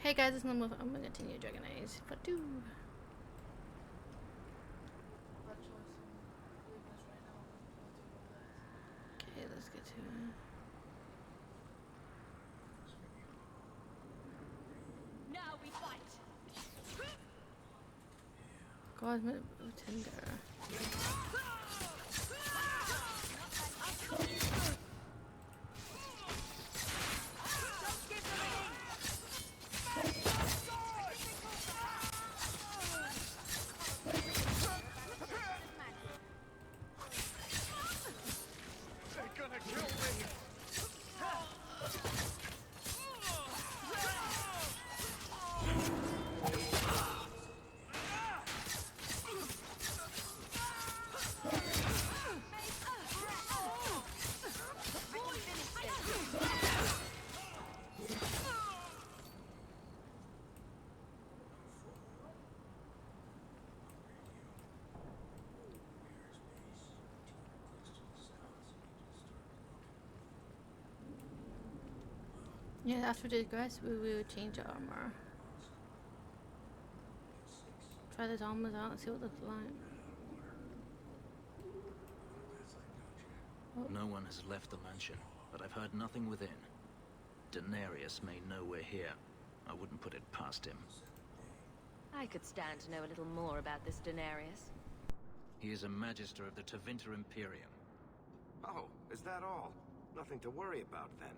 Hey guys, it's Normal. I'm gonna continue Dragon Age Part 2. Okay, let's get to it. Now we fight. God, my Tinder. Yeah, after the grass, we will change our armor. Try those armors out and see what it looks like. Oh. No one has left the mansion, but I've heard nothing within. Daenerys may know we're here. I wouldn't put it past him. I could stand to know a little more about this Daenerys. He is a magister of the Tevinter Imperium. Oh, is that all? Nothing to worry about then.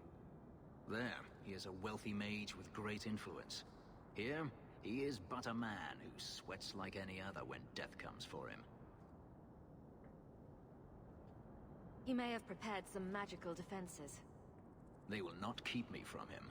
There, he is a wealthy mage with great influence. Here, he is but a man who sweats like any other when death comes for him. He may have prepared some magical defenses. They will not keep me from him.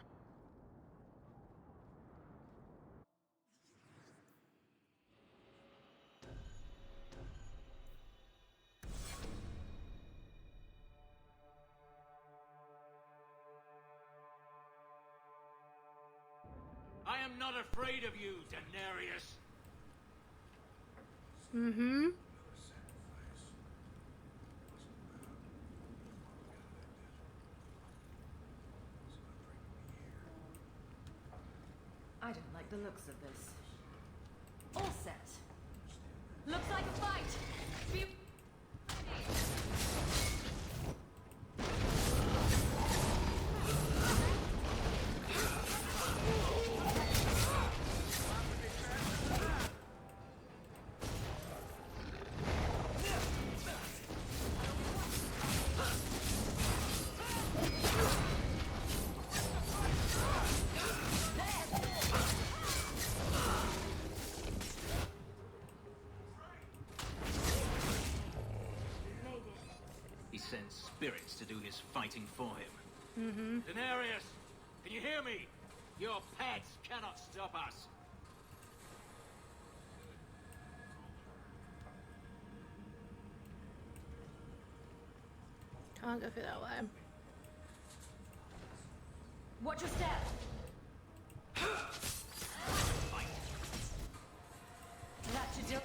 I am not afraid of you, Daenerys. Mm-hmm. I don't like the looks of this. All set. Looks like a fight. Be ready. Sends spirits to do his fighting for him. Mm-hmm. Daenerys, can you hear me? Your pets cannot stop us. Can't go through that way. Watch your step. That should do.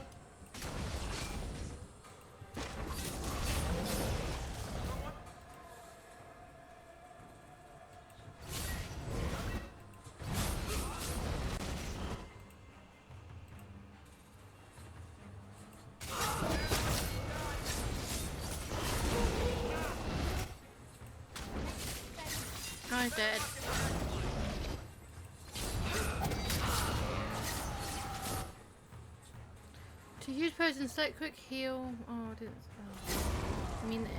I'm dead. To use poison, select quick heal. Oh, I didn't. Oh. I mean this.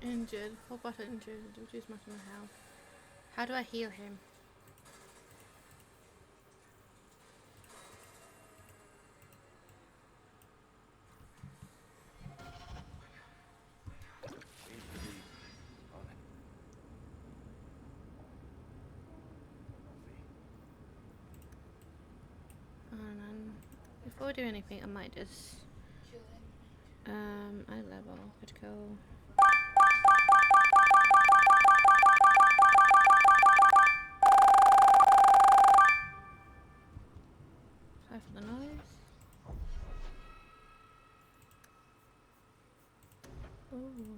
Injured. Full button injured. Reduce maximum health. How do I heal him? Before we do anything, I might just I level critical. Sorry for the noise. Ooh.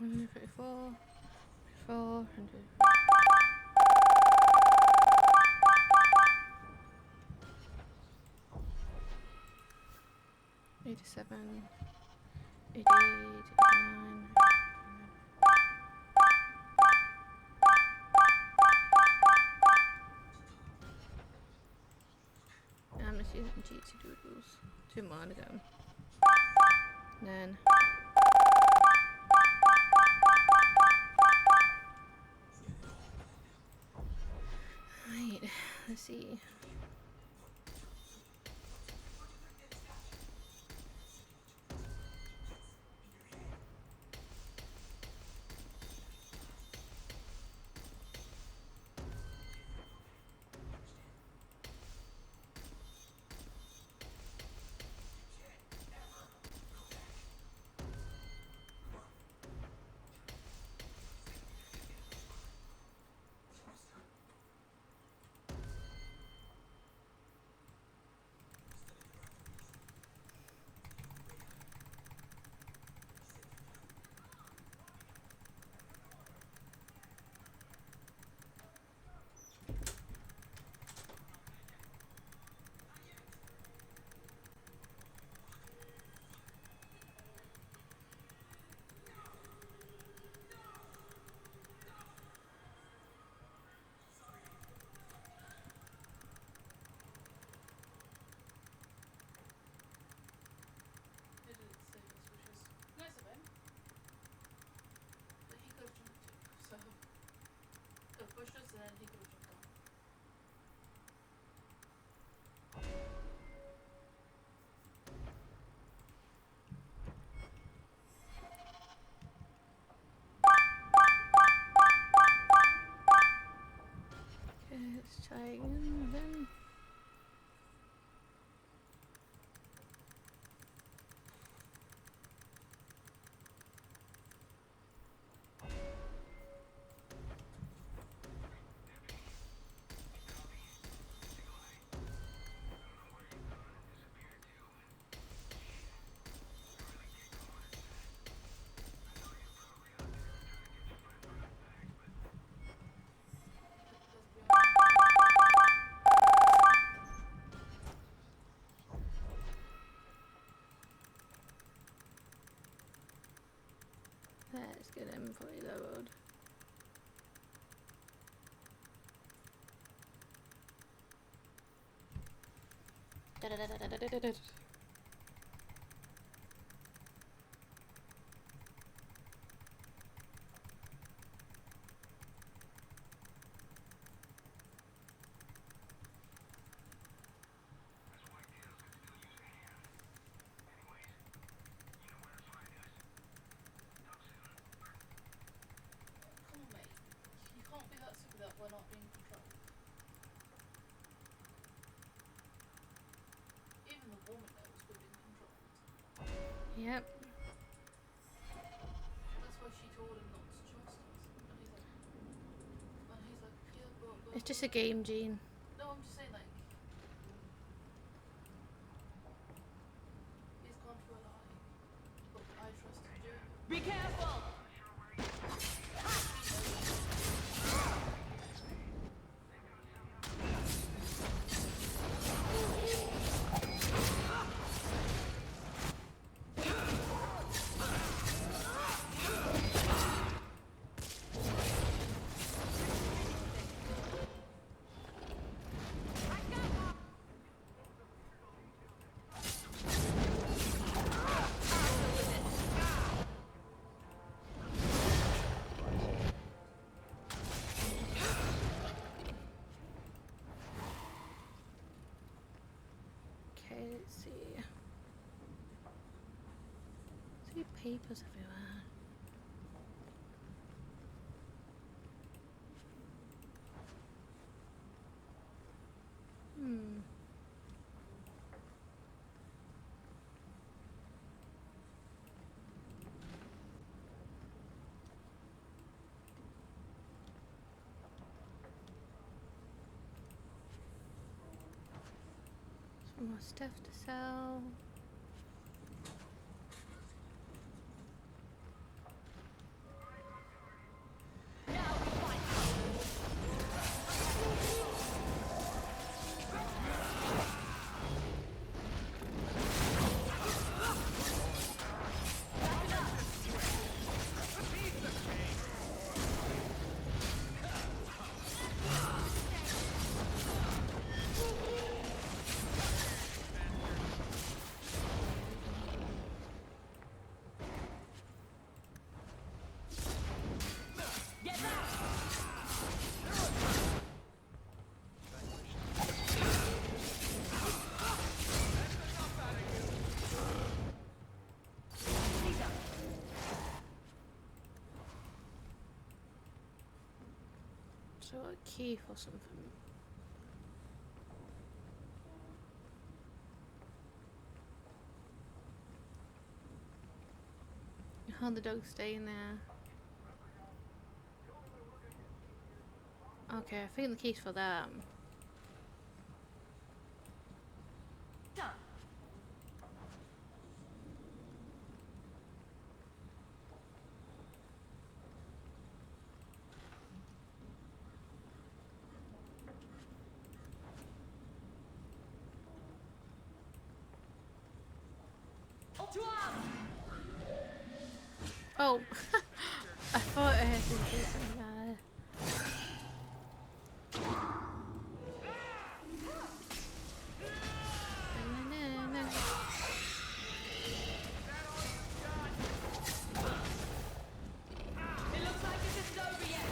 Mm, 34, 400. 87, 88, 89. I'm just using GT doodles. 2 more to go. Then. Right, let's see. Let's try again then. Let's get him fully leveled. We're not being controlled. Even the woman knows we're being controlled. Yep. That's why she told him not to trust us. And he's like, yeah, but It's just a game, Gene. no, I'm just saying, like, he's gone for a lie. But I trusted you. Be careful! Let's see. See papers everywhere. Some more stuff to sell. So a key for something. How the dog's staying there. Okay, I think the key's for them. Done. To arms! Oh, I thought I had to do something there. It looks like this isn't over yet.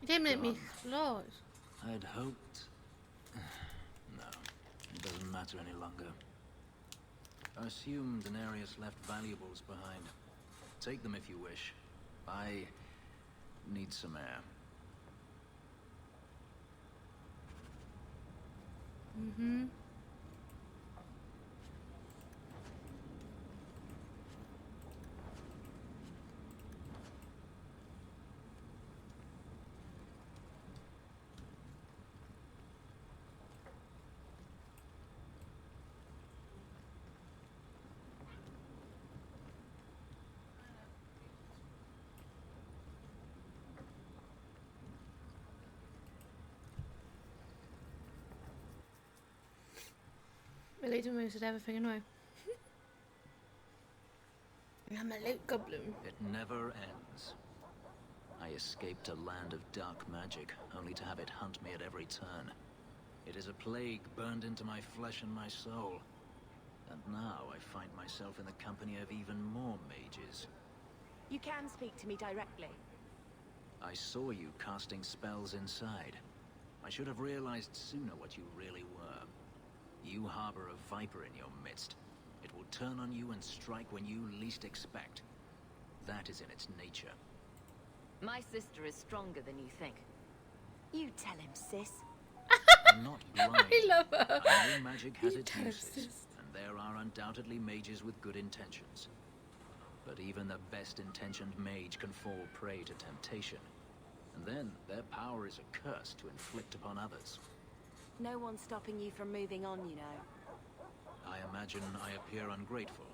You didn't make me Gone. explode. I'd hoped... No, it doesn't matter any longer. I assume Daenerys left valuables behind. Take them if you wish. I need some air. Mm-hmm. Really done most of everything anyway. I'm a loot goblin. It never ends. I escaped a land of dark magic, only to have it hunt me at every turn. It is a plague burned into my flesh and my soul. And now I find myself in the company of even more mages. You can speak to me directly. I saw you casting spells inside. I should have realized sooner what you really were. You harbor a viper in your midst. It will turn on you and strike when you least expect. That is in its nature. My sister is stronger than you think. You tell him, sis. I'm not blind. I love her. I know magic has You its tell uses, sis. and there are undoubtedly mages with good intentions. But even the best-intentioned mage can fall prey to temptation. And then their power is a curse to inflict upon others. No one's stopping you from moving on, you know. I imagine I appear ungrateful.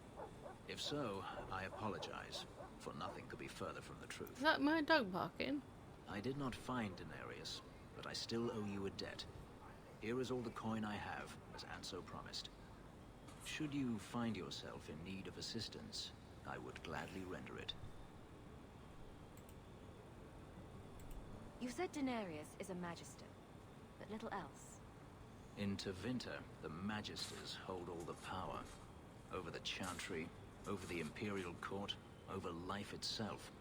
If so, I apologize, for nothing could be further from the truth. Is that my dog barking? I did not find Daenerys, but I still owe you a debt. Here is all the coin I have, as Anso promised. Should you find yourself in need of assistance, I would gladly render it. You said Daenerys is a magister, but little else. In Tevinter, the Magisters hold all the power. Over the Chantry, over the Imperial Court, over life itself.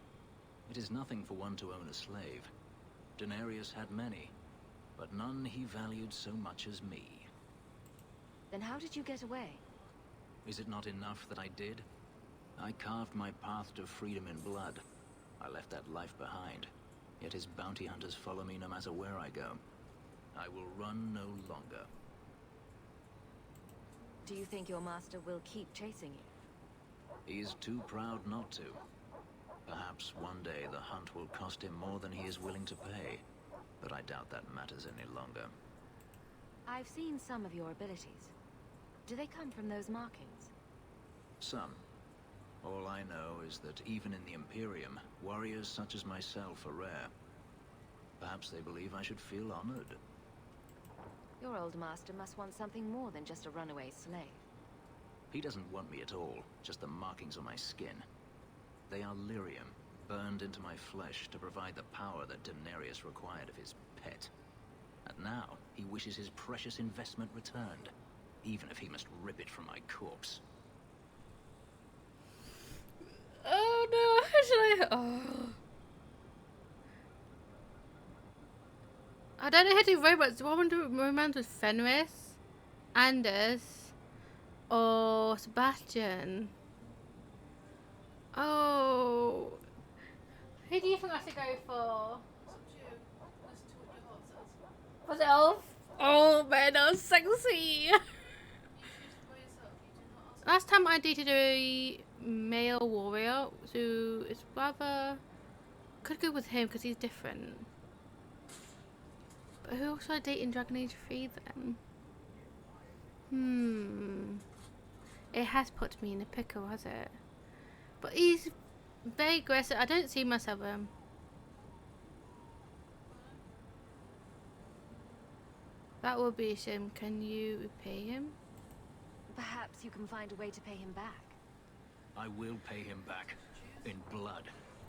It is nothing for one to own a slave. Daenerys had many, but none he valued so much as me. Then how did you get away? Is it not enough that I did? I carved my path to freedom in blood. I left that life behind. Yet his bounty hunters follow me no matter where I go. I will run no longer. Do you think your master will keep chasing you? He is too proud not to. Perhaps one day the hunt will cost him more than he is willing to pay. But I doubt that matters any longer. I've seen some of your abilities. Do they come from those markings? Some. All I know is that even in the Imperium, warriors such as myself are rare. Perhaps they believe I should feel honored. Your old master must want something more than just a runaway slave. He doesn't want me at all, just the markings on my skin. They are lyrium, burned into my flesh to provide the power that Daenerys required of his pet. And now, he wishes his precious investment returned, even if he must rip it from my corpse. Oh no, how should I... Oh. I don't know how to do romance. Do I want to romance with Fenris, Anders, or Sebastian? Oh. Who do you think I should go for? It's up to you. Listen to what your heart says. Was it Elf? Oh man, that was sexy. You choose by yourself. You do not ask. Last time I dated a male warrior, so it's rather... Could go with him because he's different. But who else should I date in Dragon Age 3 then? It has put me in a pickle, has it? But he's very aggressive. I don't see myself That would be a shame. Can you repay him? Perhaps you can find a way to pay him back. I will pay him back. In blood.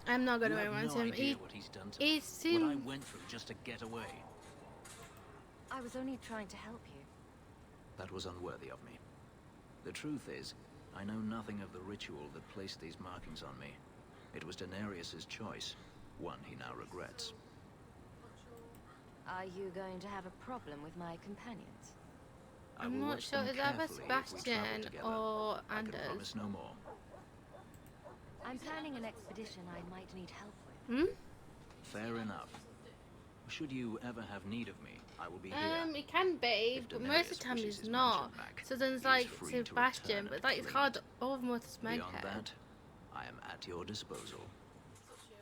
I'm not going to You have romance no him. idea what he's done to He me. seems... What I went through just to get away. I was only trying to help you. That was unworthy of me. The truth is, I know nothing of the ritual that placed these markings on me. It was Daenerys' choice, one he now regrets. Are you going to have a problem with my companions? I I'm will not watch sure. them Is that carefully if we travel Sebastian together. or I can Anders? promise no more. I'm planning an expedition I might need help with. Fair enough. Should you ever have need of me, I will be here. It can be, If but most of the Daenerys time wishes he's his not. mansion back, So then he it's is like free to Sebastian, return but and like it's claim hard it. all of them with Beyond Smeghead. that, I am at your disposal. It's up to you.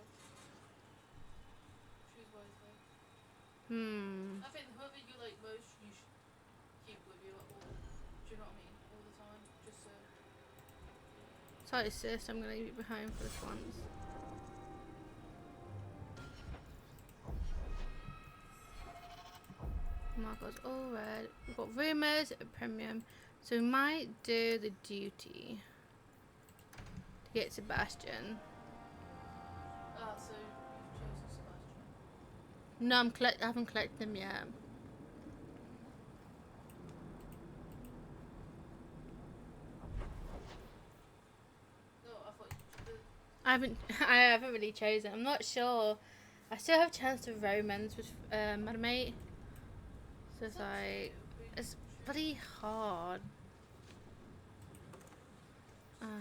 Choose wisely. I think whoever you like most, you should keep with you at all. Do you know what I mean? All the time. Just so. Sorry sis, I'm gonna leave you behind for this once. Marco's all red. We've got rumours at premium. So we might do the duty to get Sebastian. Ah, so you've chosen Sebastian. No, I haven't collected them yet. No, I thought you. I haven't really chosen. I'm not sure. I still have a chance to romance with Madam Mate. So it's like it's bloody hard. Because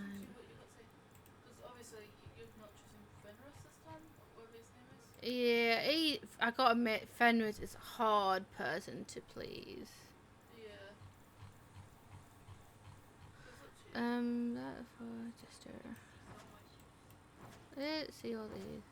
obviously you've not chosen Fenris this time, whatever his name is. Yeah, I gotta admit, Fenris is a hard person to please. Yeah. It's up to you. That for just let's see all these.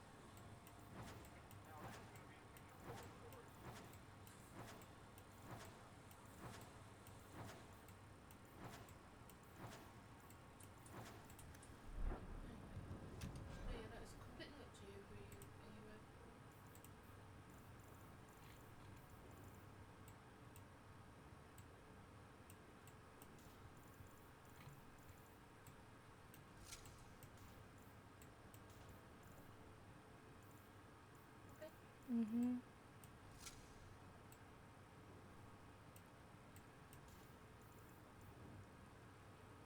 Yeah, no, it's completely up to you who you with.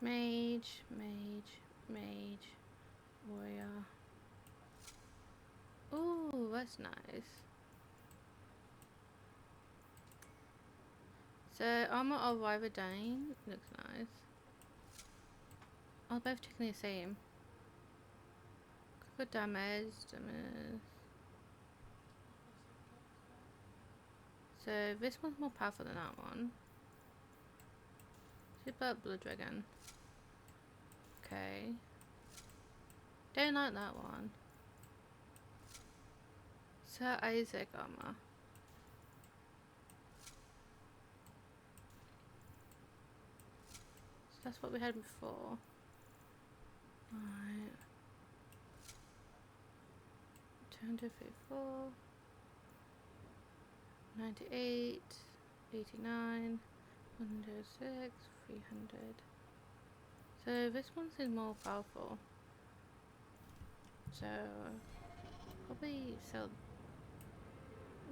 Mage, mage, mage, warrior. Ooh, that's nice. So, armor of Wyverdane looks nice. Oh, both technically the same. Good damage, So, this one's more powerful than that one. Super Blood Dragon. Okay. Don't like that one. Sir Isaac armor. So that's what we had before. Right. 254. 98. 89. 106. 300. So this one seems more powerful. So probably sell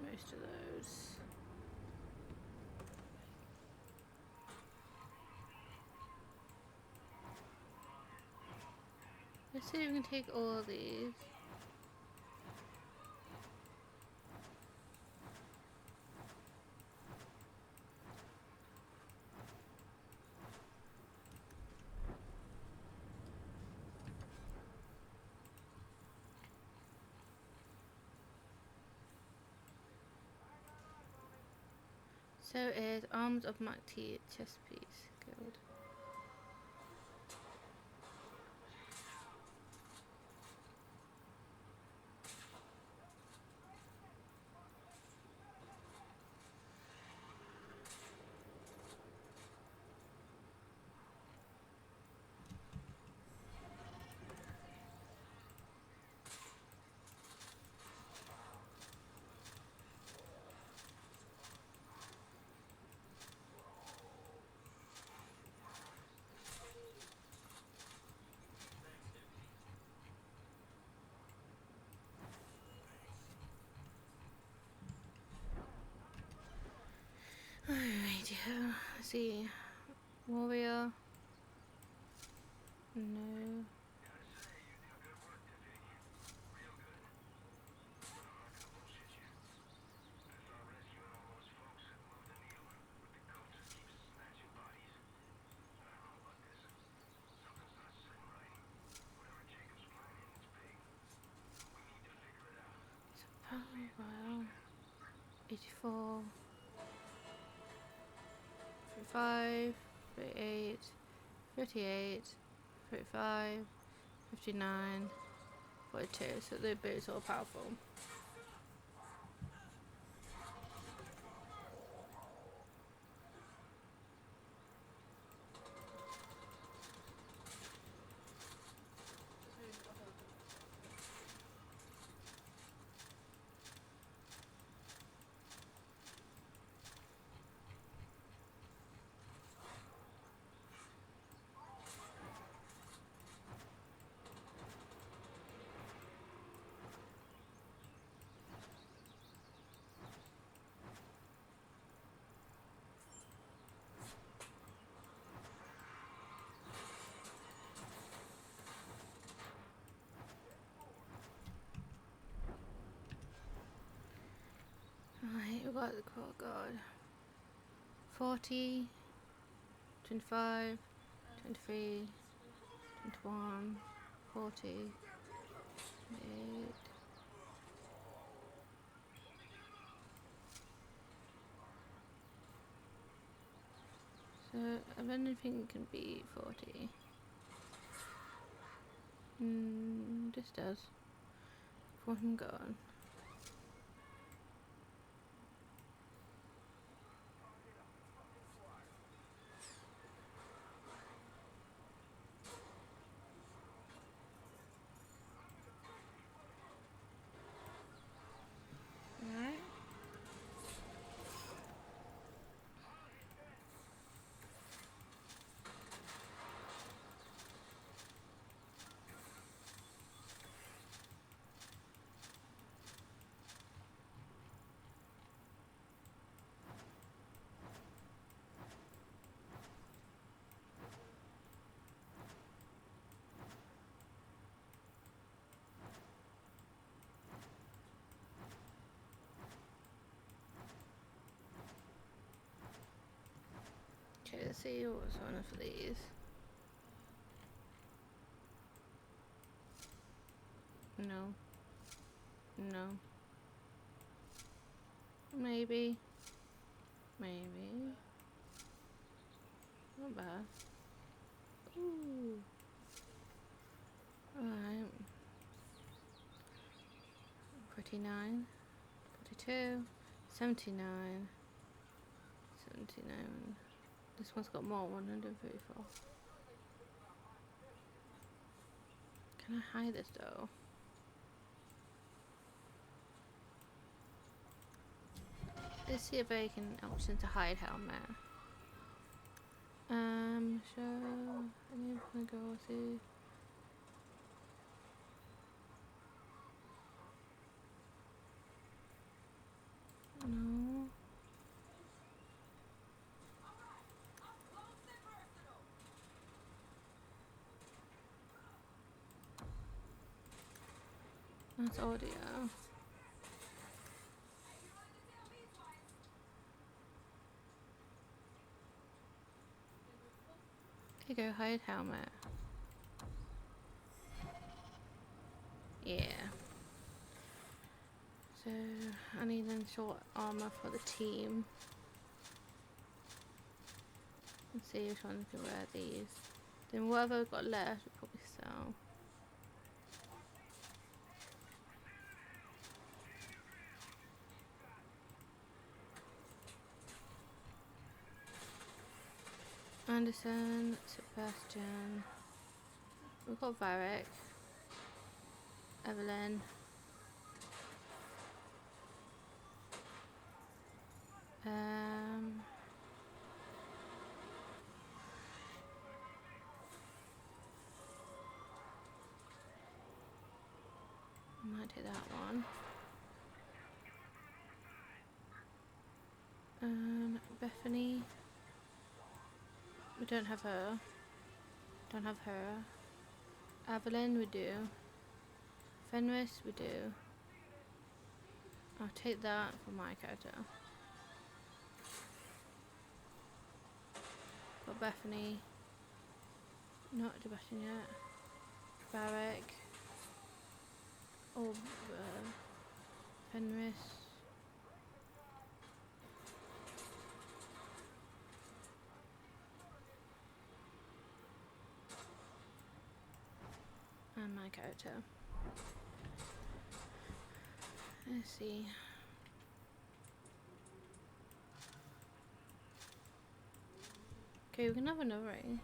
most of those. Let's see if we can take all of these. So is Arms of Mark T chest piece. Good. Alright, yeah. Let's see. Warrior. No. Oh, wow. 84. 35. 38. 38. 35. 59. 42. So they're both all powerful. Alright, we got the core guard. 40, 25, 23, 21, 40, 8. So, I don't think it can be 40. This does. 40 gone. Alright. see what's on for these. No. No. Maybe. Maybe. Not bad. Ooh. Alright. 49. 42. 79. 79. This one's got more, 134. Can I hide this though? Let's see if I can option to hide helmet. So I need to go to. No. That's audio. Here you go, hide helmet. Yeah. So I need then short armor for the team. Let's see which one can wear these. Then whatever I've got left, we'll probably sell. Anderson, Sebastian. We've got Varric, Evelyn. Might take that one. Bethany. We don't have her. Don't have her. Evelyn, we do. Fenris, we do. I'll take that for my character. Got Bethany. Not Sebastian yet. Varric. Or Fenris. And my character. Let's see. Okay, we can have another ring.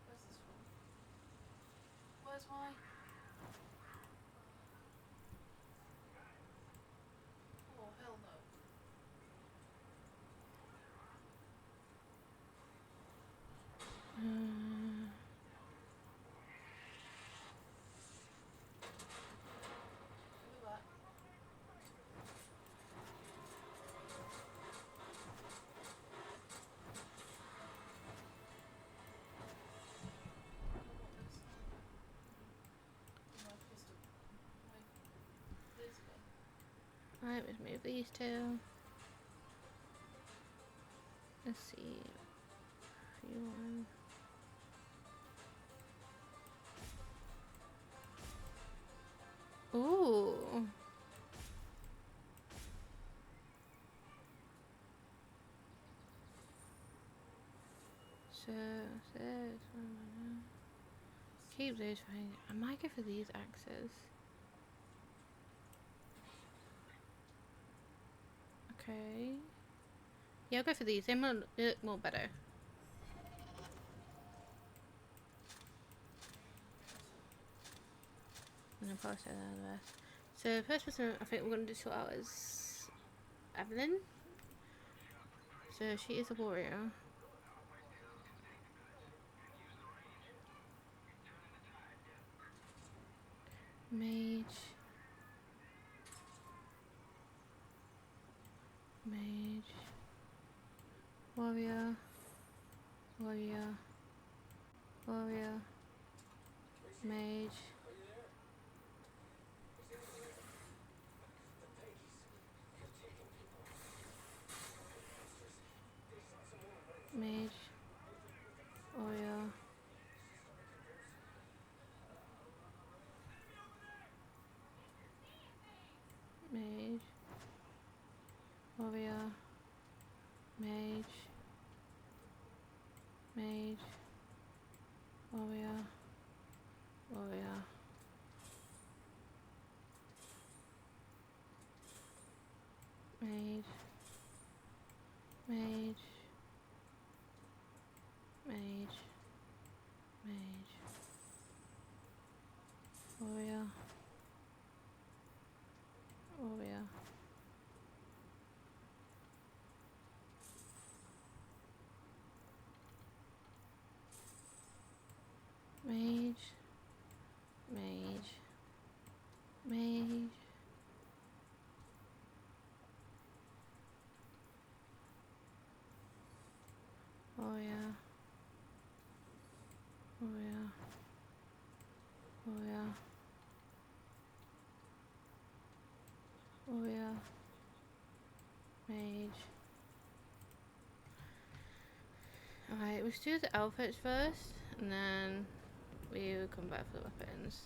Where's this from? Where's my... Oh, hell no. Look at that. Alright, let's move these two. Let's see. Few one. Ooh. So, keep those things. I might go for these axes. Okay. Yeah, I'll go for these. They look more better. And I'll pass that out the rest. So, first person I think we're going to sort out is Evelyn. So, she is a warrior. Mage. Mage. Warrior. Warrior. Warrior. Mage. Warrior. Mage. Mage. Warrior. Warrior. Mage. Mage. Mage. Mage. Warrior. Warrior. Mage. Mage. Mage. Warrior. Warrior. Warrior. Warrior. Mage. Alright, let's do the outfits first, and then we will come back for the weapons.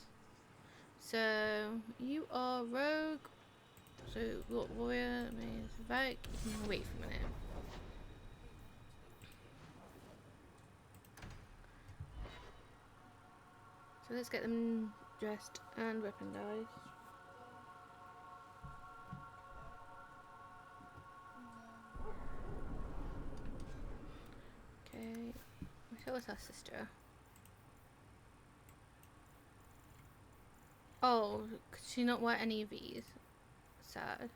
So, you are rogue. So, what warrior means back. Wait for a minute. So, let's get them dressed and weaponized. Okay, so what's our sister? Oh, could she not wear any of these? Sad.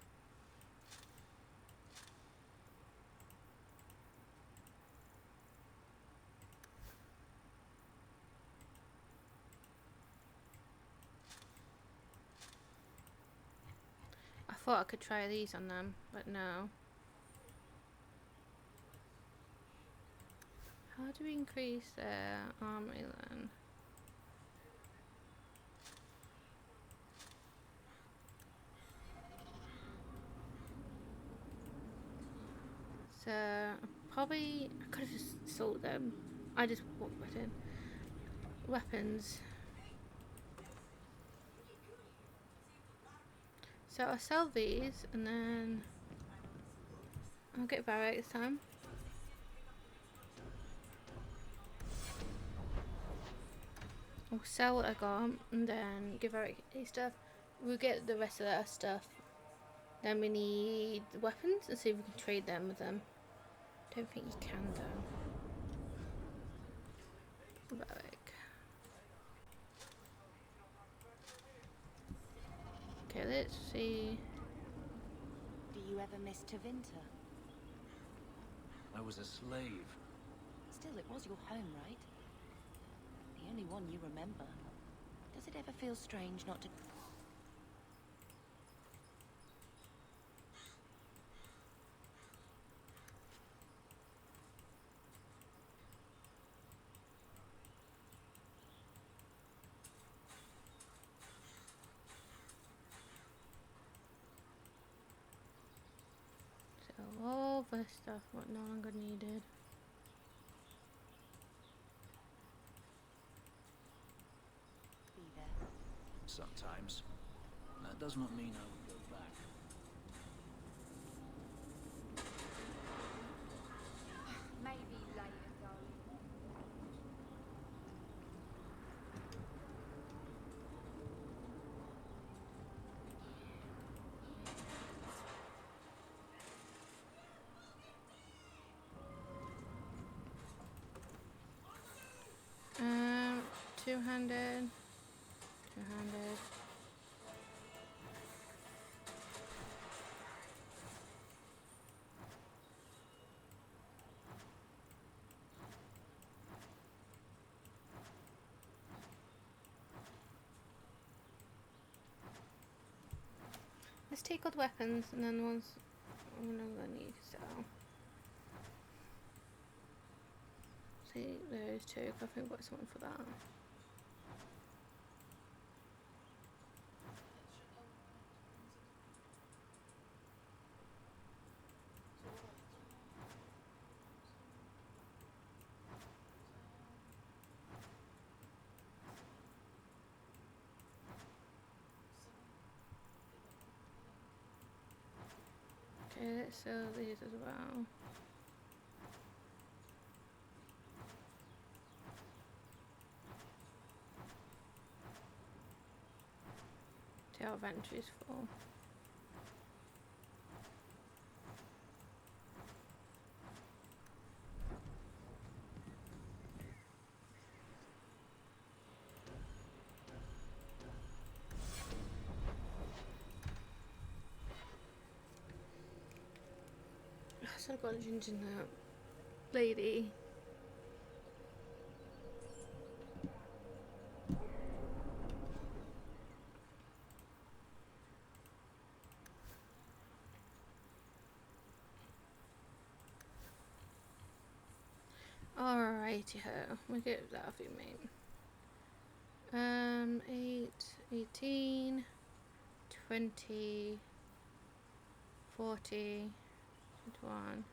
I thought I could try these on them, but no. How do we increase their army then? So probably I could have just sold them. I just walked right in. Weapons. So I'll sell these and then I'll get Barrett this time. I'll sell what I got and then give Eric his stuff. We'll get the rest of that stuff. Then we need the weapons and see if we can trade them with them. Don't think you can though. Barrick. Okay, let's see. Do you ever miss Tevinter? I was a slave. Still, it was your home, right? The only one you remember. Does it ever feel strange not to... So all the stuff what no longer needed. be there? Sometimes. That does not mean I will go back. Maybe later, darling. Two-handed. Two-handed. Let's take all the weapons and then the ones we're not gonna need to sell. See those two, I think I've got someone for that. Okay, let's sell these as well. Till our inventory's full. So I've got a ginger nut lady. Alrighty ho, we'll get that off you, mate. 8, 18, 20, 40, 21.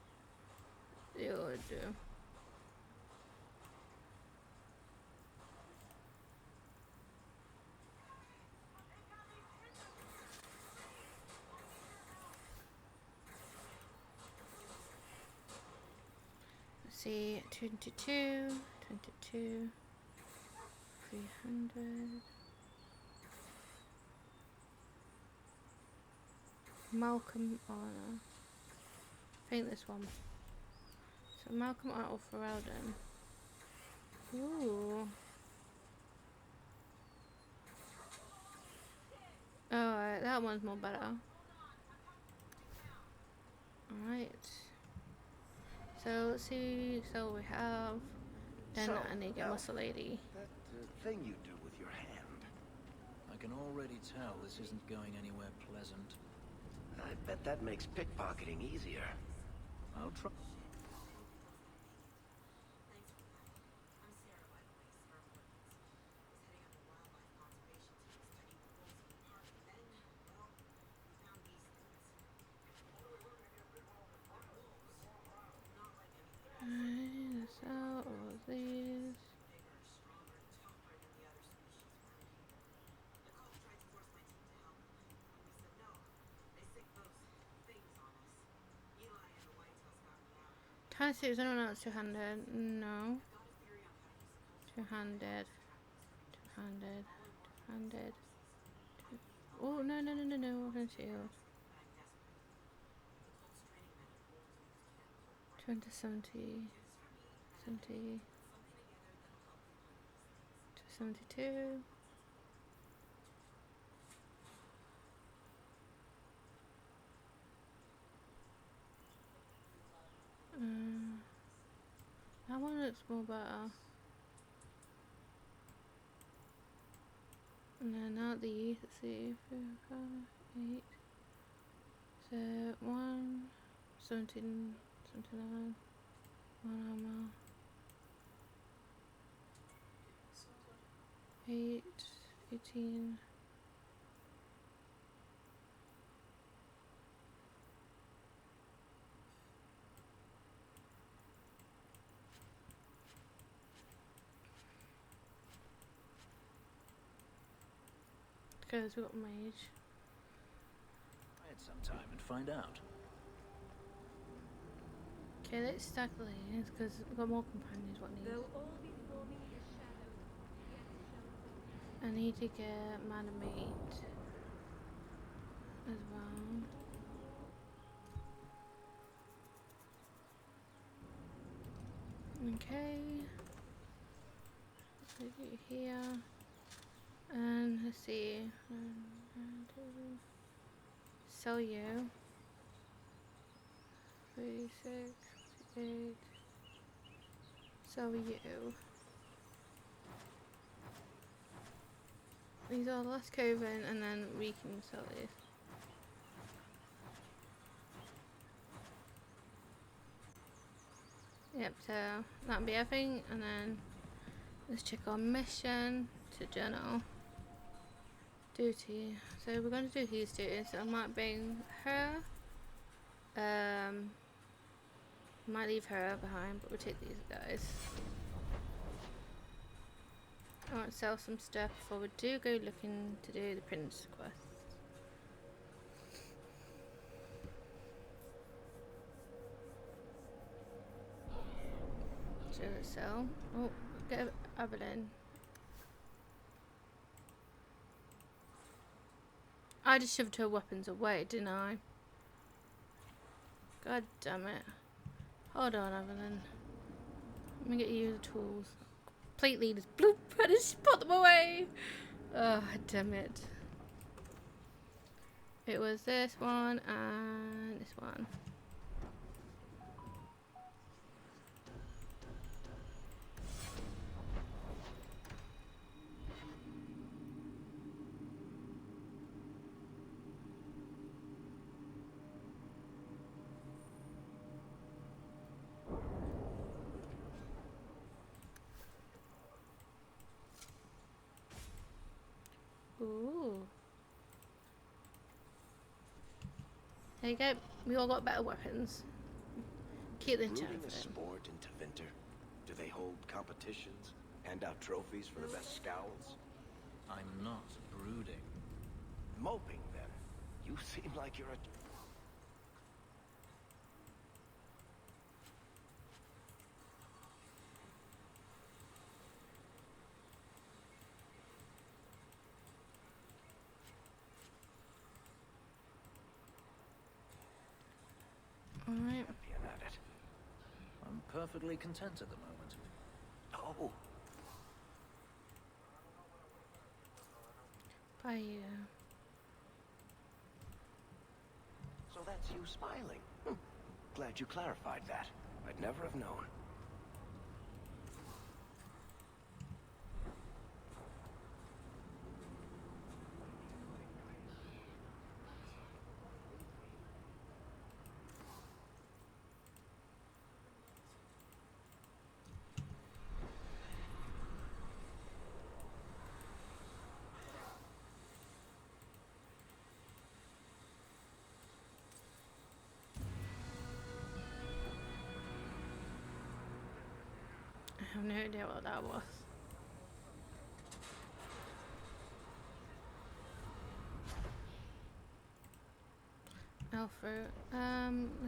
You'll do. Let's see, 22, 22, 300. Malcolm Honor. I think this one. So Malcolm Honor or Ferelden. Ooh. Alright, that one's more better. Alright. So let's see, so we have. Then So, I need to get now, Muscle Lady. That thing you do with your hand. I can already tell this isn't going anywhere pleasant. I bet that makes pickpocketing easier. I'll try. Let's sell all of these. Can I see if anyone else two-handed? No. Two-handed. Two-handed. Two-handed. Oh, no, no, no, no, no. We're going to shield. 20, 70. 70. 72. That one looks more better. And then now these, let's see, 4, 5, 8. So 1, 17, 79, 1 armor. 8, 18. Because we've got mage. I had some time and find out. Okay, let's stack these because we've got more companions. What needs? I need to get mana meat as well. Okay. Let's put you here. And let's see. Sell you. 36, 8. Sell you. These are the last coven, and then we can sell these. Yep, so that'll be everything, and then let's check our mission to journal. Duty. So we're going to do his duties. I might bring her. Might leave her behind, but we'll take these guys. I want to sell some stuff before we do go looking to do the prince quest. to sell. Oh, get Evelyn. I just shoved her weapons away, didn't I? God damn it. Hold on, Evelyn. Let me get you the tools. Plate leaders. Bloop! I just put them away! Oh, damn it. It was this one and this one. Ooh. There you go. We all got better weapons. Keep the Brooding champion. a sport into winter? Do they hold competitions? Hand out trophies for the best scowls? I'm not brooding. Moping, then. You seem like you're a... Alright. champion at it. I'm perfectly content at the moment. Oh, Bye you. so that's you smiling. Glad you clarified that. I'd never have known. I have no idea what that was. Alfred.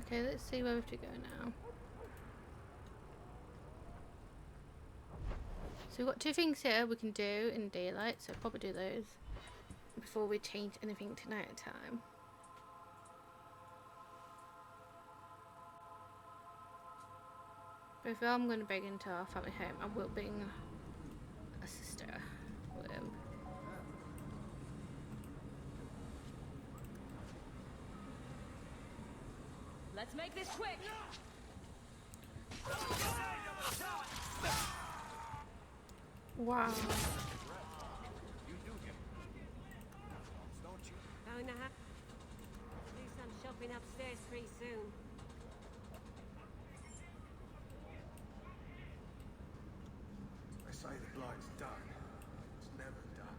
Okay, let's see where we have to go now. So we've got two things here we can do in daylight, so I'll probably do those before we change anything to night time. But if I'm going to bring into our family home, I will bring a sister with him. Let's make this quick. Wow. Going to have to do some shopping upstairs pretty soon. They say the bloke's done. It's never done.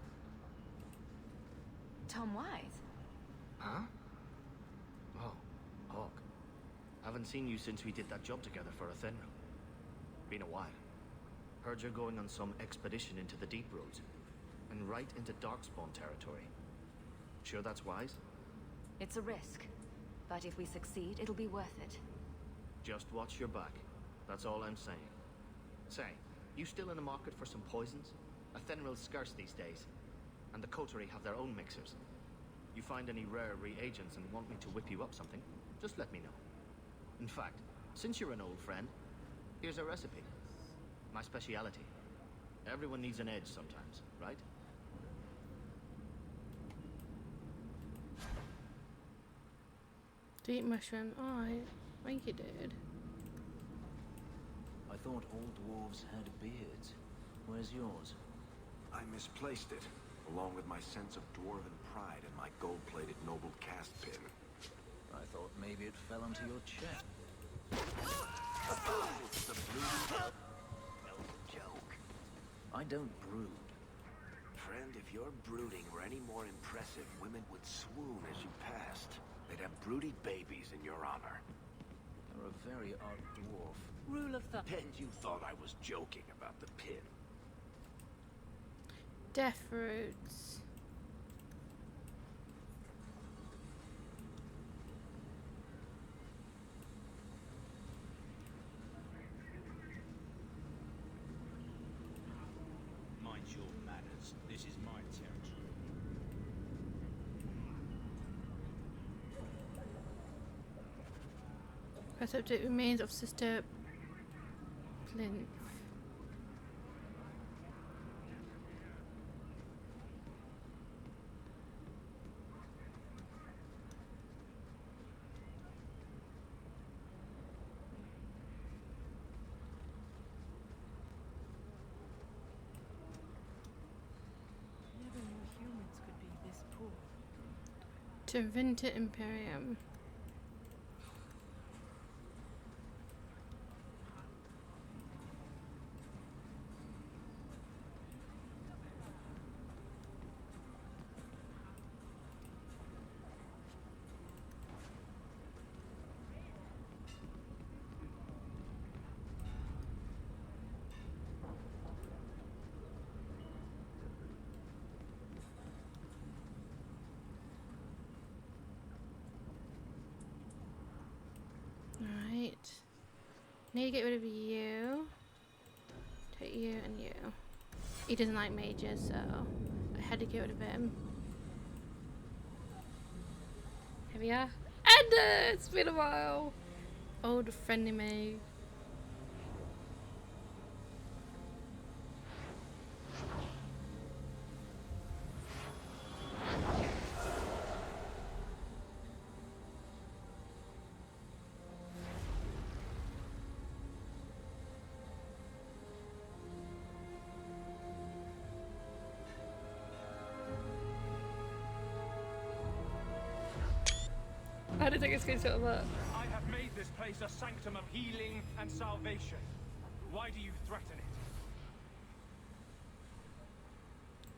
Tom White. Huh? Oh, Hawke. Haven't seen you since we did that job together for a Thenril. Been a while. Heard you're going on some expedition into the deep roads. And right into darkspawn territory. Sure that's wise? It's a risk, but if we succeed, it'll be worth it. Just watch your back. That's all I'm saying. Say, you still in the market for some poisons? A Thenril's scarce these days. And the coterie have their own mixers. You find any rare reagents and want me to whip you up something, just let me know. In fact, since you're an old friend, here's a recipe. My speciality. Everyone needs an edge sometimes, right? Do you eat mushroom? Oh, thank you, dude. I thought all dwarves had beards. Where's yours? I misplaced it, along with my sense of dwarven pride and my gold-plated noble cast pin. I thought maybe it fell onto your chest. It's the brooding... No joke. I don't brood. Friend, if your brooding were any more impressive, women would swoon as you passed. They'd have broody babies in your honor. You're a very odd dwarf. Rule of thumb. And you thought I was joking about the pin. Death roots. Press up to remains of Sister Plinth. Never knew humans could be this poor. To Vinter Imperium. Alright. Need to get rid of you. Take you and you. He doesn't like mages, so I had to get rid of him. Here we are. And it's been a while. Old friendly mage. I don't think it's going to sort of that. I have made this place a sanctum of healing and salvation. Why do you threaten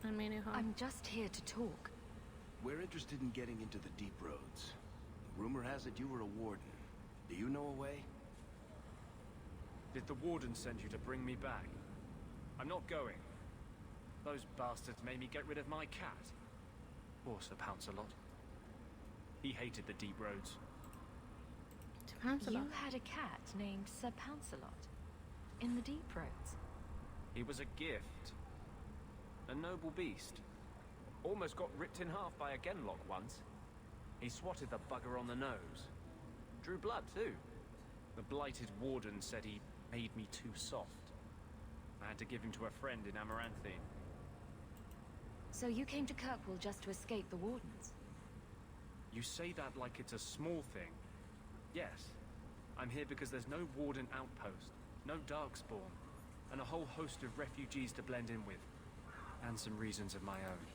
it? I mean, no harm. I'm just here to talk. We're interested in getting into the deep roads. Rumor has it you were a warden. Do you know a way? Did the warden send you to bring me back? I'm not going. Those bastards made me get rid of my cat. Poor Sir Pouncelot. He hated the deep roads. You had a cat named Sir Pouncelot in the deep roads. He was a gift. A noble beast. Almost got ripped in half by a genlock once. He swatted the bugger on the nose. Drew blood too. The blighted warden said he made me too soft. I had to give him to a friend in Amaranthine. So you came to Kirkwall just to escape the wardens? You say that like it's a small thing. Yes. I'm here because there's no warden outpost, no darkspawn, and a whole host of refugees to blend in with. And some reasons of my own.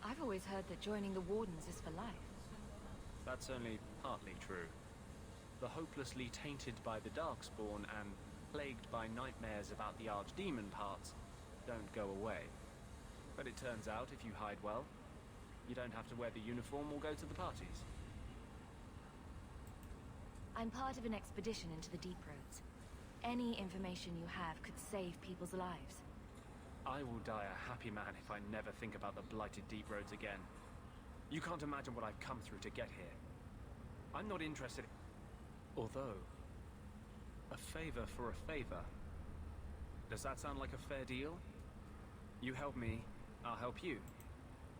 I've always heard that joining the wardens is for life. That's only partly true. The hopelessly tainted by the darkspawn and plagued by nightmares about the archdemon parts don't go away. But it turns out if you hide well, you don't have to wear the uniform or go to the parties. I'm part of an expedition into the deep roads. Any information you have could save people's lives. I will die a happy man if I never think about the blighted deep roads again. You can't imagine what I've come through to get here. I'm not interested. Although, a favor for a favor. Does that sound like a fair deal? You help me, I'll help you.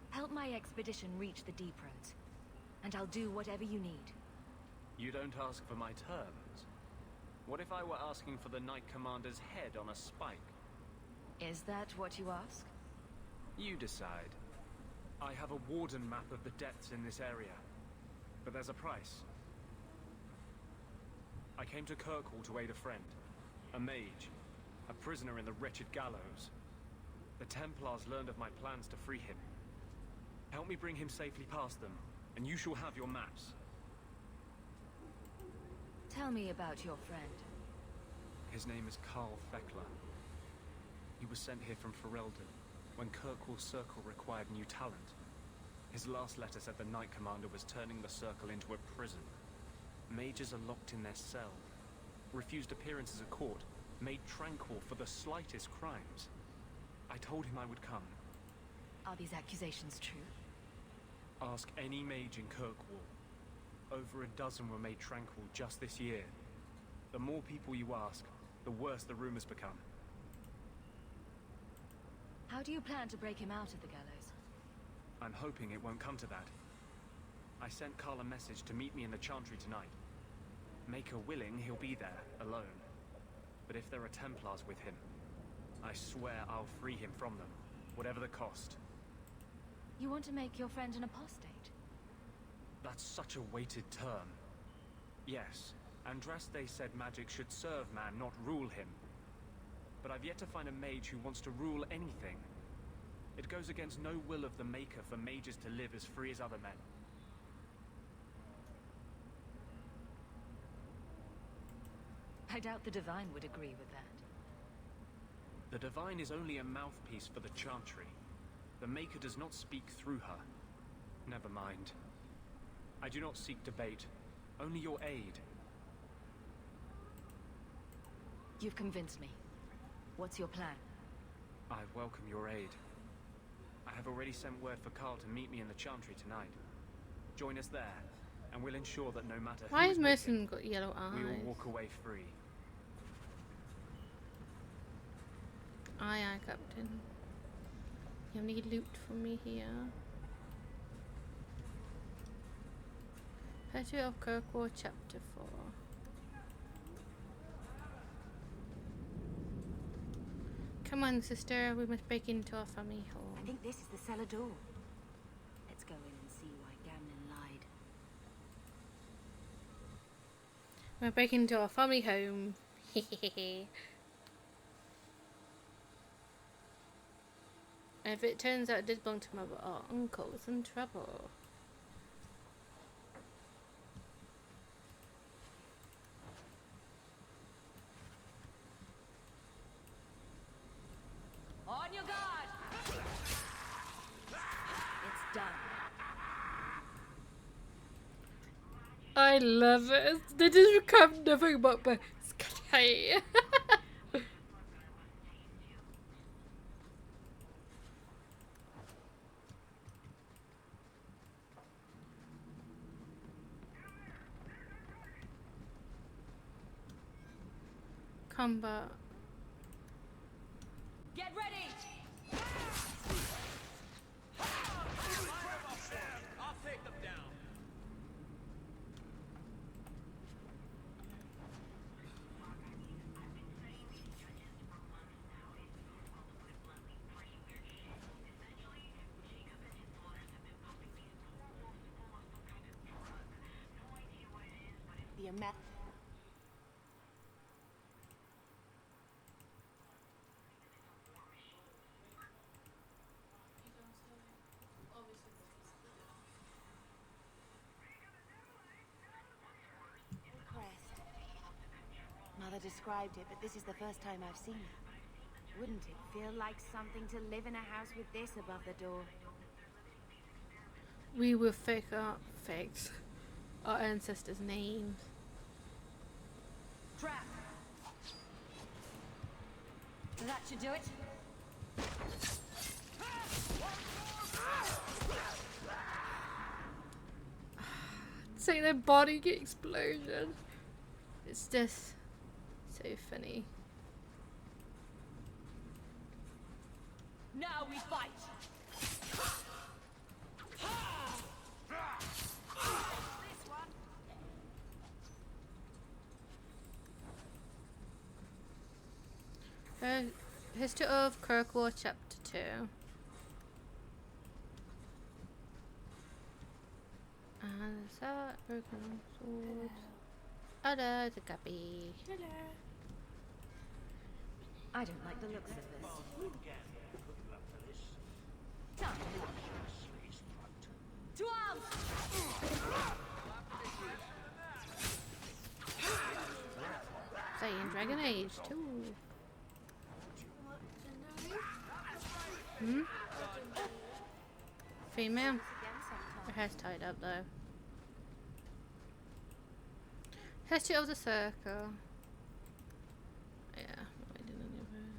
Help my expedition reach the deep roads, and I'll do whatever you need. You don't ask for my terms. What if I were asking for the Knight Commander's head on a spike? Is that what you ask? You decide. I have a warden map of the depths in this area, but there's a price. I came to Kirkwall to aid a friend, a mage, a prisoner in the wretched gallows. The Templars learned of my plans to free him. Help me bring him safely past them, and you shall have your maps. Tell me about your friend. His name is Carl Feckler. He was sent here from Ferelden, when Kirkwall's circle required new talent. His last letter said the Knight Commander was turning the circle into a prison. Mages are locked in their cell, refused appearances at court, made tranquil for the slightest crimes. I told him I would come. Are these accusations true? Ask any mage in Kirkwall. Over a dozen were made tranquil just this year. The more people you ask, the worse the rumors become. How do you plan to break him out of the gallows? I'm hoping it won't come to that. I sent Carl a message to meet me in the Chantry tonight. Maker willing, he'll be there, alone. But if there are Templars with him, I swear I'll free him from them, whatever the cost. You want to make your friend an apostate? That's such a weighted term. Yes, Andraste said magic should serve man, not rule him. But I've yet to find a mage who wants to rule anything. It goes against no will of the Maker for mages to live as free as other men. I doubt the Divine would agree with that. The Divine is only a mouthpiece for the Chantry. The Maker does not speak through her. Never mind. I do not seek debate, only your aid. You've convinced me. What's your plan? I welcome your aid. I have already sent word for Carl to meet me in the Chantry tonight. Join us there, and we'll ensure that no matter who Why is has most of with them him, got yellow we will eyes? walk away free. Aye, aye, Captain. You need loot for me here. Champion of Kirkwall, Chapter 4. Come on, sister, we must break into our family I home. think this is the cellar door. Let's go in and see why Gamlin lied. We're breaking into our family home. Hehehe. If it turns out it did belong to my uncle, it's in trouble. On your guard! It's done. I love it. They just become nothing but biscuit. Combat. Get ready! I'll take them down. The amount. Mother described it, but this is the first time I've seen it. Wouldn't it feel like something to live in a house with this above the door? We will fix our ancestors' names. Trap! That should do it. Say their body get explosion. It's just so funny. Now we fight! History of Kirkwall, Chapter 2. And that broken swords. Hello, the guppy. Hello. I don't like the looks of this. Time. To arms! Saying Dragon Age 2. Hmm? Female. Her hair's tied up though. History of the Circle. Yeah, I didn't know this.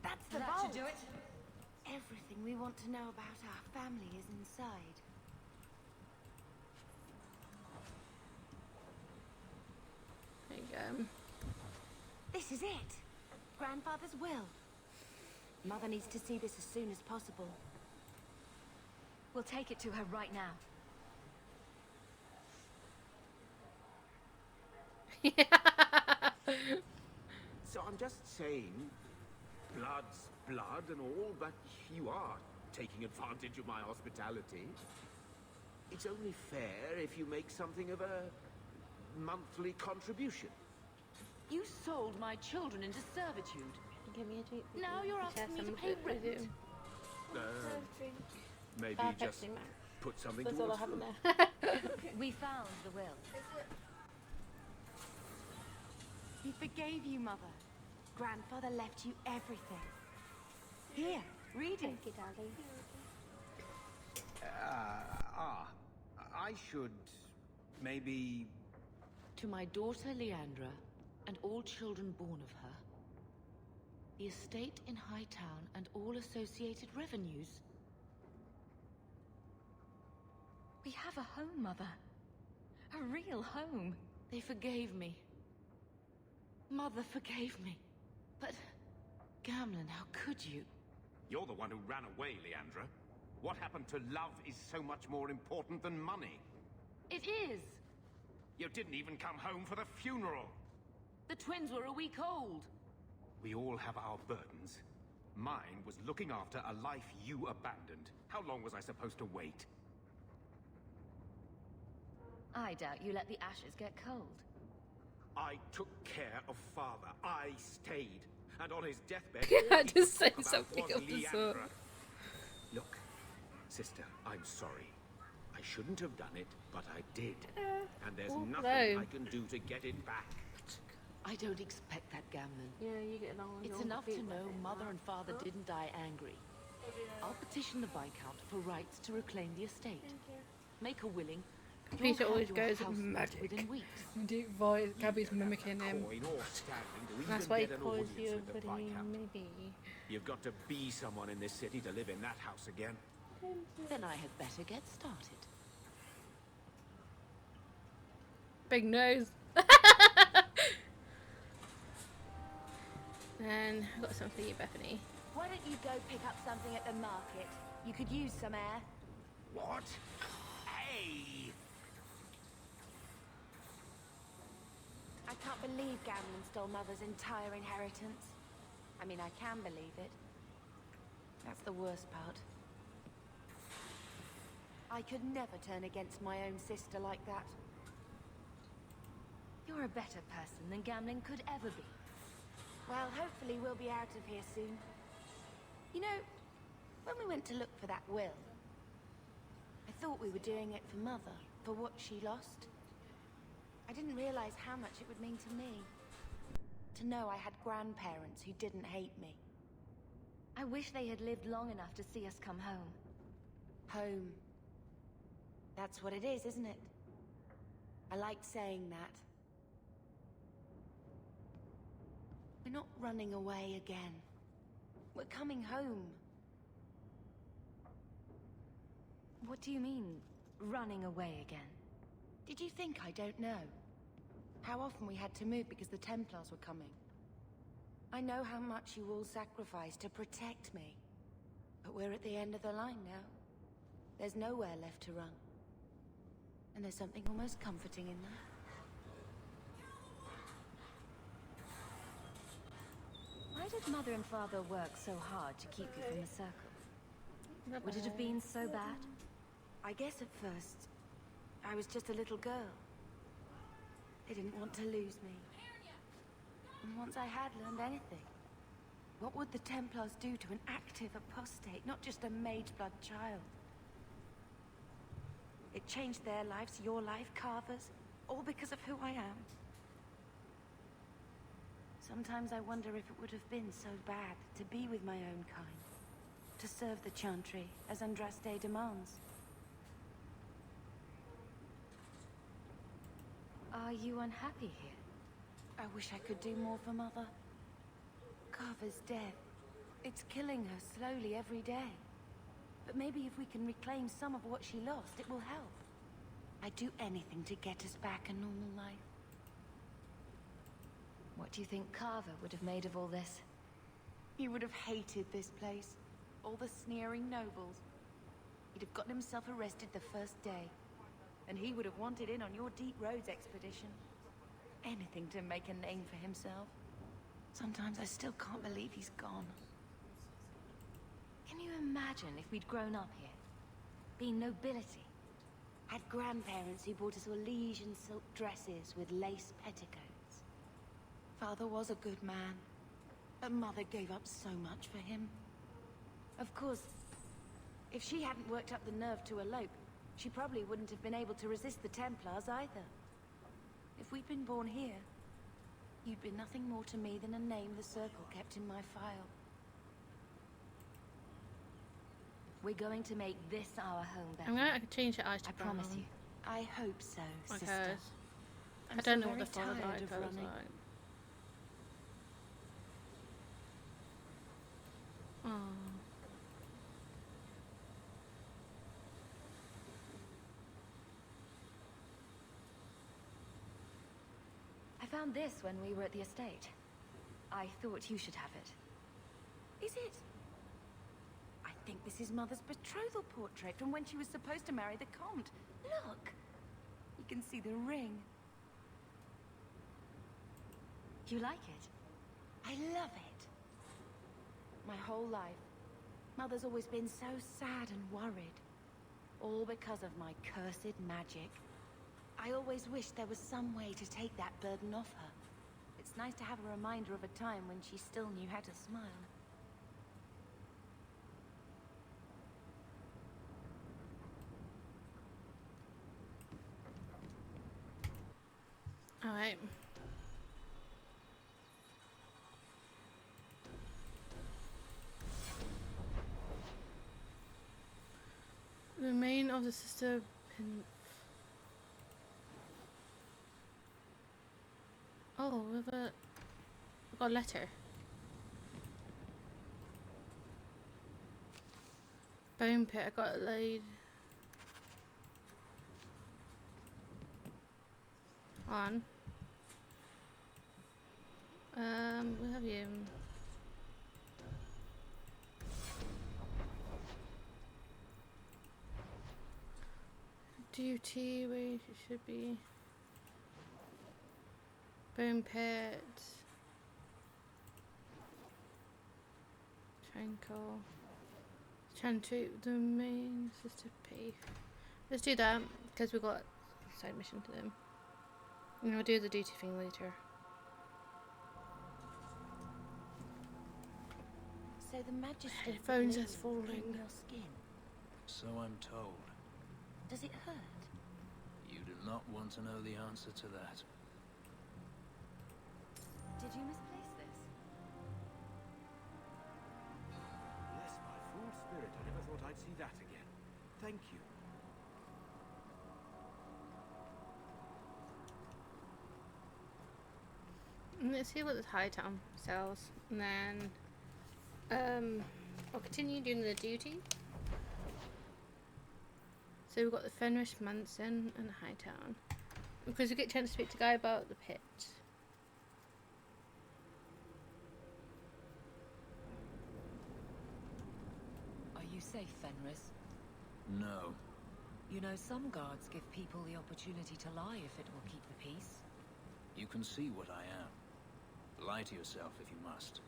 That's the That vault. should do it. Everything we want to know about our family is inside. There you go. This is it. Grandfather's will. Mother needs to see this as soon as possible. We'll take it to her right now. So I'm just saying, blood's blood and all, but you are taking advantage of my hospitality. It's only fair if you make something of a monthly contribution. You sold my children into servitude. Give me a drink. Now you're asking me to pay rent. Maybe just Pepsi Max. put something That's all I towards have in food. there. We found the will. He forgave you, Mother. Grandfather left you everything. Here, read it. Thank you, darling. I should maybe... To my daughter Leandra, and all children born of her, the estate in Hightown and all associated revenues. We have a home, Mother. A real home. They forgave me. Mother forgave me. But, Gamlen, how could you? You're the one who ran away, Leandra. What happened to love is so much more important than money. It is! You didn't even come home for the funeral. The twins were a week old. We all have our burdens. Mine was looking after a life you abandoned. How long was I supposed to wait? I doubt you let the ashes get cold. I took care of Father. I stayed. And on his deathbed, I all he just could say talk about something was of the sort. Leandra. Look, sister, I'm sorry. I shouldn't have done it, but I did. And there's Oh, nothing hello. I can do to get it back. I don't expect that, Gamlen. Yeah, you get along with It's your enough to feet know like Mother that. and Father didn't die angry. I'll petition the Viscount for rights to reclaim the estate. Make a willing. Peter You'll always have your goes house magic. within weeks. Deep voice. Gabby's mimicking him. Coin or standing to even That's why he get an calls audience you with the Buddy Viscount. Maybe. You've got to be someone in this city to live in that house again. Then I had better get started. Big nose. And I've got some for you, Bethany. Why don't you go pick up something at the market? You could use some air. What? Hey! I can't believe Gamlen stole Mother's entire inheritance. I mean, I can believe it. That's the worst part. I could never turn against my own sister like that. You're a better person than Gamlen could ever be. Well, hopefully we'll be out of here soon. You know, when we went to look for that will, I thought we were doing it for Mother, for what she lost. I didn't realize how much it would mean to me. To know I had grandparents who didn't hate me. I wish they had lived long enough to see us come home. Home. That's what it is, isn't it? I like saying that. We're not running away again. We're coming home. What do you mean, running away again? Did you think I don't know? How often we had to move because the Templars were coming. I know how much you all sacrificed to protect me. But we're at the end of the line now. There's nowhere left to run. And there's something almost comforting in that. Why did Mother and Father work so hard to keep you from the circle? Would it have been so bad? I guess at first, I was just a little girl. They didn't want to lose me. And once I had learned anything, what would the Templars do to an active apostate, not just a mageblood child? It changed their lives, your life, Carver's, all because of who I am. Sometimes I wonder if it would have been so bad to be with my own kind, to serve the Chantry as Andraste demands. Are you unhappy here? I wish I could do more for Mother. Carver's death. It's killing her slowly every day. But maybe if we can reclaim some of what she lost, it will help. I'd do anything to get us back a normal life. What do you think Carver would have made of all this? He would have hated this place. All the sneering nobles. He'd have gotten himself arrested the first day. And he would have wanted in on your Deep Roads expedition. anything to make a name for himself. Sometimes I still can't believe he's gone. Can you imagine if we'd grown up here? Been nobility? Had grandparents who bought us Orlesian silk dresses with lace petticoats? Father was a good man, but Mother gave up so much for him. Of course, if she hadn't worked up the nerve to elope, she probably wouldn't have been able to resist the Templars either. If we'd been born here, you'd be nothing more to me than a name the Circle kept in my file. We're going to make this our home, Beth. I'm gonna change the eyes to I brown. promise you. I hope so, Because sister. I don't know so what the very father tired died of was running. like. Oh. I found this when we were at the estate. I thought you should have it. Is it? I think this is Mother's betrothal portrait from when she was supposed to marry the Comte. Look! You can see the ring. You like it? I love it. My whole life, Mother's always been so sad and worried. All because of my cursed magic. I always wished there was some way to take that burden off her. It's nice to have a reminder of a time when she still knew how to smile. Alright. The remain of the sister pin. Oh, we've got a letter. Bone pit, I got it laid. On. We have you. Duty, where it should be. Bone pit. Tranquil. Chantry, the main sister pay. Let's do that because we got a side mission to them. And we'll do the duty thing later. So the Magistrate Headphones believes is falling. in your skin. So I'm told. Does it hurt? You do not want to know the answer to that. Did you misplace this? Bless my fool spirit, I never thought I'd see that again. Thank you. And let's see what the Hightown sells, and then I'll continue doing the duty. So we've got the Fenris Mansion and the Hightown, because we get a chance to speak to the guy about the pit. Are you safe, Fenris? No. You know, some guards give people the opportunity to lie if it will keep the peace. You can see what I am. Lie to yourself if you must.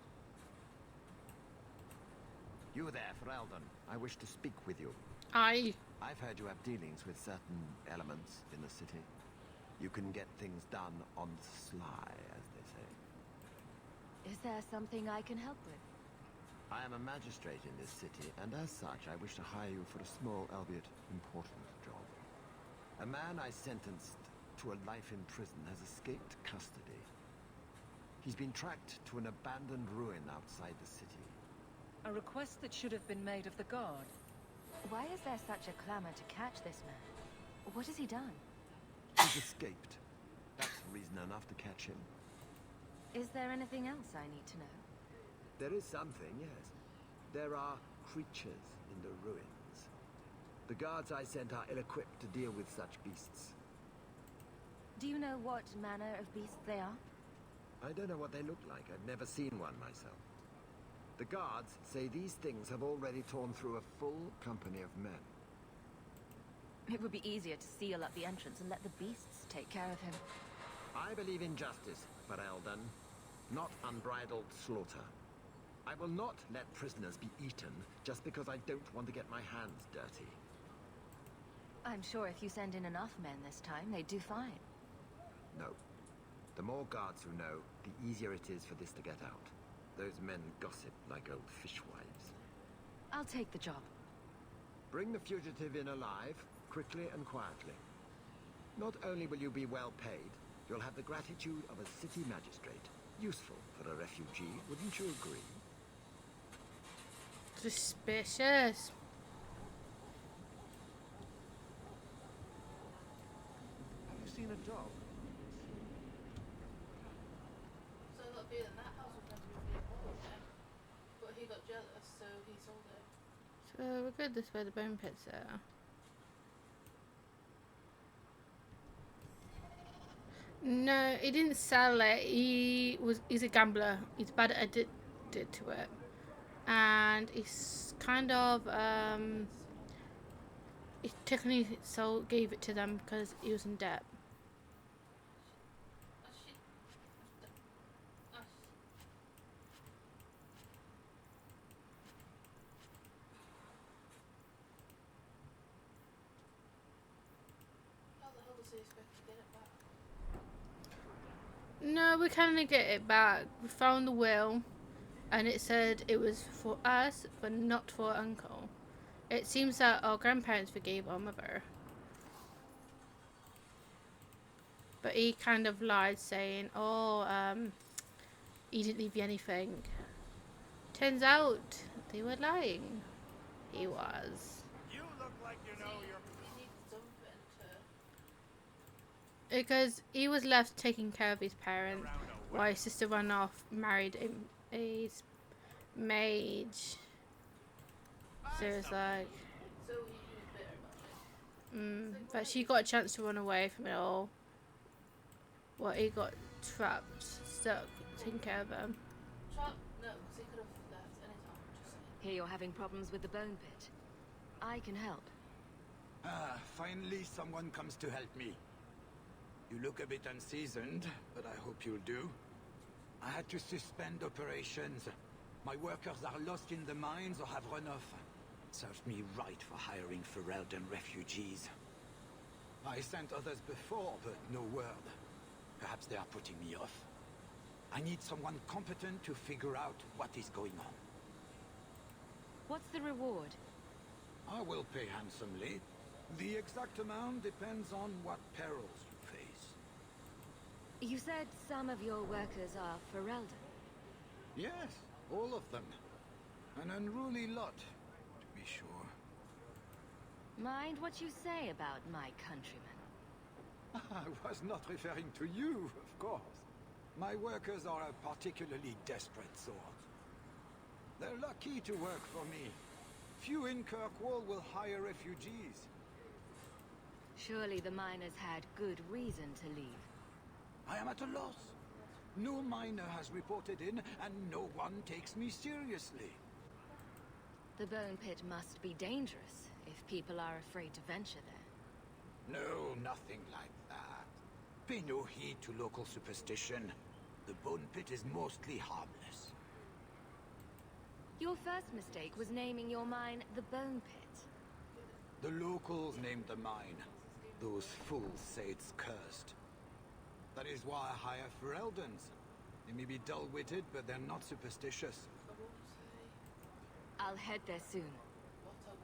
You there, Ferelden. I wish to speak with you. Aye. I've heard you have dealings with certain elements in the city. You can get things done on the sly, as they say. Is there something I can help with? I am a magistrate in this city, and as such, I wish to hire you for a small, albeit important, job. A man I sentenced to a life in prison has escaped custody. He's been tracked to an abandoned ruin outside the city. A request that should have been made of the guard. Why is there such a clamor to catch this man? What has he done? He's escaped. That's reason enough to catch him. Is there anything else I need to know? There is something, yes. There are creatures in the ruins. The guards I sent are ill-equipped to deal with such beasts. Do you know what manner of beasts they are? I don't know what they look like. I've never seen one myself. The guards say these things have already torn through a full company of men. It would be easier to seal up the entrance and let the beasts take care of him. I believe in justice, Ferelden, not unbridled slaughter. I will not let prisoners be eaten just because I don't want to get my hands dirty. I'm sure if you send in enough men this time, they'd do fine. No. The more guards who know, the easier it is for this to get out. Those men gossip like old fishwives. I'll take the job. Bring the fugitive in alive, quickly and quietly. Not only will you be well paid, you'll have the gratitude of a city magistrate. Useful for a refugee, wouldn't you agree? Suspicious. Have you seen a dog? So that being in that house was meant to be for him, but he got jealous, so he sold it. So we're good this way, the bone pits are. No, he didn't sell it. He's a gambler. He's bad addicted to it. And he's kind of he technically gave it to them because he was in debt. How the hell does he expect to get it back? No, we can't get it back. We found the will, and it said it was for us, but not for uncle. It seems that our grandparents forgave our mother. But he kind of lied, saying, oh, he didn't leave you anything. Turns out, they were lying. He was. You look like you know your... He needs something to... Because he was left taking care of his parents, while his sister ran off, married a mage. So it's like... So he was bitter about it. but she got a chance to run away from it all. Well, he got trapped, stuck, taking care of him. Trap? No, because he could have left anytime, just saying. Hear you're having problems with the bone pit. I can help. Ah, finally someone comes to help me. You look a bit unseasoned, but I hope you'll do. I had to suspend operations. My workers are lost in the mines or have run off. Served me right for hiring Ferelden refugees. I sent others before, but no word. Perhaps they are putting me off. I need someone competent to figure out what is going on. What's the reward? I will pay handsomely. The exact amount depends on what perils you face. You said some of your workers are Ferelden. Yes, all of them. An unruly lot, to be sure. Mind what you say about my countrymen. I was not referring to you, of course. My workers are a particularly desperate sort. They're lucky to work for me. Few in Kirkwall will hire refugees. Surely the miners had good reason to leave. I am at a loss. No miner has reported in, and no one takes me seriously. The bone pit must be dangerous if people are afraid to venture there. No, nothing like that. Pay no heed to local superstition. The bone pit is mostly harmless. Your first mistake was naming your mine the Bone Pit. The locals named the mine. Those fools say it's cursed. That is why I hire Fereldens. They may be dull-witted, but they're not superstitious. I'll head there soon.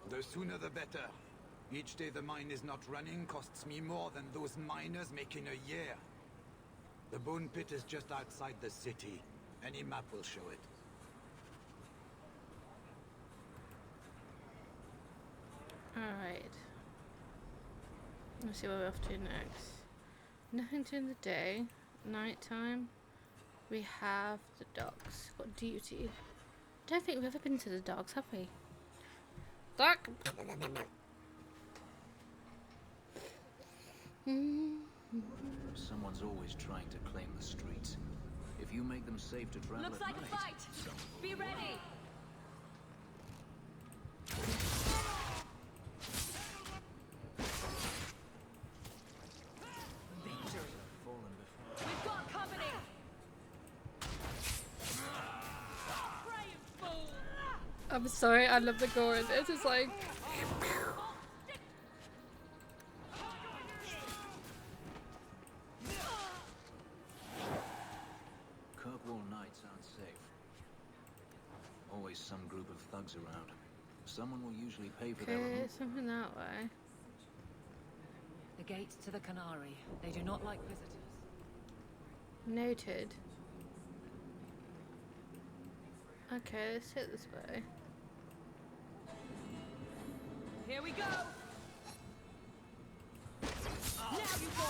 The sooner the better. Each day the mine is not running costs me more than those miners make in a year. The bone pit is just outside the city. Any map will show it. Alright. Let's see what we're off to next. Nothing during the day. Nighttime. We have the docks. Got duty. I don't think we've ever been to the docks, have we? Dock! Someone's always trying to claim the streets. If you make them safe to travel Looks at like night, a fight! Be ready! fallen before. I'm sorry, I love the gore in this. It's like... Kirkwall nights aren't safe. Always some group of thugs around. Someone will usually pay for their Okay, removal. something that way. The gates to the Canary. They do not like visitors. Noted. Okay, let's hit this way. Here we go! Now you go!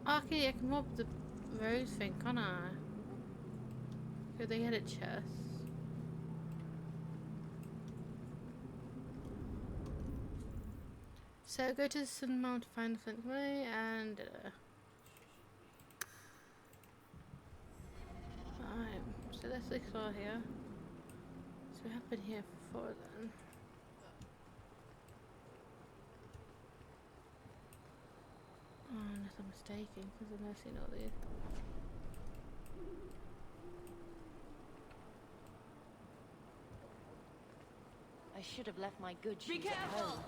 Okay, I can mob the rose thing, can't I? Could they had a chest? So go to the Sun Mount to find the Flint Way and right, so let's explore here. So we have been here before then. Oh, unless I'm mistaken, because I've never seen all these. I should have left my good shoes at home.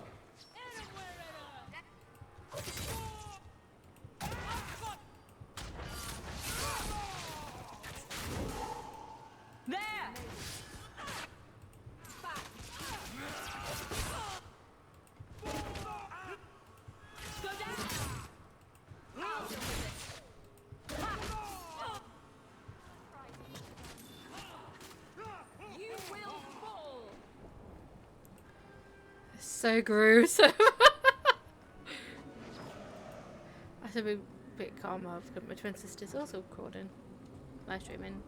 There! Go down! You will fall! So gruesome. I should be a bit calmer. I've got my twin sisters also recording, live streaming.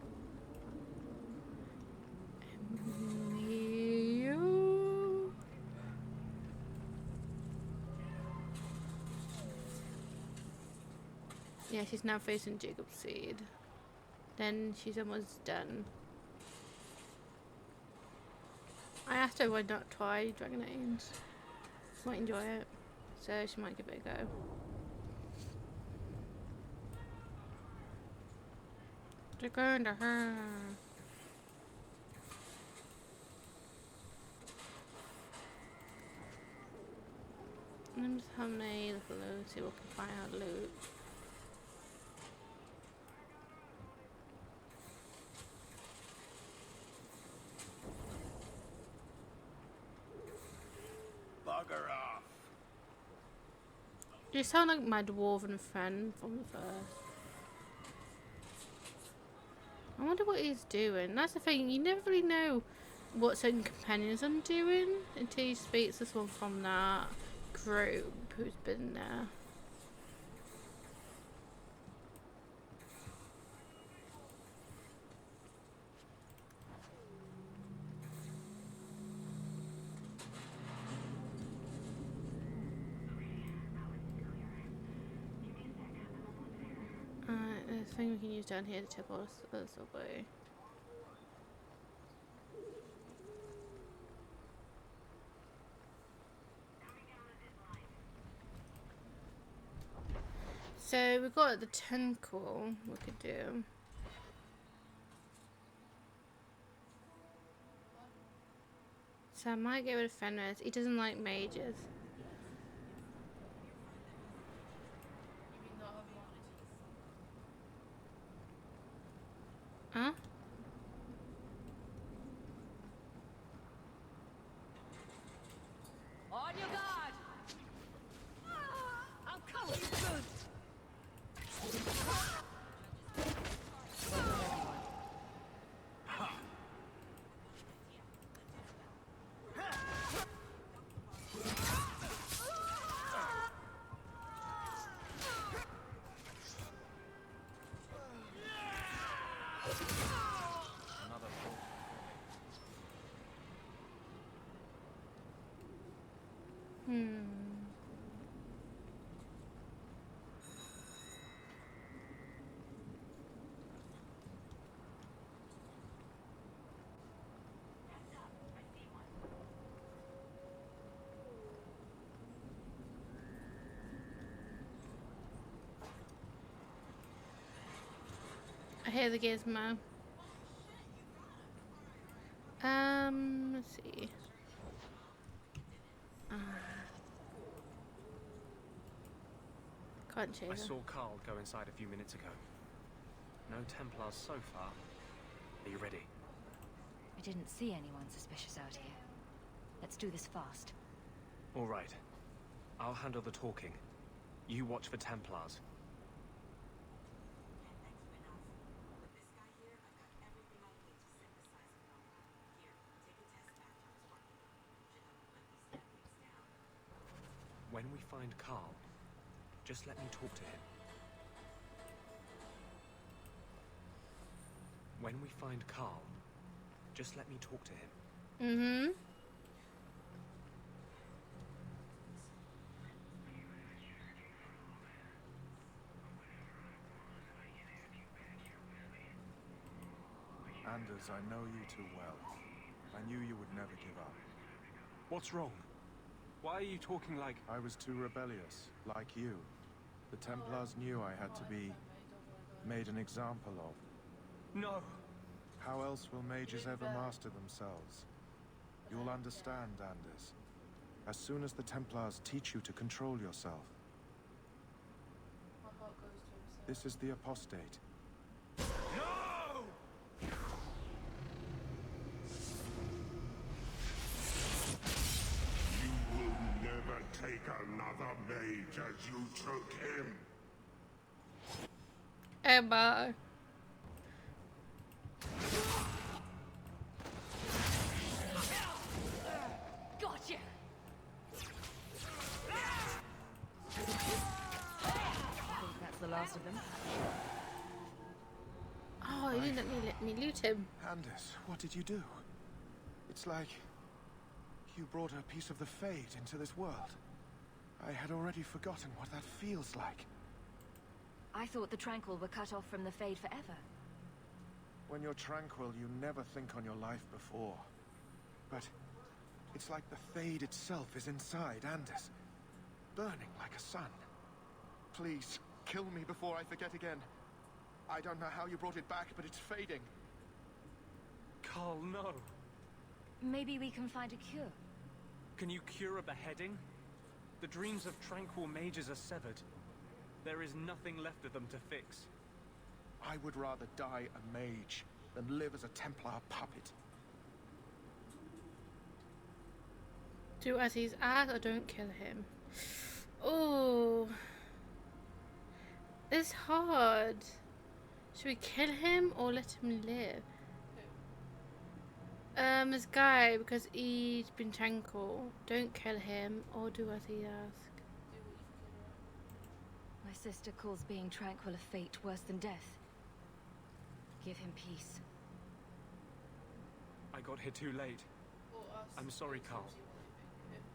Yeah, she's now facing Jacob Seed. Then she's almost done. I asked her why not try Dragon Age. Might enjoy it, so she might give it a go. To go into her. Let me just have a little loot, see what we can find out loot. Bugger off. You sound like my dwarven friend from the first. I wonder what he's doing. That's the thing, you never really know what certain companions are doing until you speak to someone from that group who's been there. There's a thing we can use down here to tip us away. So we've got the tentacle we could do. So I might get rid of Fenris. He doesn't like mages. Huh? On your guard! I'll cover you good! hear the gizmo. Let's see. Can't change. I saw Carl go inside a few minutes ago. No Templars so far. Are you ready? I didn't see anyone suspicious out here. Let's do this fast. All right. I'll handle the talking. You watch for Templars. When we find Carl, just let me talk to him. When we find Carl, just let me talk to him. Mm-hmm. Anders, I know you too well. I knew you would never give up. What's wrong? Why are you talking like... I was too rebellious, like you. The Templars knew I had to be made an example of. No! How else will mages ever master themselves? You'll understand, Anders. As soon as the Templars teach you to control yourself. This is the apostate. No! You will never take another mage as you took him. Emma. Gotcha! I think that's the last of them. Oh, you didn't let me loot him. Anders, what did you do? It's like you brought a piece of the Fade into this world. I had already forgotten what that feels like. I thought the Tranquil were cut off from the Fade forever. When you're tranquil, you never think on your life before. But it's like the Fade itself is inside Anders, burning like a sun. Please, kill me before I forget again. I don't know how you brought it back, but it's fading. Carl, no. Maybe we can find a cure. Can you cure a beheading? The dreams of tranquil mages are severed. There is nothing left of them to fix. I would rather die a mage than live as a Templar puppet. Do as he's asked or don't kill him. Oh, it's hard. Should we kill him or let him live? This guy, because he's been tranquil. Don't kill him or do as he asks. My sister calls being tranquil a fate worse than death. Give him peace. I got here too late. I'm sorry, Carl.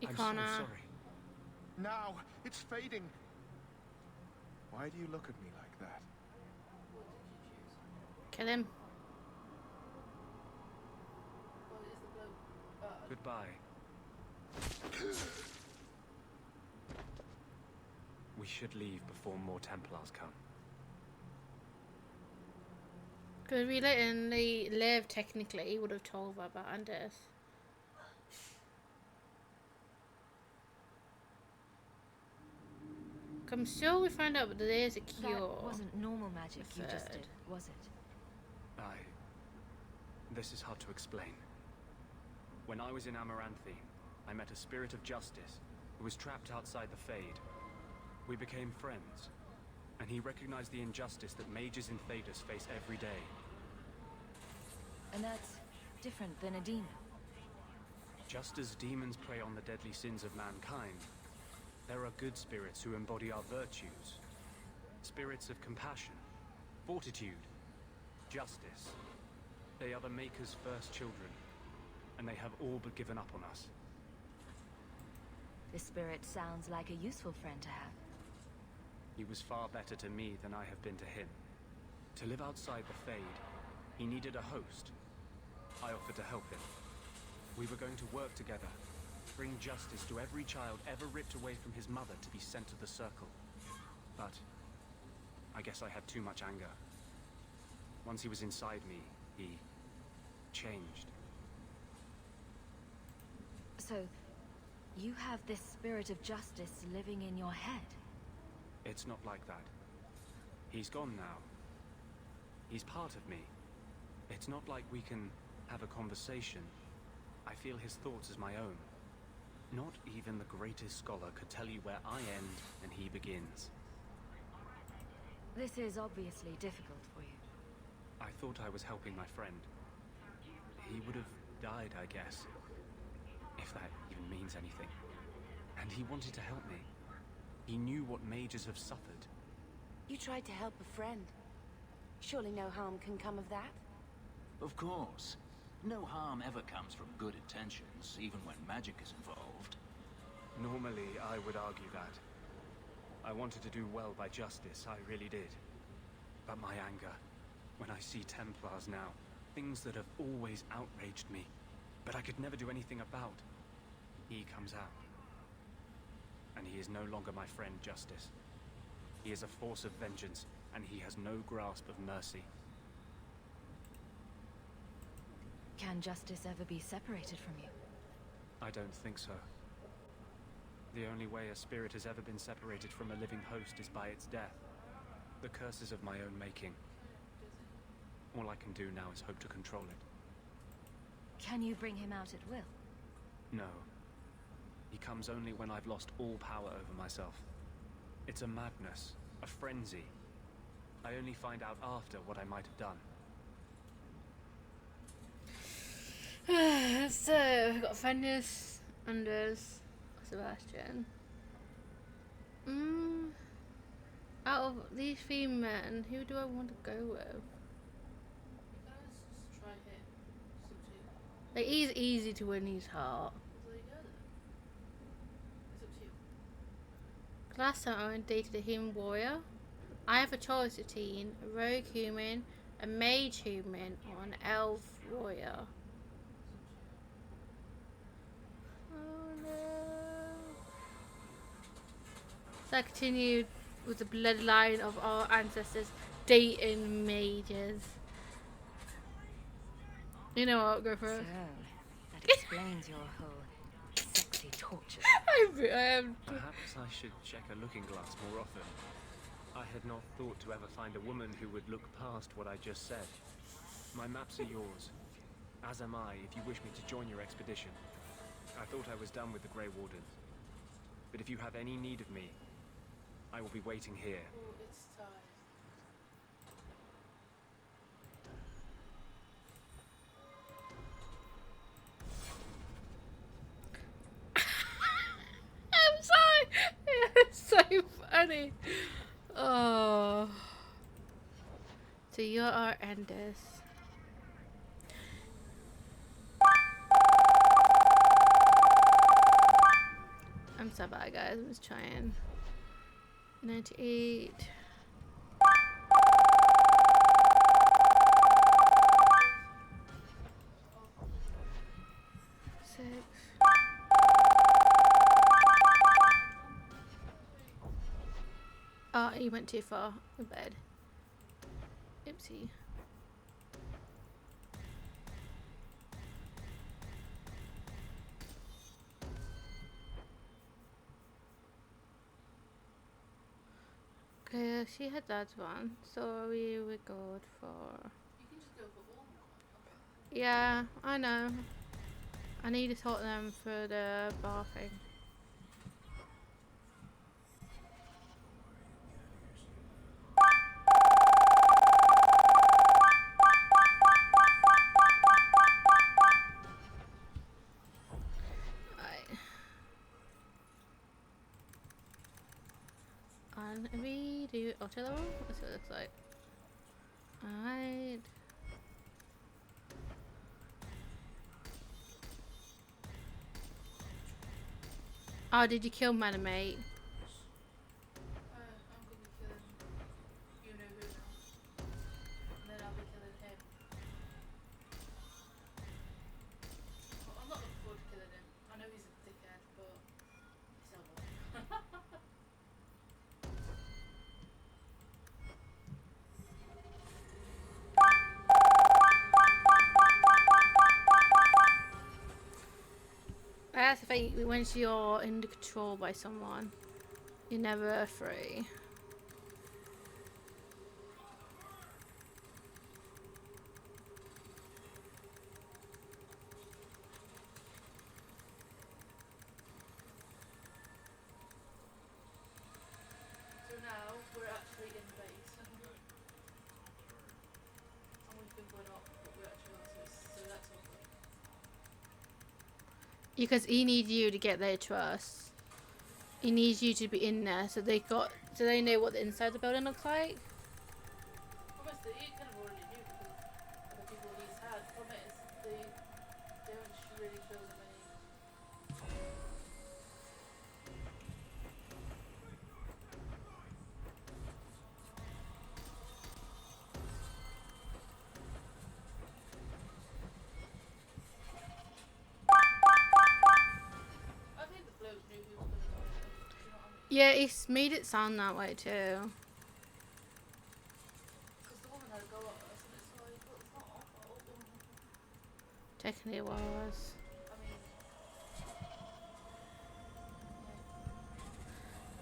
I'm so Icona. sorry. Now, it's fading. Why do you look at me like that? Kill him. Goodbye. We should leave before more Templars come. Because we let him live, technically, he would have told her about Anders. I'm sure we find out that there is a cure. That wasn't normal magic you just did, was it? This is hard to explain. When I was in Amaranthine, I met a spirit of justice who was trapped outside the Fade. We became friends, and he recognized the injustice that mages in Thedas face every day. And that's different than a demon. Just as demons prey on the deadly sins of mankind, there are good spirits who embody our virtues. Spirits of compassion, fortitude, justice. They are the Maker's first children, and they have all but given up on us. This spirit sounds like a useful friend to have. He was far better to me than I have been to him. To live outside the Fade, he needed a host. I offered to help him. We were going to work together, bring justice to every child ever ripped away from his mother to be sent to the Circle. But I guess I had too much anger. Once he was inside me, he changed. So, you have this spirit of justice living in your head? It's not like that. He's gone now. He's part of me. It's not like we can have a conversation. I feel his thoughts as my own. Not even the greatest scholar could tell you where I end and he begins. This is obviously difficult for you. I thought I was helping my friend. He would have died, I guess. If that even means anything. And he wanted to help me. He knew what mages have suffered. You tried to help a friend. Surely no harm can come of that? Of course. No harm ever comes from good intentions, even when magic is involved. Normally, I would argue that. I wanted to do well by justice, I really did. But my anger, when I see Templars now, things that have always outraged me, but I could never do anything about, he comes out. And he is no longer my friend, Justice. He is a force of vengeance, and he has no grasp of mercy. Can justice ever be separated from you? I don't think so. The only way a spirit has ever been separated from a living host is by its death. The curse is of my own making. All I can do now is hope to control it. Can you bring him out at will? No. He comes only when I've lost all power over myself. It's a madness, a frenzy. I only find out after what I might have done. So, we've got Fenris, Anders, Sebastian. Out of these three men, who do I want to go with? You guys just try him. It's up to you. Like, he's easy to win his heart. There you go then. It's up to you. Last time I went dated a human warrior. I have a choice between a rogue human, a mage human, or an elf warrior. Oh no. So I continued with the bloodline of our ancestors dating mages. You know what, go for it. So, that explains your whole sexy torture. I am. Perhaps I should check a looking glass more often. I had not thought to ever find a woman who would look past what I just said. My maps are yours, as am I if you wish me to join your expedition. I thought I was done with the Grey Wardens. But if you have any need of me, I will be waiting here. Oh, it's time. I'm sorry. It's so funny. Oh. So you're our Enders. I'm so bad, guys. I'm just trying. 98. Oh, you went too far in bed. Oopsie. Okay, she had that one, so we would go for. You can just go for all. Yeah, I know. I need to sort them for the bar thing. And we do auto level. That's what it looks like. Alright. Oh, did you kill Manamate? I'm gonna be killing you know who now. And then I'll be killing him. Well, I'm not looking forward to killing him. I know he's a dickhead, but he's not one. fate once you're in control by someone. You're never free. So now we're actually in base. And we've been blown up, but we're actually on base. So that's all good. Because he needs you to get their trust. He needs you to be in there so they know what the inside of the building looks like. Obviously, he kind of already knew because of the people he's had. The problem is they don't really show them any. I think the bloke knew he was going to go there. Do you know what I mean? Yeah, he's made it sound that way too. Because the woman had a go at us, and it's like, well, it's not our fault. Technically it was. I mean,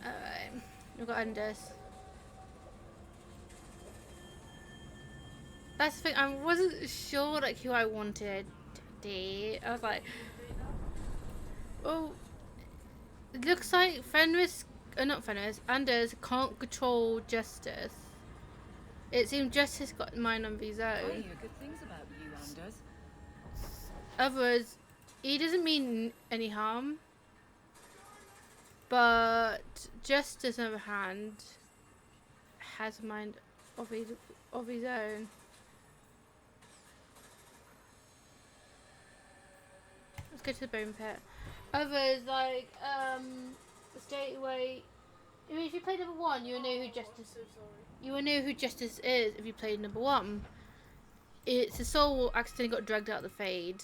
Alright. We've got Anders. That's the thing, I wasn't sure like who I wanted to date. I was like, oh, it looks like not Fenris, Anders can't control Justice. It seems Justice got mine on his I own. hear good things about you, Anders. Others, he doesn't mean any harm. But Justice, on the other hand, has a mind of his own. Let's go to the bone pit. Others like State Away. I mean, if you play number 1, you will know who Justice. You will know who Justice is if you played number 1. It's the soul accidentally got dragged out of the fade.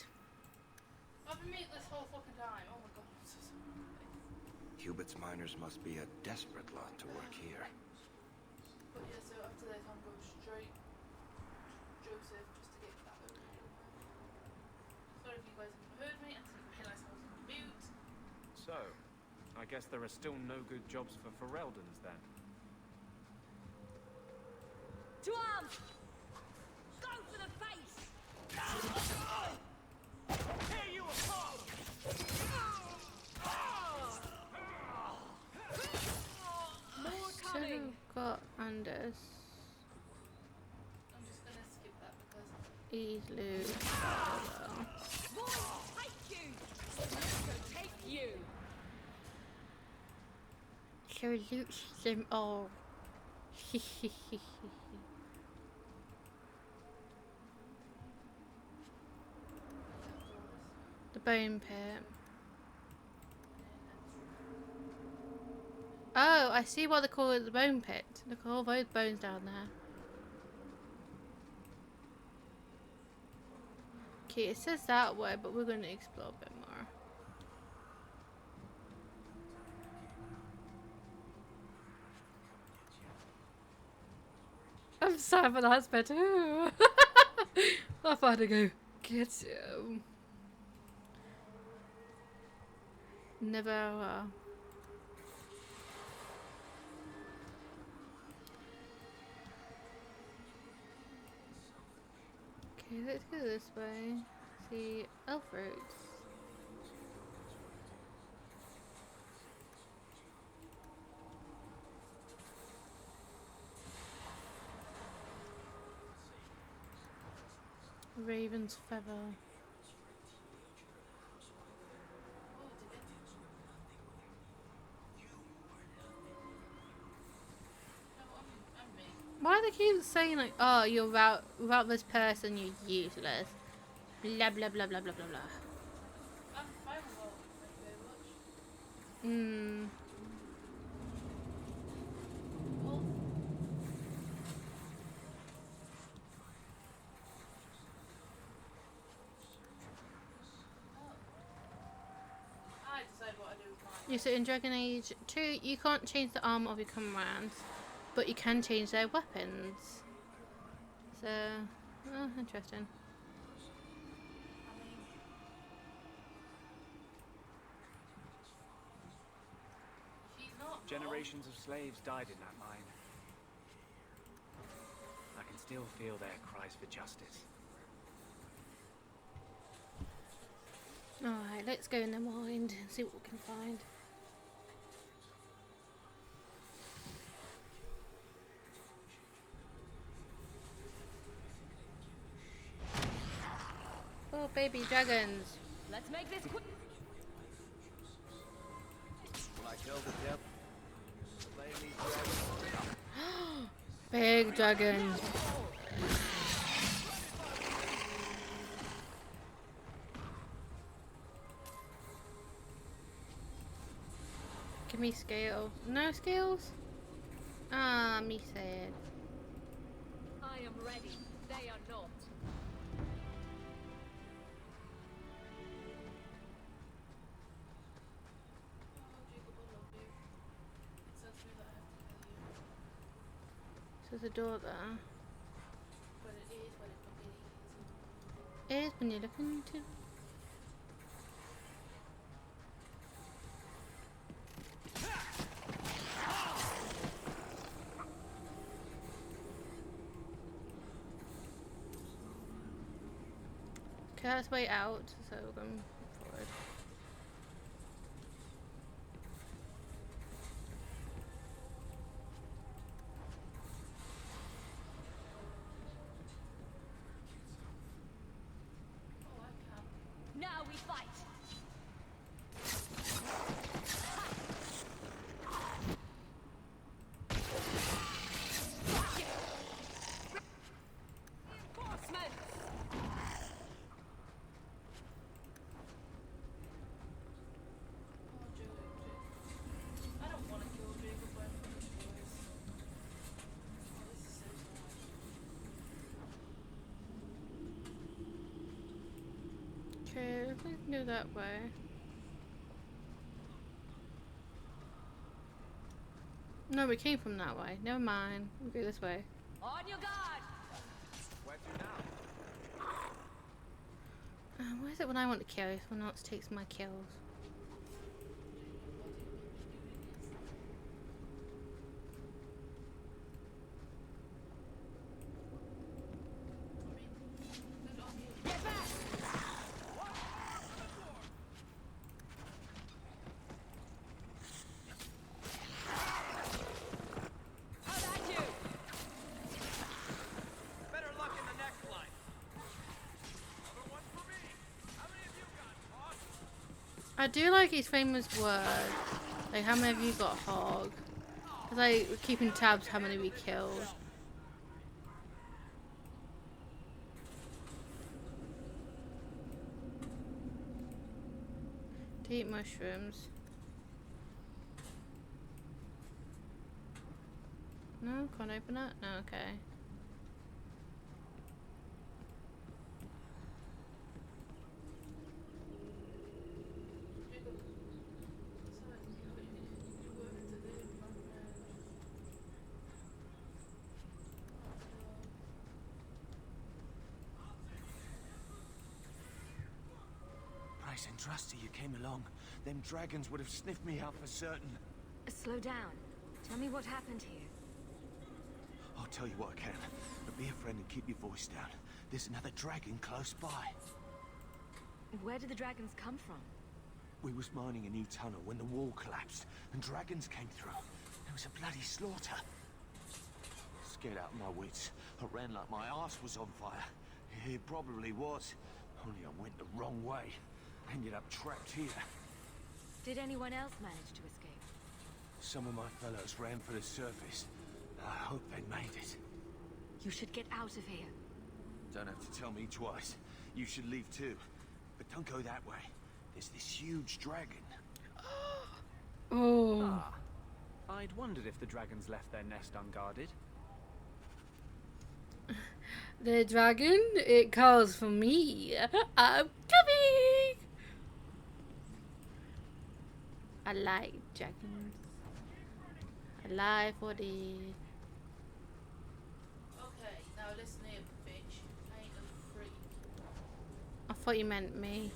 I've been meeting this whole fucking time. Oh my god, I'm so sorry. Hubert's miners must be a desperate lot to work here. But yeah, so after this, I'm going straight to Joseph just to get that over here. Sorry if you guys haven't heard me. I didn't realise I was on mute. So, I guess there are still no good jobs for Fereldens then. To arms! Go for the face! Tear you apart! More Should coming! have got Anders. I'm just gonna skip that because He's loose. Boys, take you! Monster, take you! So loots them all. The bone pit. Oh, I see why they call it the bone pit. Look at all those bones down there. Okay, it says that way, but we're going to explore a bit more. I'm sad for that bit too. I've had to go get you. Never. Okay, let's go this way. See elf roots. Raven's feather. Why do they keep saying like, oh, you're without this person, you're useless. Blah blah blah blah blah blah blah. I'm fine with all. Thank you very much. Hmm. Well, I decide what I do with mine. Yeah, so in Dragon Age 2, you can't change the armor of your commands, but you can change their weapons. So, oh, interesting. Generations of slaves died in that mine. I can still feel their cries for justice. Alright, let's go in the mine and see what we can find. Oh, baby dragons. Let's make this quick. Will I kill the devil? Slay me, dragon. Big dragons. Give me scales. No scales? Ah, me sad. I am ready. They are not. So there's a door there. But it is what it fucking is. It is when you're looking to. Okay, let's wait out, so we're going forward. Now we fight. I don't want to kill Jacob, but I'm pretty sure this is so sad. Okay, we can go that way. No, we came from that way. Never mind. We'll go this way. On your guard. Where to now? Where is it when I want to kill? Someone else takes my kills. Better luck in the next line. Another one for me. How many of you got, Hawke? I do like his famous word. Like, how many of you got Hawke? Because like, we're keeping tabs how many we killed. To eat mushrooms. No, can't open it? No, okay. Nice and trusty you came along. Them dragons would have sniffed me out for certain. Slow down. Tell me what happened here. I'll tell you what I can, but be a friend and keep your voice down. There's another dragon close by. Where did the dragons come from? We was mining a new tunnel when the wall collapsed, and dragons came through. There was a bloody slaughter. Scared out of my wits, I ran like my arse was on fire. It probably was, only I went the wrong way. Ended up trapped here. Did anyone else manage to escape? Some of my fellows ran for the surface. I hope they made it. You should get out of here. Don't have to tell me twice. You should leave too. But don't go that way. There's this huge dragon. Oh. Ah, I'd wondered if the dragons left their nest unguarded. The dragon, it calls for me. I'm coming! I like dragons. Alive for the... Okay, now listen here, bitch. I ain't no freak. I thought you meant me.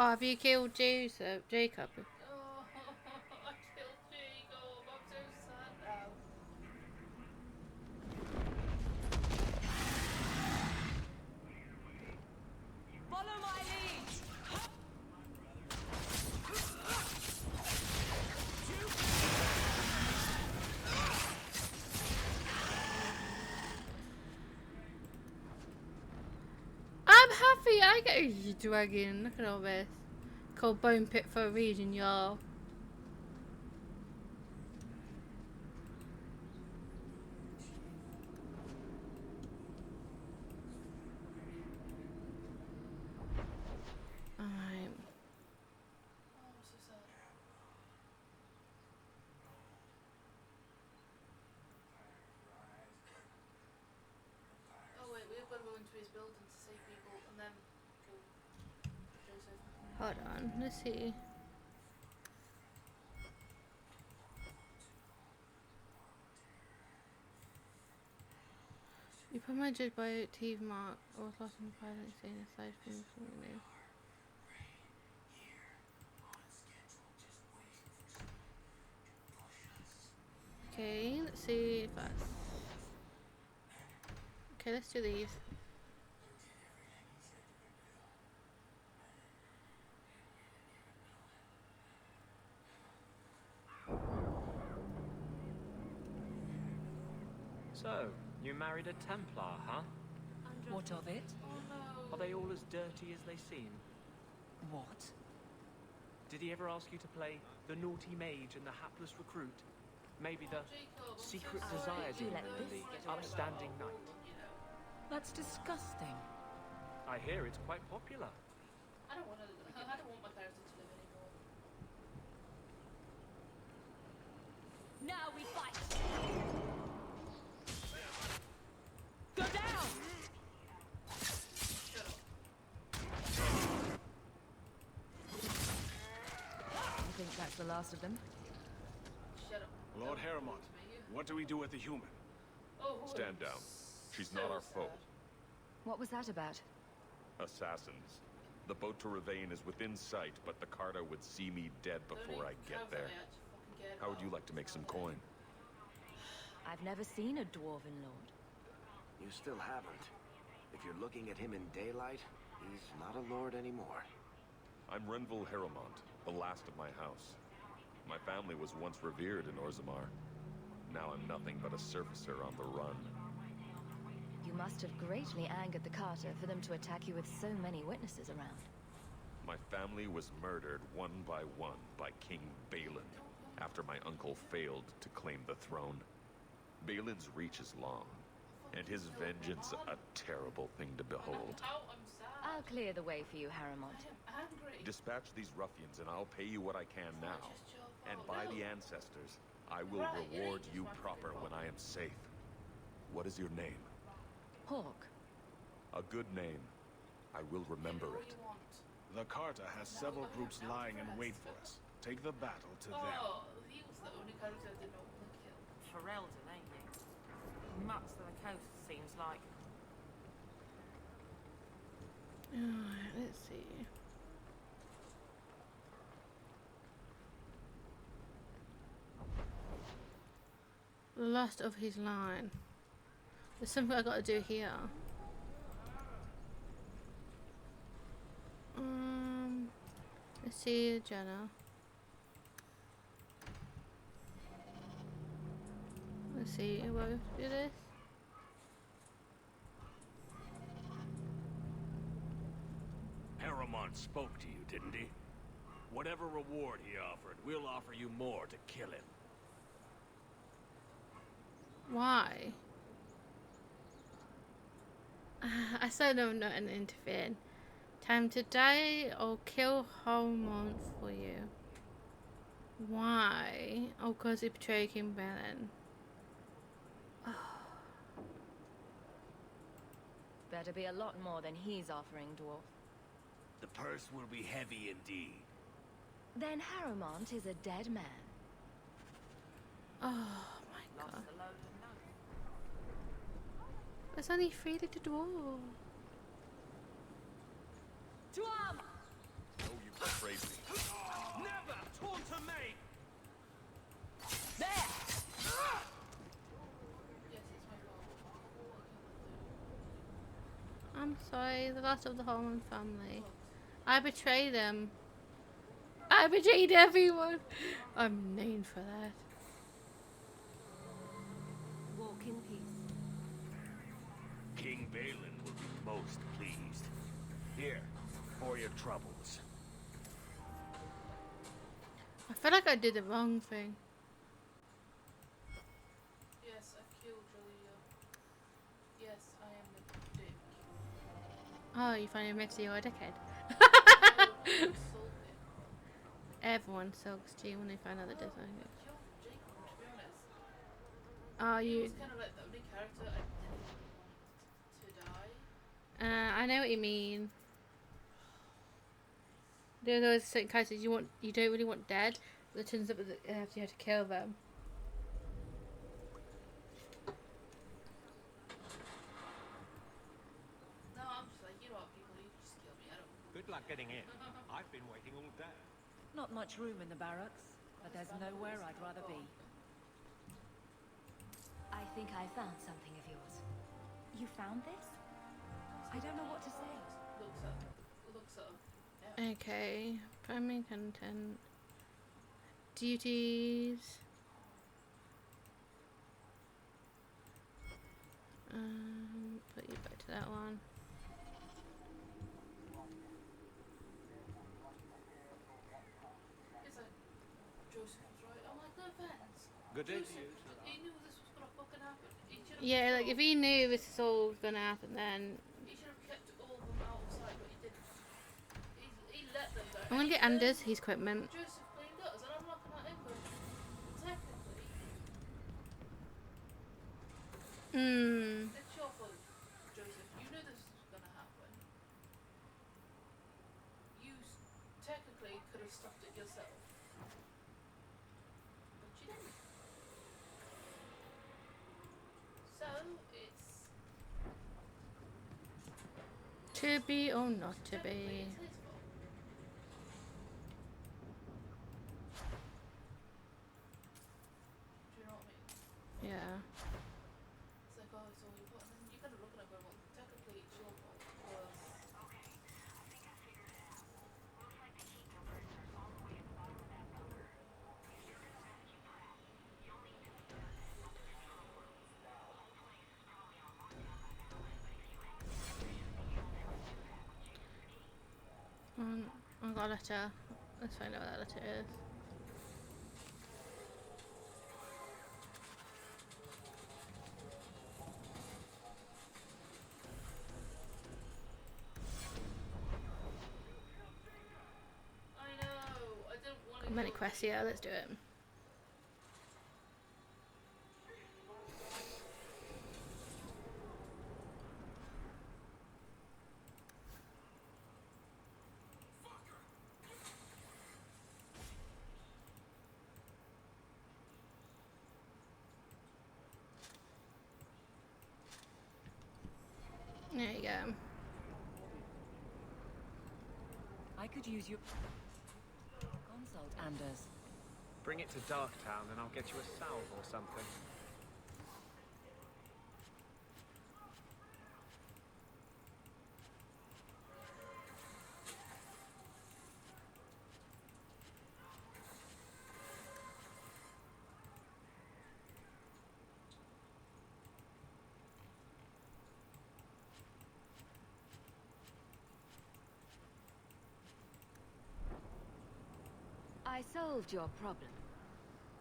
Oh, have you killed Jacob? Jacob? Oh, I killed Jacob. I'm so sad now. Follow my lead! I'm happy I get a dragon. Look at all this. Called Bone Pit for a reason, y'all. Alright. Oh, I'm so sad. Oh wait, we've got to go into his building to save people and then kill Joseph. Hold on, let's see. You put my judge by teeth mark or lost in violence saying aside from something new. Okay, let's see if that's... Okay, let's do these. So, you married a Templar, huh? What of it? Oh no. Are they all as dirty as they seem? What? Did he ever ask you to play the naughty mage and the hapless recruit? Maybe the Jacob, I'm secret so sorry. desire demon Let and this the get away. upstanding knight? That's disgusting. I hear it's quite popular. I don't want my character to live anymore. Now we fight! Go down! Shut up. I think that's the last of them. Shut up. Lord Harrimont, what do we do with the human? Oh, Stand down. She's not our foe. What was that about? Assassins. The boat to Ravane is within sight, but the Carta would see me dead before I get there. How would you like to make some coin? I've never seen a dwarven lord. You still haven't. If you're looking at him in daylight, he's not a lord anymore. I'm Renville Harrimont, the last of my house. My family was once revered in Orzammar. Now I'm nothing but a surfacer on the run. You must have greatly angered the Carter for them to attack you with so many witnesses around. My family was murdered one by King Balin, after my uncle failed to claim the throne. Balin's reach is long, and his vengeance a terrible thing to behold. I'll clear the way for you, Harrimont. Dispatch these ruffians and I'll pay you what I can now. And by the ancestors, I will reward you proper when I am safe. What is your name? Hawke. A good name. I will remember it. The Carta has several groups lying in wait for us. Take the battle to them. Oh, he was the only character I did not want to kill. Ferelden, ain't you? Much to the coast, seems like. Alright, let's see. The last of his line. There's something I gotta do here. Let's see, Jenna. Let's see, will we do this? Harrimont spoke to you, didn't he? Whatever reward he offered, we'll offer you more to kill him. Why? I said I'm not an interfering. Time to die or kill Harrimont for you. Why? Oh, because he betrayed King Balin. Better be a lot more than he's offering, dwarf. The purse will be heavy indeed. Then Harrimont is a dead man. Oh my god. There's only 3 little dwarves. To arm! So you betrayed me. Never taunter me! There! I'm sorry, the loss of the Holman family. I betrayed them. I betrayed everyone. I'm named for that. Walk in peace. King Balin will be most pleased. Here, for your troubles. I feel like I did the wrong thing. Yes, I killed Julia. Yes, I am a dick. Oh, you finally admit to you're a dickhead. Everyone sucks to you when they find out the dislike it. Killed Jacob, to be honest. Oh, He you. was kind of like the only character I didn't want to die. I know what you mean. There are those certain characters you don't really want dead, but it turns up that you have to kill them. No, I'm just like, you know what, people, you just kill me. I don't. Good luck getting in. I've been waiting all day. Not much room in the barracks, but there's nowhere I'd rather be. I think I found something of yours. You found this? I don't know what to say. Looks up. Yeah. Okay, primary content. Duties. Put you back to that one. It's like, Joseph was right. I'm like, no offense. Good day to Joseph, you. he knew this was gonna fucking happen. He should have Yeah, like if he knew this was all gonna happen, then He should have kept all of them outside, but he didn't. He let them go. I'm gonna get Anders his equipment. Joseph blamed us, and I'm looking at him going, technically, it's your fault, Joseph. You knew this was gonna happen. You technically could have stopped it yourself. But you didn't. So, it's... To be or not to technically be. it's his fault. Do you know what I mean? Yeah. It's like, oh, it's all your fault. And then you kind of look at it and go, well, technically it's your fault. Because... I got a letter. Let's find out what that letter is. I know, I didn't want to Many quests, yeah, let's do it. There you go. I could use your consult, Anders. Bring it to Darktown and I'll get you a salve or something. I solved your problem.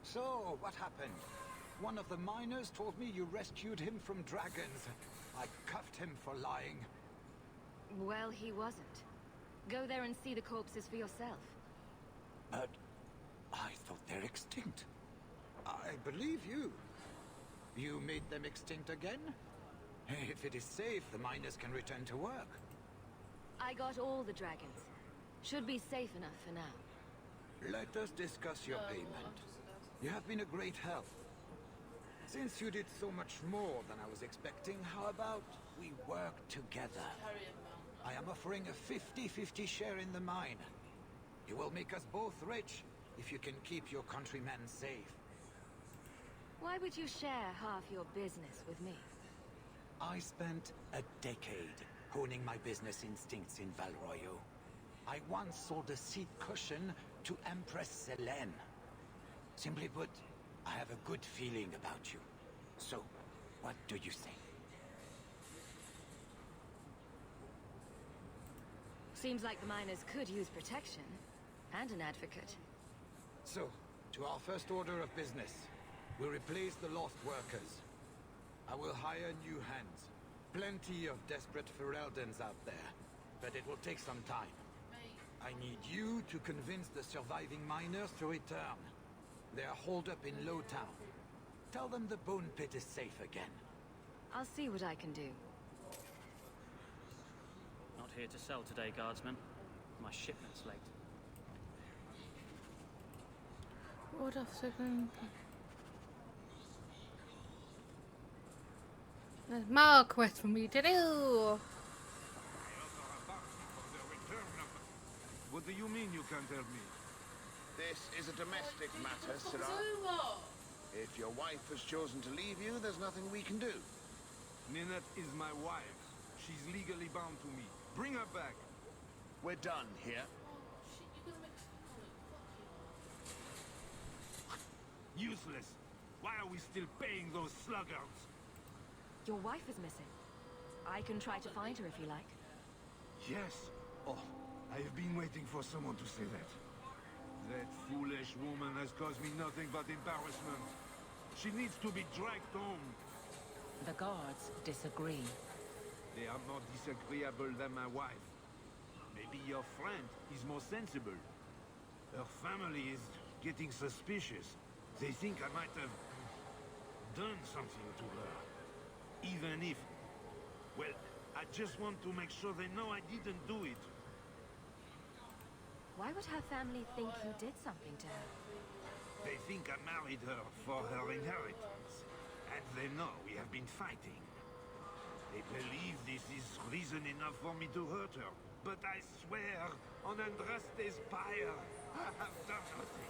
So, what happened? One of the miners told me you rescued him from dragons. I cuffed him for lying. Well, he wasn't. Go there and see the corpses for yourself. But I thought they're extinct. I believe you. You made them extinct again? If it is safe, the miners can return to work. I got all the dragons. Should be safe enough for now. Let us discuss your payment. You have been a great help. Since you did so much more than I was expecting, how about we work together? I am offering a 50-50 share in the mine. You will make us both rich if you can keep your countrymen safe. Why would you share half your business with me? I spent a decade honing my business instincts in Val Royeaux. I once sold a seat cushion to Empress Selene. Simply put, I have a good feeling about you. So, what do you say? Seems like the miners could use protection. And an advocate. So, to our first order of business. We'll replace the lost workers. I will hire new hands. Plenty of desperate Fereldens out there. But it will take some time. I need you to convince the surviving miners to return. They are holed up in Lowtown. Tell them the bone pit is safe again. I'll see what I can do. Not here to sell today, guardsman. My shipment's late. What officer can... There's more quests for me to do! What do you mean you can't help me? This is a domestic matter, Sirrah. If your wife has chosen to leave you, there's nothing we can do. Ninette is my wife. She's legally bound to me. Bring her back. We're done here. Useless. Why are we still paying those sluggards? Your wife is missing. I can try to find her if you like. Yes. Oh, I have been waiting for someone to say that. That foolish woman has caused me nothing but embarrassment. She needs to be dragged home. The guards disagree. They are more disagreeable than my wife. Maybe your friend is more sensible. Her family is getting suspicious. They think I might have done something to her. Even if... Well, I just want to make sure they know I didn't do it. Why would her family think you did something to her? They think I married her for her inheritance. And they know we have been fighting. They believe this is reason enough for me to hurt her. But I swear, on Andraste's pyre, I have done nothing.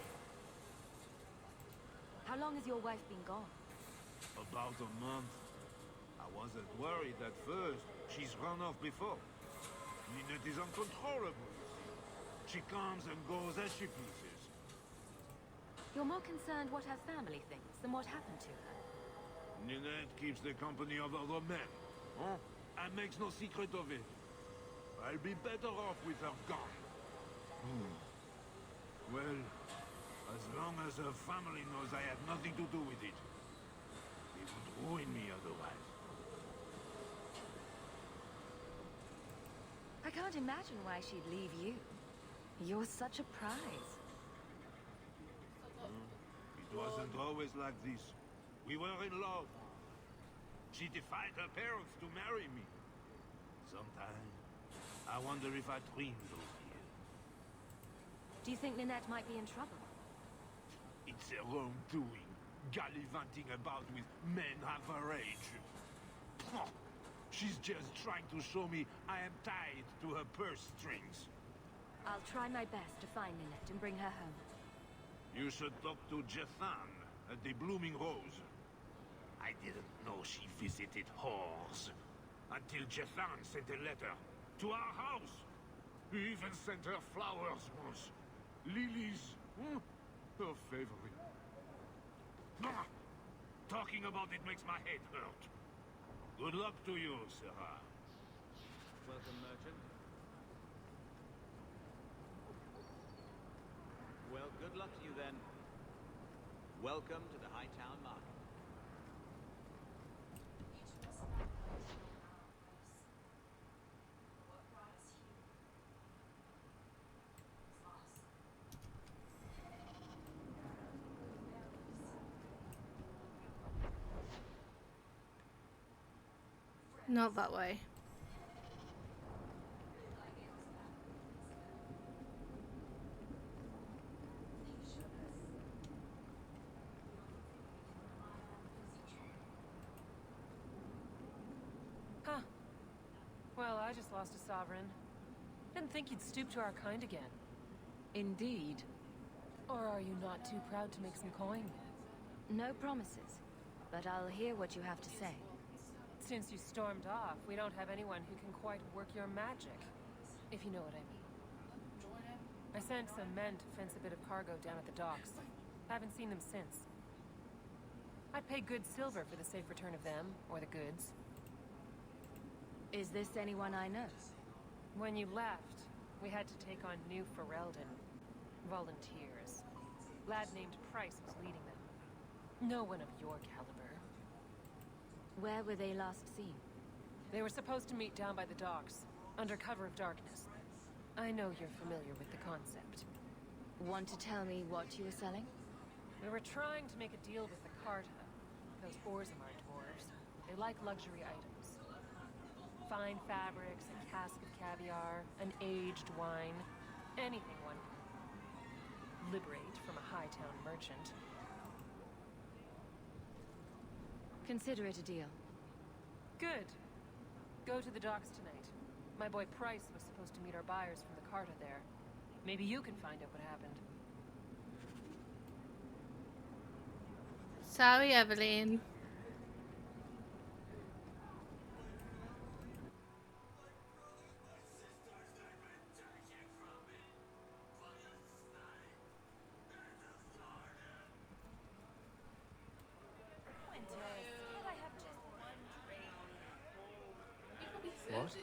How long has your wife been gone? About a month. I wasn't worried at first. She's run off before. Ninette is uncontrollable. She comes and goes as she pleases. You're more concerned what her family thinks than what happened to her. Ninette keeps the company of other men. Huh? And makes no secret of it. I'll be better off with her gone. Well, as long as her family knows I had nothing to do with it. They would ruin me otherwise. I can't imagine why she'd leave you. You're such a prize. It wasn't always like this. We were in love. She defied her parents to marry me. Sometimes, I wonder if I dreamed those years. Do you think Ninette might be in trouble? It's her own doing, gallivanting about with men half her age. She's just trying to show me I am tied to her purse strings. I'll try my best to find Ninette and bring her home. You should talk to Jethan at the Blooming Rose. I didn't know she visited whores until Jethan sent a letter to our house. He even sent her flowers once. Lilies. Her favorite. Talking about it makes my head hurt. Good luck to you, Sarah. Welcome, merchant. Well, good luck to you then. Welcome to the Hightown Market. Not that way. Huh. Well, I just lost a sovereign. Didn't think you'd stoop to our kind again. Indeed. Or are you not too proud to make some coin? No promises, but I'll hear what you have to say. Since you stormed off, we don't have anyone who can quite work your magic, if you know what I mean. I sent some men to fence a bit of cargo down at the docks. Haven't seen them since. I'd pay good silver for the safe return of them, or the goods. Is this anyone I know? When you left, we had to take on new Ferelden. Volunteers. Lad named Price was leading them. No one of your caliber. Where were they last seen? They were supposed to meet down by the docks, under cover of darkness. I know you're familiar with the concept. Want to tell me what you were selling? We were trying to make a deal with the Carta. Those Orzum aren't dwarves. They like luxury items. Fine fabrics, a cask of caviar, an aged wine. Anything one can liberate from a high-town merchant. Consider it a deal. Good. Go to the docks tonight. My boy Price was supposed to meet our buyers from the Carta there. Maybe you can find out what happened. Sorry, Evelyn. What?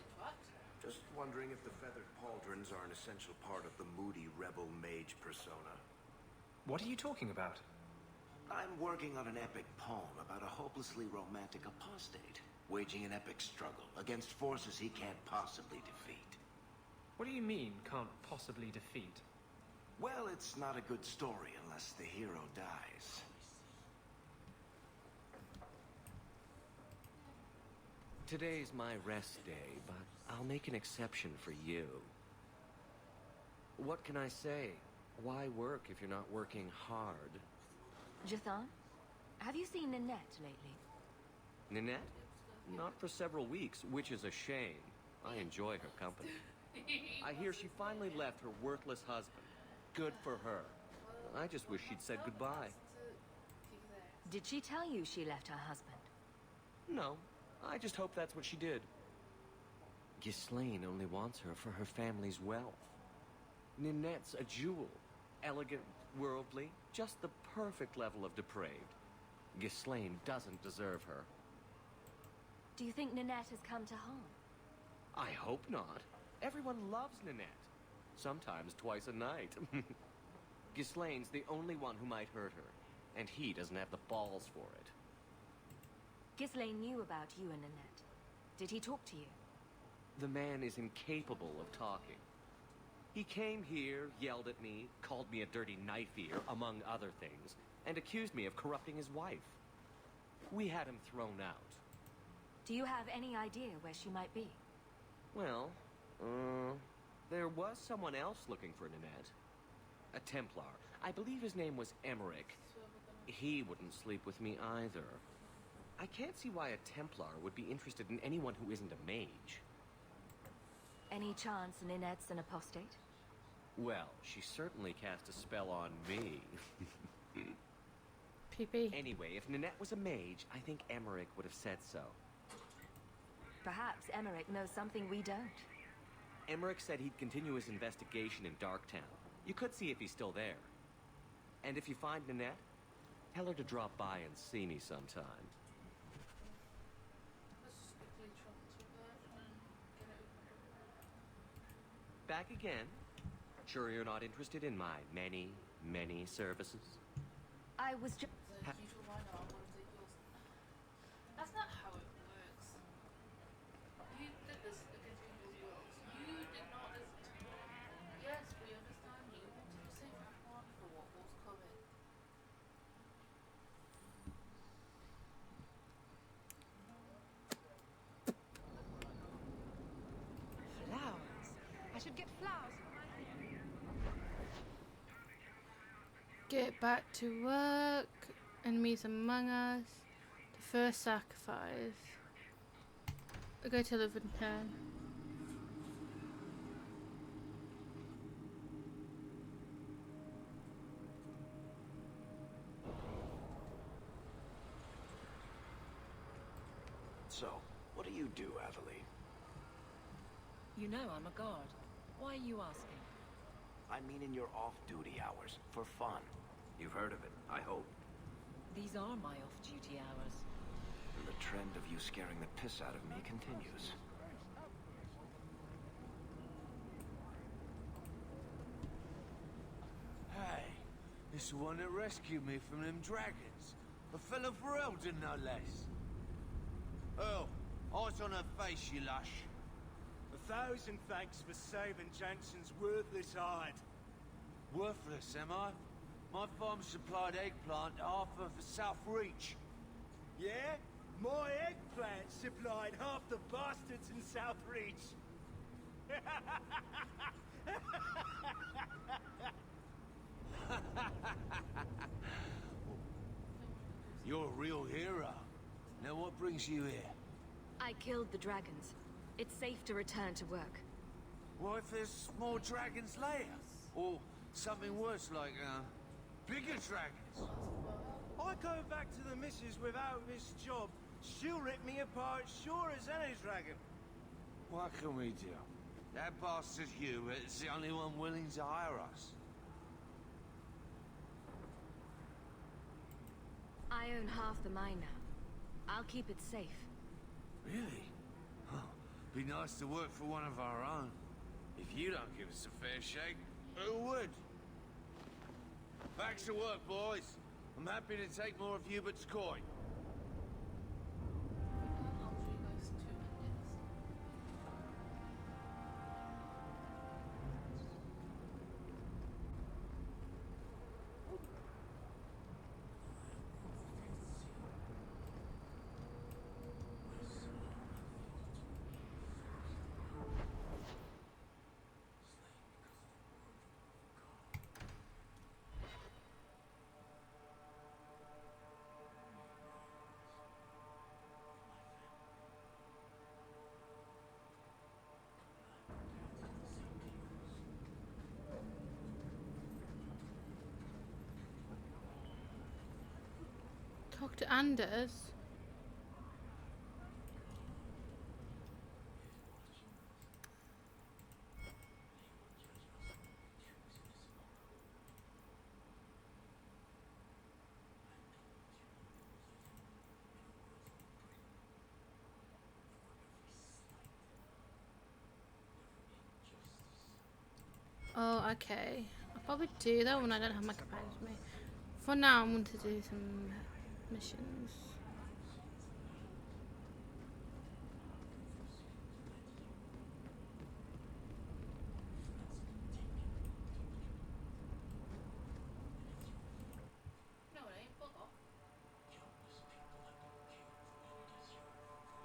Just wondering if the feathered pauldrons are an essential part of the moody rebel mage persona. What are you talking about? I'm working on an epic poem about a hopelessly romantic apostate, waging an epic struggle against forces he can't possibly defeat. What do you mean, can't possibly defeat? Well, it's not a good story unless the hero dies. Today's my rest day, but I'll make an exception for you. What can I say? Why work if you're not working hard? Jathan, have you seen Ninette lately? Ninette? Not for several weeks, which is a shame. I enjoy her company. I hear she finally left her worthless husband. Good for her. I just wish she'd said goodbye. Did she tell you she left her husband? No, I just hope that's what she did. Ghislaine only wants her for her family's wealth. Ninette's a jewel. Elegant, worldly, just the perfect level of depraved. Ghislaine doesn't deserve her. Do you think Ninette has come to harm? I hope not. Everyone loves Ninette. Sometimes twice a night. Ghislaine's the only one who might hurt her, and he doesn't have the balls for it. Ghislaine knew about you and Ninette. Did he talk to you? The man is incapable of talking. He came here, yelled at me, called me a dirty knife-eater, among other things, and accused me of corrupting his wife. We had him thrown out. Do you have any idea where she might be? Well, there was someone else looking for Ninette. A Templar. I believe his name was Emmerich. He wouldn't sleep with me either. I can't see why a Templar would be interested in anyone who isn't a mage. Any chance Ninette's an apostate? Well, she certainly cast a spell on me. PP. Anyway, if Ninette was a mage, I think Emmerich would have said so. Perhaps Emmerich knows something we don't. Emmerich said he'd continue his investigation in Darktown. You could see if he's still there. And if you find Ninette, tell her to drop by and see me sometime. Back again? Sure you're not interested in my many, many services? I was just... That's not how it works. You did this against people's wills. You did not listen to me. Yes, we understand you wanted to save everyone for what was coming. Flowers. I should get flowers for my hair. Get back to work. Enemies among us. The first sacrifice. We'll go to Livingston. You know I'm a guard. Why are you asking? I mean in your off-duty hours, for fun. You've heard of it, I hope. These are my off-duty hours. And the trend of you scaring the piss out of me continues. Hey, this the one that rescued me from them dragons. A fellow Ferelden, no less. Earl, eyes on her face, you lush. 1,000 thanks for saving Jensen's worthless hide. Worthless, am I? My farm supplied eggplant to half of the South Reach. Yeah? My eggplant supplied half the bastards in South Reach. You're a real hero. Now what brings you here? I killed the dragons. It's safe to return to work. What if there's more dragons later? Or something worse like, bigger dragons? I go back to the missus without this job. She'll rip me apart sure as any dragon. What can we do? That bastard Hugh is the only one willing to hire us. I own half the mine now. I'll keep it safe. Really? Oh, be nice to work for one of our own. If you don't give us a fair shake, who would? Back to work, boys. I'm happy to take more of Hubert's coin. Talk to Anders. Oh, okay. I'll probably do that when I don't have my companions with me. For now, I'm going to do some missions. No, it ain't. Fuck off.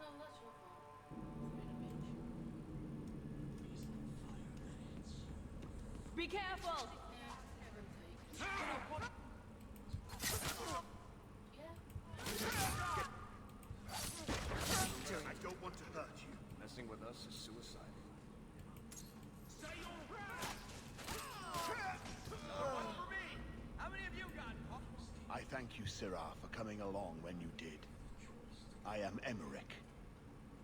No, that's your fault. Be careful! I don't want to hurt you. Messing with us is suicide. How many of you got? I thank you, Sirrah, for coming along when you did. I am Emmerich.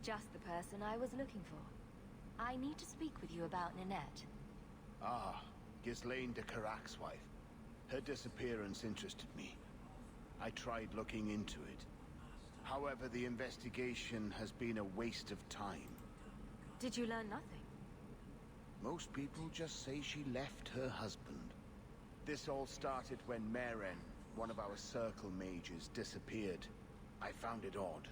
Just the person I was looking for. I need to speak with you about Ninette. Ah, Ghislaine de Carac's wife. Her disappearance interested me. I tried looking into it. However, the investigation has been a waste of time. Did you learn nothing? Most people just say she left her husband. This all started when Meren, one of our circle mages, disappeared. I found it odd.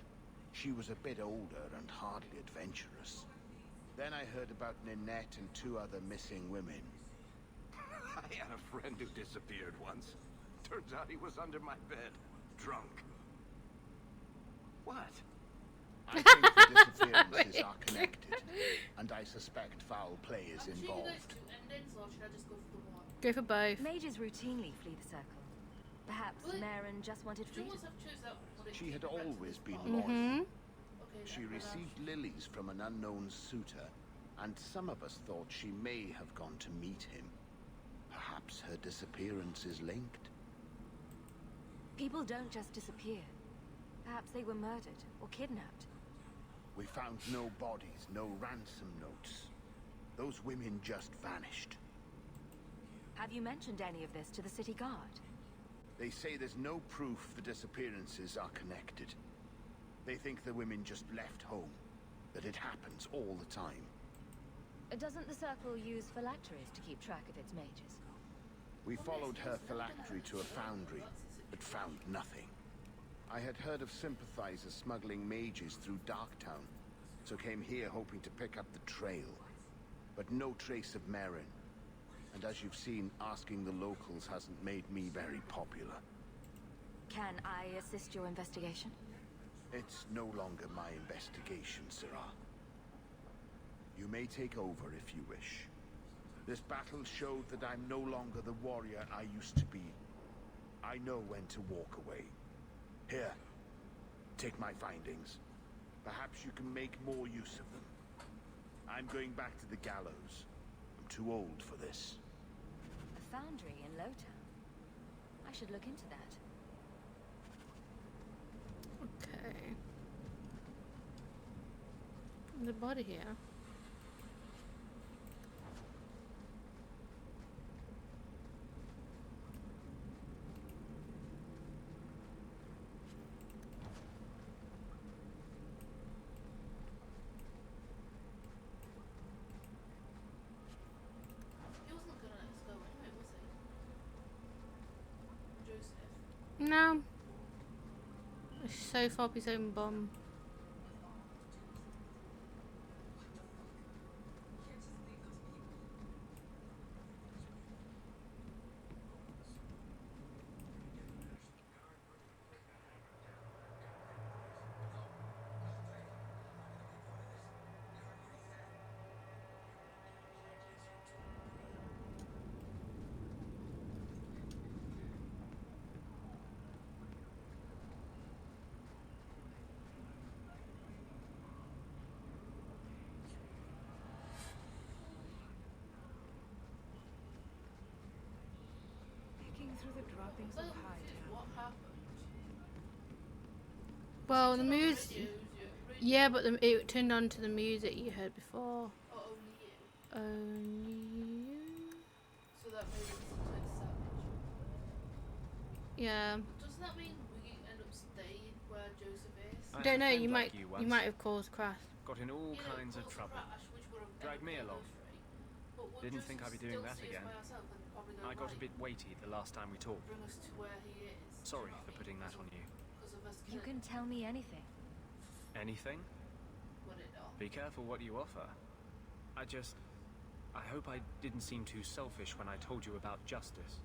She was a bit older and hardly adventurous. Then I heard about Ninette and 2 other missing women. I had a friend who disappeared once. Turns out he was under my bed, drunk. What? I think the disappearances are connected, and I suspect foul play is involved. Go for both. Mages routinely flee the circle. Perhaps Meren just wanted freedom. She had always been loyal. She received lilies from an unknown suitor, and some of us thought she may have gone to meet him. Perhaps her disappearance is linked. People don't just disappear. Perhaps they were murdered or kidnapped. We found no bodies, no ransom notes. Those women just vanished. Have you mentioned any of this to the city guard? They say there's no proof the disappearances are connected. They think the women just left home, that it happens all the time. Doesn't the Circle use phylacteries to keep track of its mages? We followed her phylactery to a foundry, but found nothing. I had heard of sympathizers smuggling mages through Darktown, so came here hoping to pick up the trail. But no trace of Merrin. And as you've seen, asking the locals hasn't made me very popular. Can I assist your investigation? It's no longer my investigation, Sirrah. You may take over if you wish. This battle showed that I'm no longer the warrior I used to be. I know when to walk away. Here, take my findings. Perhaps you can make more use of them. I'm going back to the gallows. I'm too old for this. A foundry in Lowtown. I should look into that. Okay. The body here. He wasn't gonna let us go anyway, was he? Joseph. No. He's so far up his own bum. Through the droppings of Hightown. What happened? Well, the music. Yeah, but it turned on to the music you heard before. Oh, only you. Only you. So that made it turn savage. Yeah. Doesn't that mean we end up staying where Joseph is? I don't know. friend You like might. you You once. might have caused crash. Got in all You know, kinds of caused a trouble. crash, which would have Dragged me ended up along. being us three. But would Didn't think Joseph I'd be doing still that see us again. by ourselves and probably go I got a right, bit weighty the last time we talked. bring us to where he is. Sorry for putting that on you. Because of us You killing can tell me anything. Anything? Would it not? Be careful what you offer. I hope I didn't seem too selfish when I told you about justice.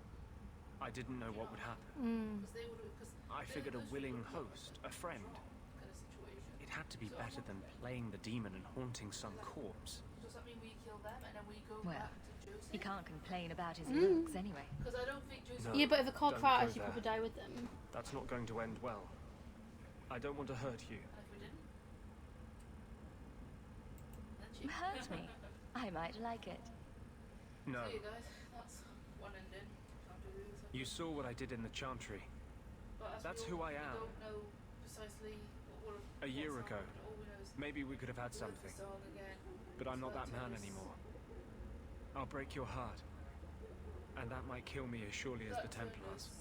I didn't know what would happen. Because they would have. I figured a willing host, a friend. Kind of situation. It had to be better than playing the demon and haunting some corpse. Does that mean we kill them and then we go Well, back to Joseph? he can't complain about his looks anyway. Because I don't think Joseph. No. Yeah, but if a car don't crash, go you there. probably die with them. That's not going to end well. I don't want to hurt you. And if we didn't? Hurt me. I might like it. No. So you guys, that's one ending. Can't do the other. You saw what I did in the Chantry. But as That's we who all, I am. We don't know precisely what A year what's ago, happened. All we know is maybe we could have had we left something. the song again. But I'm not So that man tell us- anymore. I'll break your heart. And that might kill me as surely as the that told Templars. us-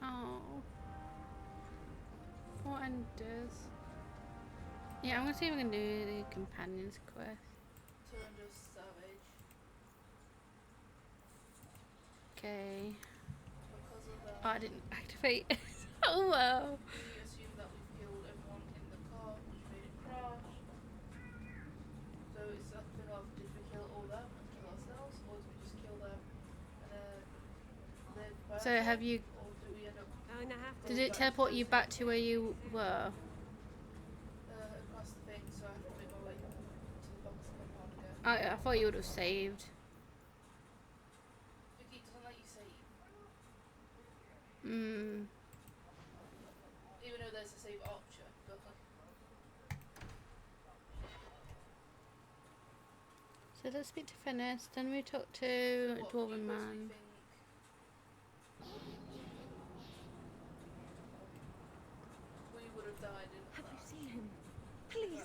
Oh. What enders? Yeah, I'm gonna see if I can do the companions quest. Turned us savage Okay. because of that. Oh, I didn't activate it. Oh well. We assume that we've killed everyone in the car, which made it crash. So it's a thing of, did we kill all them and kill ourselves, or did we just kill them and live by So have you? or do we end up Did it teleport you back to where you were? across the thing, so I have to make my way to the box compound again? I thought you would have saved. Vicky doesn't let you save. Even though there's a save option, but So let's speak to Finesse, then we talk to a what Dwarven you man. personally think we would have died in Have that? you seen him? Please,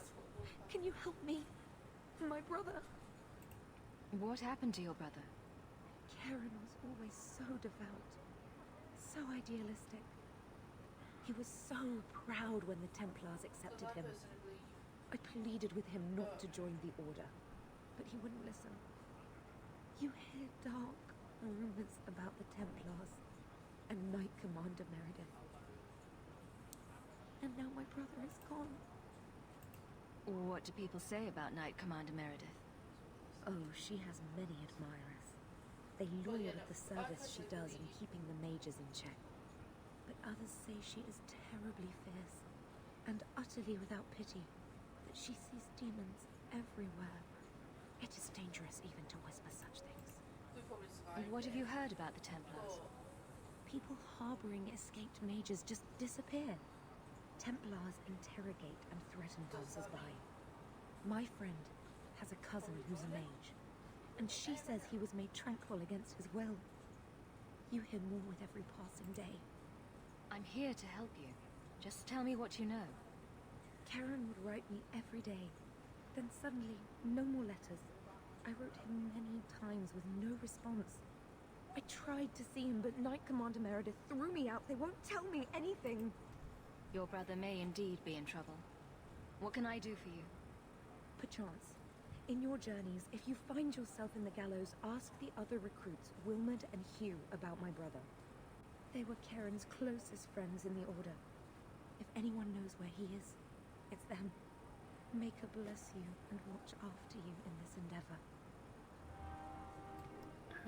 can you Help me. My brother. What happened to your brother? Karen was always so devout. So idealistic. He was so proud when the Templars accepted him. I pleaded with him not to join the Order, but he wouldn't listen. You hear dark rumors about the Templars and Knight Commander Meredith. And now my brother is gone. What do people say about Knight Commander Meredith? Oh, she has many admirers. They laud at the service she does in keeping the mages in check. But others say she is terribly fierce and utterly without pity, that she sees demons everywhere. It is dangerous even to whisper such things. What have you heard about the Templars? People harboring escaped mages just disappear. Templars interrogate and threaten passers-by. My friend has a cousin who's a mage, and she says he was made tranquil against his will. You hear more with every passing day. I'm here to help you. Just tell me what you know. Karen would write me every day. Then suddenly, no more letters. I wrote him many times with no response. I tried to see him, but Knight Commander Meredith threw me out. They won't tell me anything. Your brother may indeed be in trouble. What can I do for you? Perchance. In your journeys, if you find yourself in the gallows, ask the other recruits, Wilmerd and Hugh, about my brother. They were Karen's closest friends in the Order. If anyone knows where he is, it's them. May God bless you and watch after you in this endeavor.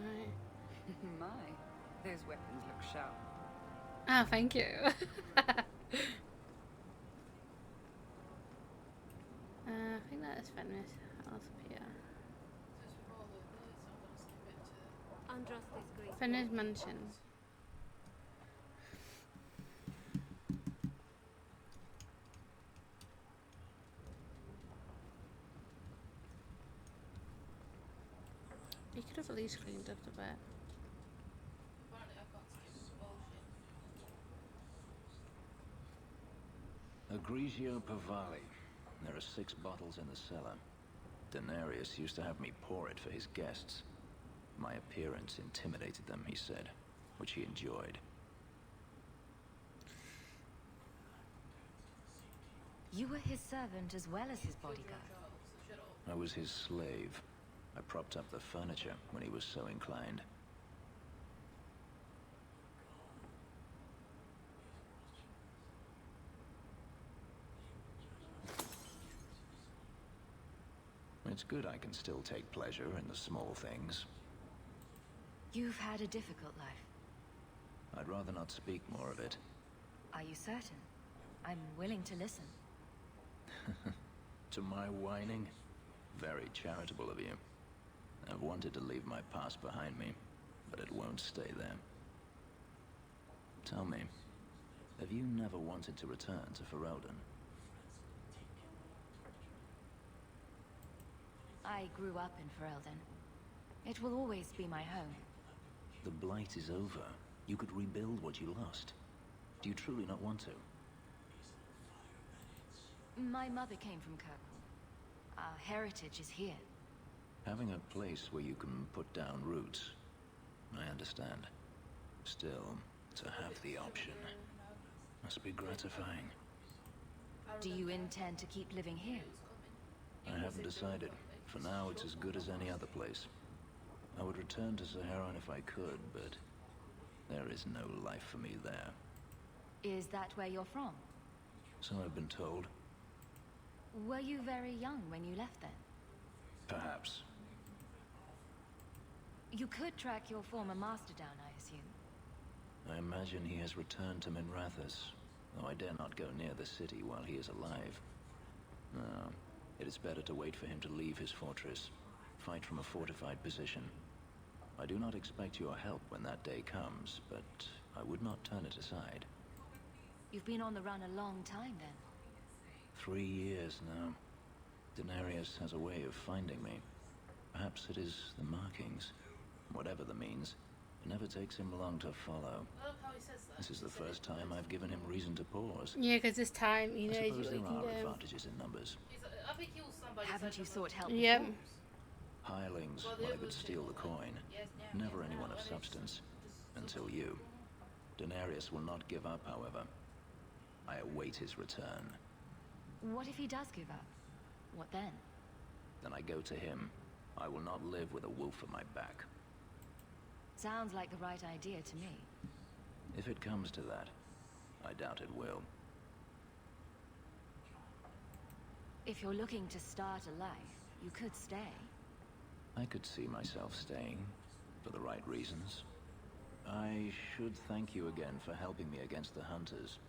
Right. My, those weapons look sharp. Ah, thank you. I think that is Fenris House up here. Fenris Mansion. You could have at least cleaned up a bit. Grigio Pavali. There are 6 bottles in the cellar. Denarius used to have me pour it for his guests. My appearance intimidated them, he said, which he enjoyed. You were his servant as well as his bodyguard. I was his slave. I propped up the furniture when he was so inclined. It's good I can still take pleasure in the small things. You've had a difficult life. I'd rather not speak more of it. Are you certain? I'm willing to listen. To my whining? Very charitable of you. I've wanted to leave my past behind me, but it won't stay there. Tell me, have you never wanted to return to Ferelden? I grew up in Ferelden. It will always be my home. The Blight is over. You could rebuild what you lost. Do you truly not want to? My mother came from Kirkwall. Our heritage is here. Having a place where you can put down roots, I understand. Still, to have the option must be gratifying. Do you intend to keep living here? I haven't decided. For now, it's as good as any other place. I would return to Saharan if I could, but there is no life for me there. Is that where you're from? So I've been told. Were you very young when you left then? Perhaps. You could track your former master down, I assume. I imagine he has returned to Minrathous, though I dare not go near the city while he is alive. No, it is better to wait for him to leave his fortress, fight from a fortified position. I do not expect your help when that day comes, but I would not turn it aside. You've been on the run a long time then. 3 years now. Denarius has a way of finding me. Perhaps it is the markings. Whatever the means, it never takes him long to follow. I love how he says that. This is the first time I've given him reason to pause. Yeah, because this time, you know, I suppose you there can are go. advantages in numbers. I Have he killed somebody? Haven't you sought help Yep. before? Hirelings wanted to steal the coin. Never anyone of substance. Until you. Daenerys will not give up, however. I await his return. What if he does give up? What then? Then I go to him. I will not live with a wolf at my back. Sounds like the right idea to me. If it comes to that, I doubt it will. If you're looking to start a life, you could stay. I could see myself staying, for the right reasons. I should thank you again for helping me against the hunters.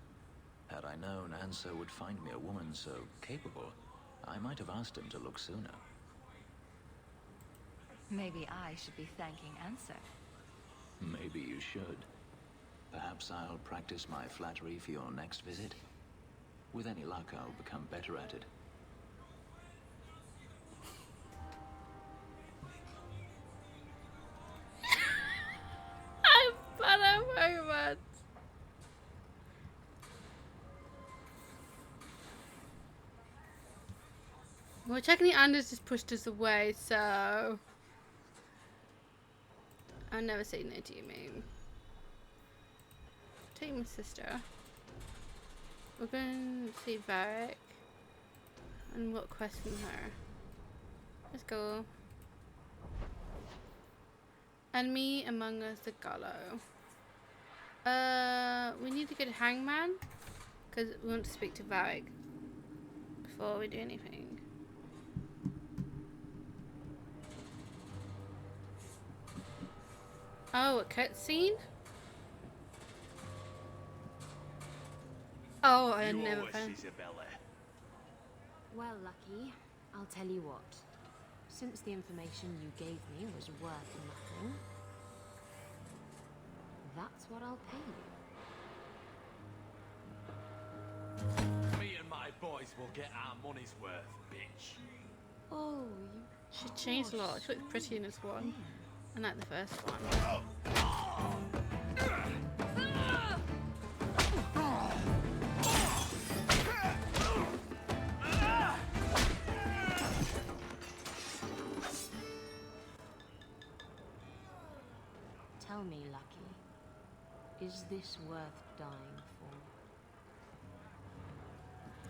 Had I known Anso would find me a woman so capable, I might have asked him to look sooner. Maybe I should be thanking Anso. Maybe you should. Perhaps I'll practice my flattery for your next visit. With any luck, I'll become better at it. I'm fun at moments. Well, technically Anders just pushed us away, so I'll never say no to you, mate. Take my sister. We're going to see Varric and what quest from her. Let's go. Enemy among us, the Gallo. We need to go to Hangman because we want to speak to Varric before we do anything. Oh, a cutscene? Oh, I never found. Well, Lucky, I'll tell you what. Since the information you gave me was worth nothing, that's what I'll pay you. Me and my boys will get our money's worth, bitch. Oh, She changed a lot. She looked pretty in this one. I like the first one. Tell me, Lucky, is this worth dying for?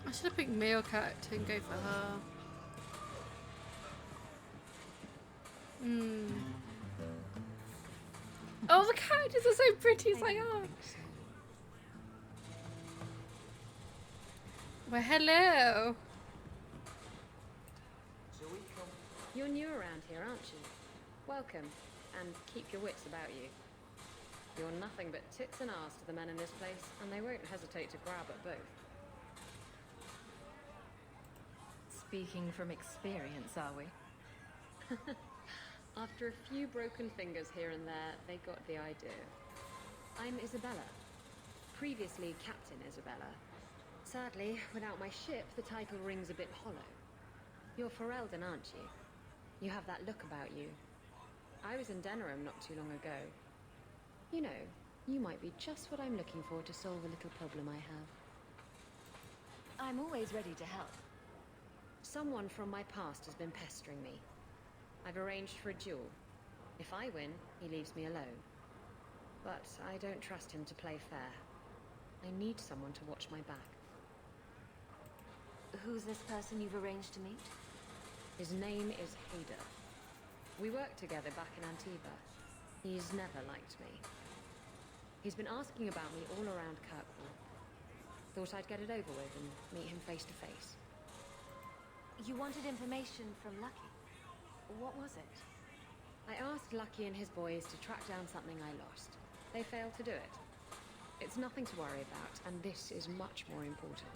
I should have picked male character and go for her. Oh, the characters are so pretty. It's like, oh. Well, hello. You're new around here, aren't you? Welcome, and keep your wits about you. You're nothing but tits and arse to the men in this place, and they won't hesitate to grab at both. Speaking from experience, are we? After a few broken fingers here and there, they got the idea. I'm Isabella. Previously Captain Isabella. Sadly, without my ship, the title rings a bit hollow. You're Ferelden, aren't you? You have that look about you. I was in Denerim not too long ago. You know, you might be just what I'm looking for to solve a little problem I have. I'm always ready to help. Someone from my past has been pestering me. I've arranged for a duel. If I win, he leaves me alone. But I don't trust him to play fair. I need someone to watch my back. Who's this person you've arranged to meet? His name is Hader. We worked together back in Antiva. He's never liked me. He's been asking about me all around Kirkwall. Thought I'd get it over with and meet him face to face. You wanted information from Lucky. What was it? I asked Lucky and his boys to track down something I lost. They failed to do it. It's nothing to worry about, and this is much more important.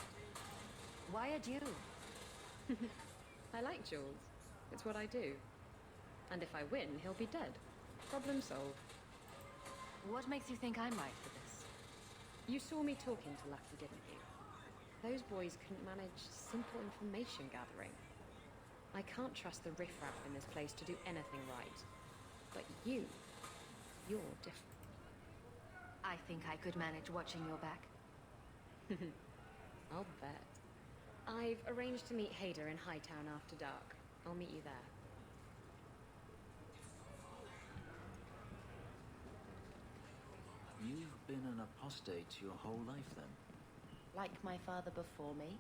Why a duel? I like duels. It's what I do. And if I win, he'll be dead. Problem solved. What makes you think I'm right for this? You saw me talking to Lucky, didn't you? Those boys couldn't manage simple information gathering. I can't trust the riffraff in this place to do anything right. But you're different. I think I could manage watching your back. I'll bet. I've arranged to meet Hader in Hightown after dark. I'll meet you there. You've been an apostate your whole life, then? Like my father before me?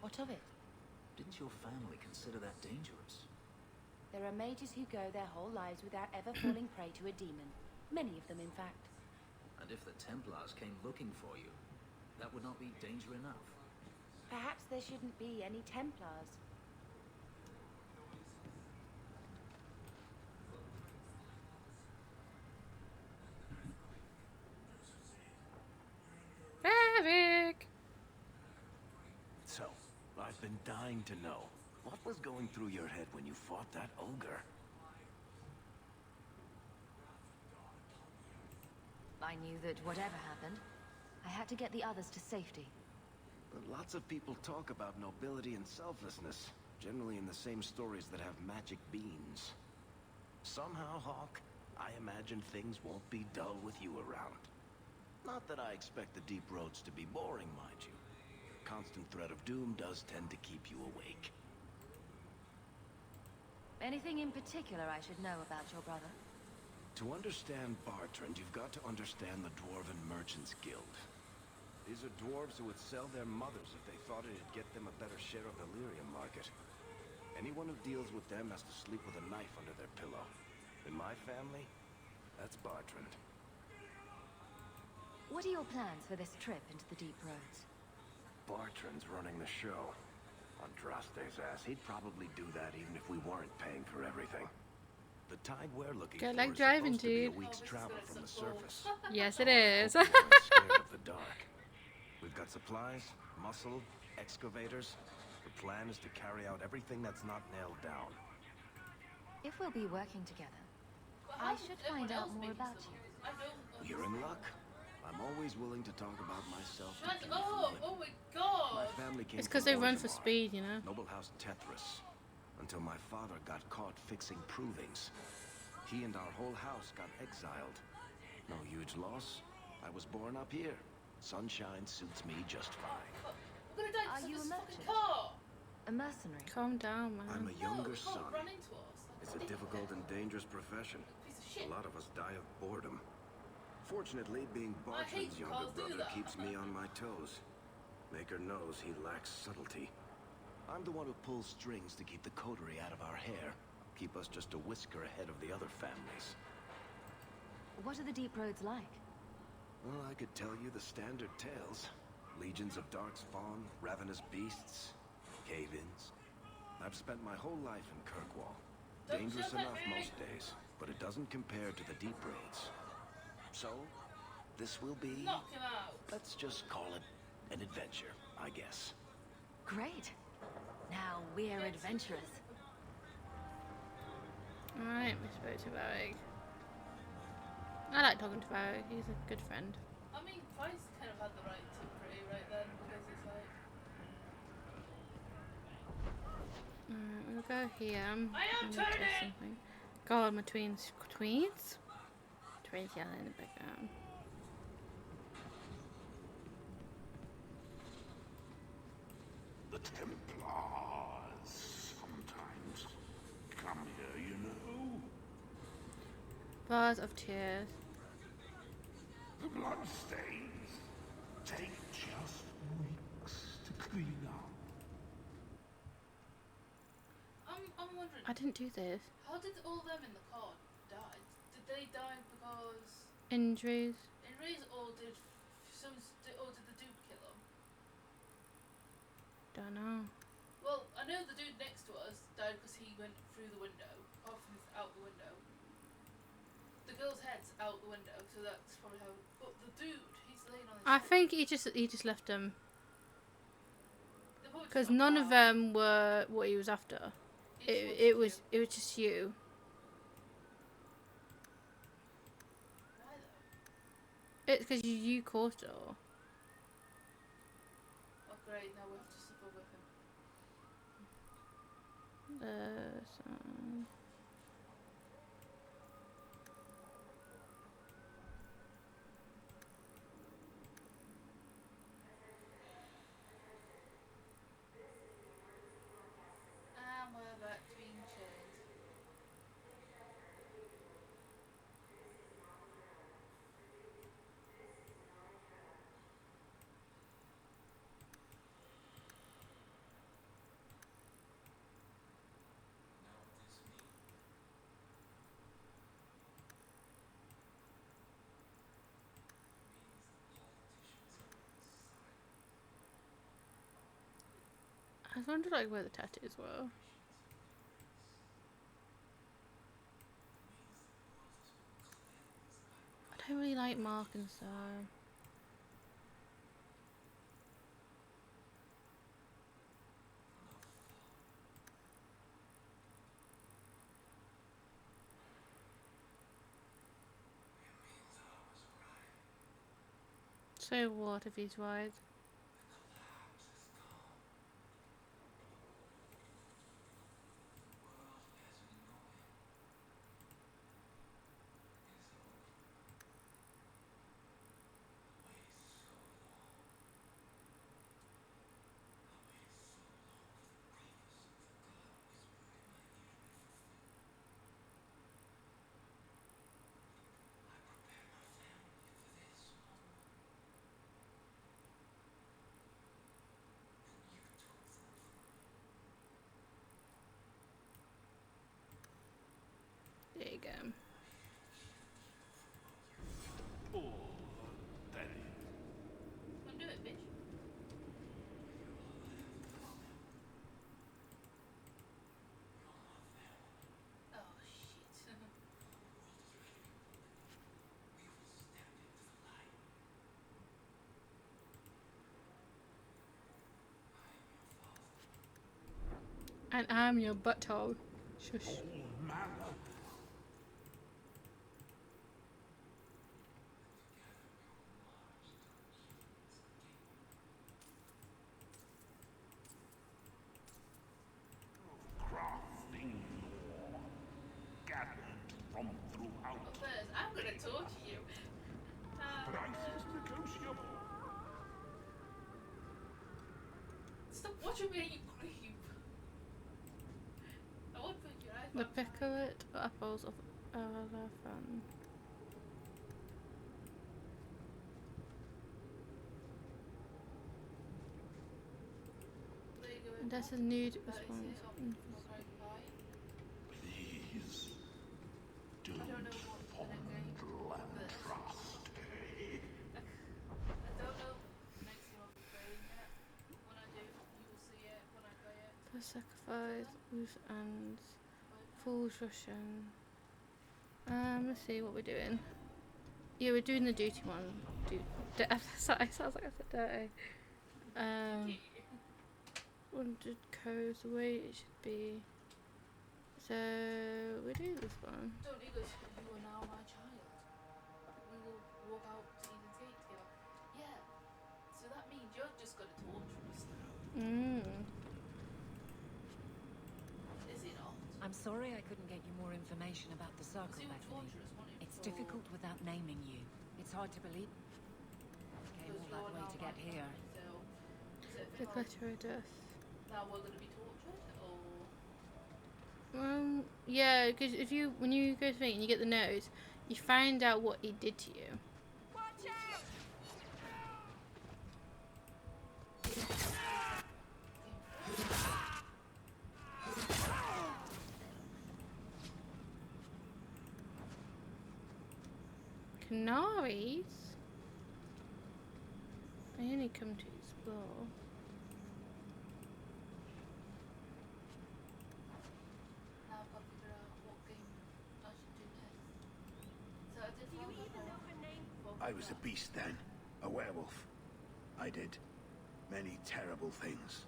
What of it? Didn't your family consider that dangerous? There are mages who go their whole lives without ever falling prey to a demon. Many of them, in fact. And if the Templars came looking for you, that would not be danger enough. Perhaps there shouldn't be any Templars. Eric! So, I've been dying to know. What was going through your head when you fought that ogre? I knew that whatever happened, I had to get the others to safety. But lots of people talk about nobility and selflessness, generally in the same stories that have magic beans. Somehow, Hawke, I imagine things won't be dull with you around. Not that I expect the deep roads to be boring, mind you. Constant threat of doom does tend to keep you awake. Anything in particular I should know about your brother? To understand Bartrand, you've got to understand the Dwarven Merchants Guild. These are dwarves who would sell their mothers if they thought it'd get them a better share of the lyrium market. Anyone who deals with them has to sleep with a knife under their pillow. In my family, that's Bartrand. What are your plans for this trip into the deep roads? Bartrand's running the show. Andraste's ass, he'd probably do that even if we weren't paying for everything. The tide we're looking Get for like is driving, supposed to be a dude. week's travel from the surface. Yes, it is. Hope you aren't scared of the dark. We've got supplies, muscle, excavators. The plan is to carry out everything that's not nailed down. If we'll be working together, I should find out more about you. You're in luck. I'm always willing to talk about myself. Shut up! Oh my god! My family came It's because from they run for Orzammar, speed, you know. Noble House Tethras, until my father got caught fixing provings. He and our whole house got exiled. No huge loss. I was born up here. Sunshine suits me just fine. We're gonna die Are you a because of this fucking merchant? car! A mercenary? Calm down, man. I'm a younger No, son. run into us. It's a difficult and dangerous profession. A lot of us die of boredom. Fortunately, being Bartrand's hate younger cars do brother that. keeps me on my toes. Maker knows he lacks subtlety. I'm the one who pulls strings to keep the coterie out of our hair. Keep us just a whisker ahead of the other families. What are the deep roads like? Well, I could tell you the standard tales. Legions of darkspawn, ravenous beasts, cave-ins. I've spent my whole life in Kirkwall. Dangerous enough most days, but it doesn't compare to the deep roads. So, this will be... Knock him out! Let's just call it an adventure, I guess. Great. Now we're adventurous. Alright, we spoke to Varric. I like talking to Varric, he's a good friend. I mean, Price kind of had the right to pray right then, because it's like... Alright, we'll go here. I am gonna turning! test something. God, my tweens. Tweens? Tweens yelling in the background. The Templars sometimes come here, you know. Bars of tears. The bloodstains take just weeks to clean up. I'm wondering... I didn't do this. How did all of them in the car die? Did they die because... Injuries. Injuries, or did the dude kill them? Don't know. Well, I know the dude next to us died because he went through the window, off and out the window. The girl's head's out the window, so that's probably how. But the dude, he's laying on his I head. think he just left them. They're probably Because just not none of far. them were what he was after. He just It was just you. Why though? It's because you caused it all. Oh great, now we have to suffer with him. So was wondering like where the tattoos were. I don't really like Mark and Sarah. So what if he's right? There you go. Undo it, bitch. Oh shit. And I'm your butthole. Shush. But first, I'm gonna torture you. Stop watching me, you creep. I won't put your eyes The back. picklet apples of elephant. There you go. That's a nude That is response. it. Please don't I don't know what's gonna fond go trust. I don't know the next one I'll be playing yet. When I do, you will see it when I play it. The sacrifice, loose ends, fool's Russian. Let's see what we're doing. Yeah, we're doing the duty one. Sorry, sounds like I said dirty. 100 codes the way it should be. So we do this one. Don't English, you are now my child. We will walk out to Eden's Gate together. Yeah. So that means you're just gonna torture us now. Is it not? I'm sorry I couldn't get you more information about the circle, See what Bethany. torture us wanted It's for- difficult without naming you. It's hard to believe. Came all that way to get here. So, is it a The thing of glitter of death. now we're gonna be tortured, or Yeah, because if you, when you go to think and you get the nose, you find out what he did to you. watch out? Canaries? I only come to explore. Now I've got to figure out what game I should do next. So I did find her name? I was a beast then, a werewolf. I did many terrible things.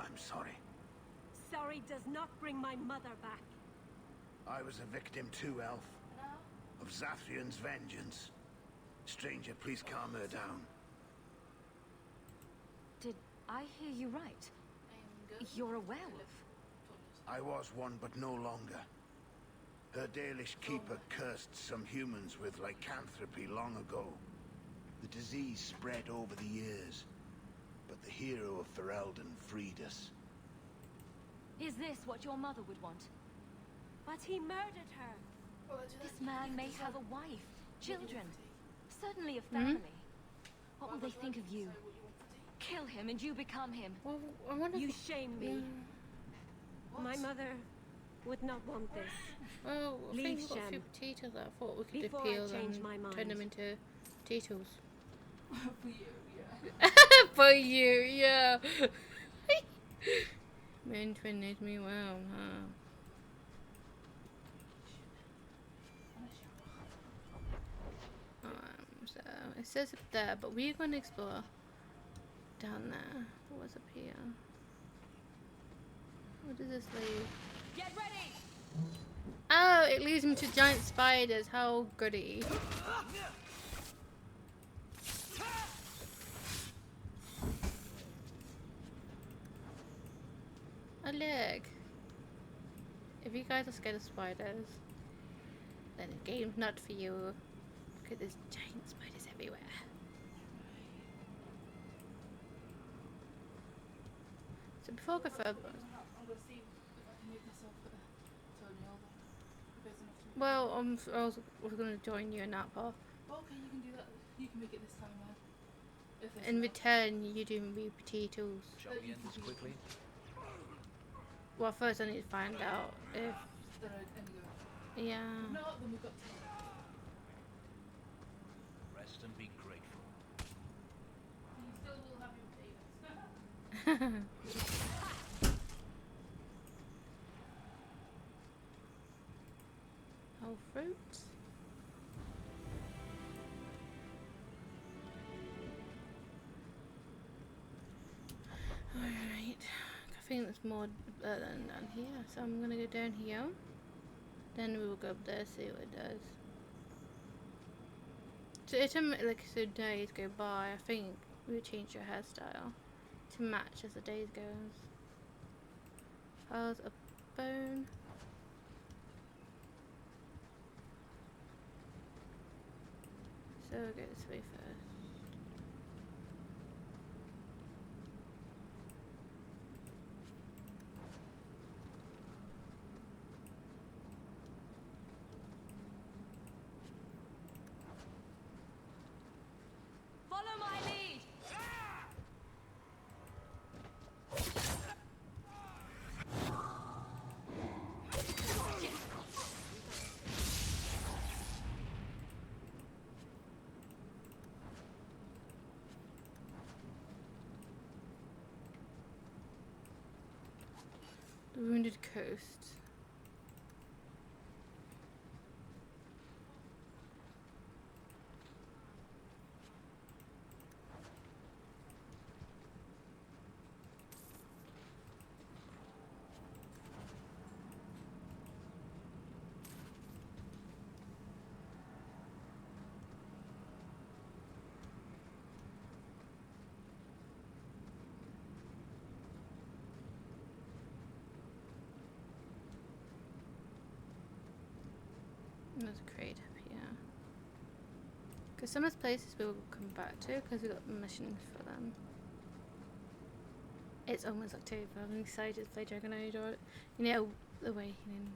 I'm sorry. Sorry does not bring my mother back. I was a victim too, Elf. Of Zathrian's vengeance. Stranger, please calm her down. Did I hear you right? You're a werewolf. I was one, but no longer. Her Dalish keeper cursed some humans with lycanthropy long ago. The disease spread over the years, but the hero of Ferelden freed us. Is this what your mother would want? But he murdered her. This man may have a wife, children, certainly a family. What will they think of you? Kill him and you become him. Well, I wonder You shame me. My mother would not want this. Well, I Leave think we've got a few Shem. potatoes that I thought we could Before I peel change and my mind. turn them into potatoes. For you, yeah. For you, yeah. Moon twin knows me well, huh? So it says up there, but we're going to explore down there. What's up here? What does this lead? Get ready! Oh, it leads me to giant spiders. How goody. Oh, look. If you guys are scared of spiders, then the game's not for you. Because there's giant spiders everywhere. So before I go further... Well, I was going to join you in that part. Okay, you can do that. You can make it this time, man. In return, you do me potatoes. Shall we end this quickly? Well, first I need to find out if... Yeah. No, then we've got to... Rest and be grateful. You still will have your potatoes. Whole fruits. Alright. I think there's more than down here, so I'm gonna go down here. Then we will go up there, see what it does. So like so days go by, I think we'll change your hairstyle to match as the days goes. How's a bone? So we'll go this way first. Follow my lead! The Wounded Coast. There's a crate up here. Because some of the places we will come back to because we've got missions for them. It's almost October. I'm excited to play Dragon Age, or you know, the way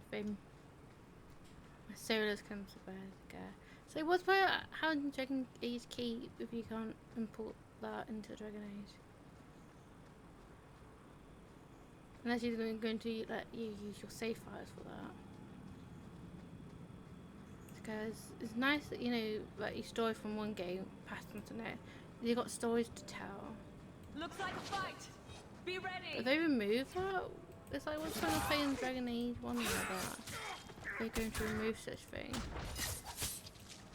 when Solas comes to bed. So what's how in Dragon Age keep if you can't import that into Dragon Age? Unless you're going to let you use your save files for that. Because it's nice that, you know, like you story from one game passed on to next. You've got stories to tell. Looks like a fight! Be ready! If they remove that, it's like what's going to play in Dragon Age 1 like that? They're going to remove such thing.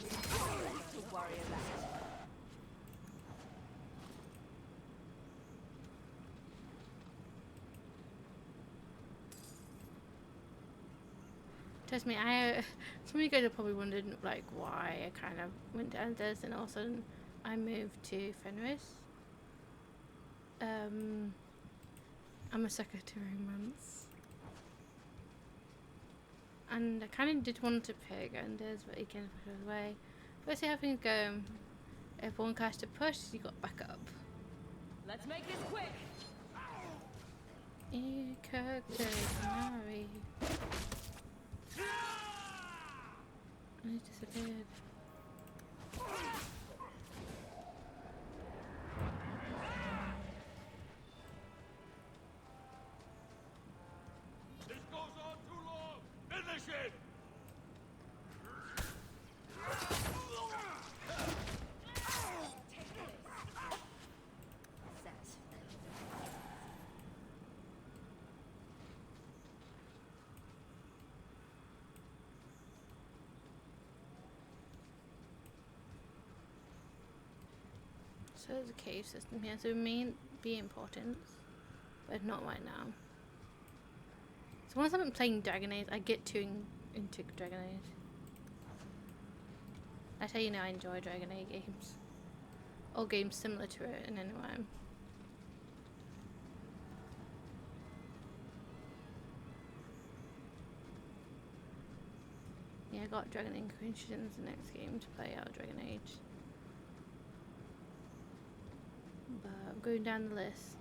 Don't worry about it. Trust me, some of you guys are probably wondering like why I kind of went down this and all of a sudden I moved to Fenris. I'm a sucker to romance. And I kind of did want to pick Anders, but he kind of pushed away. But let's see how things go. If one caster pushed, you got back up. Let's make this quick! Kirkwall. And he disappeared. This goes on too long! Finish it! So there's a cave system here, so it may be important, but not right now. So once I'm playing Dragon Age, I get too into Dragon Age. That's how you know I enjoy Dragon Age games. Or games similar to it in any way. Yeah, I got Dragon Inquisition's the next game to play out Dragon Age. But I'm going down the list.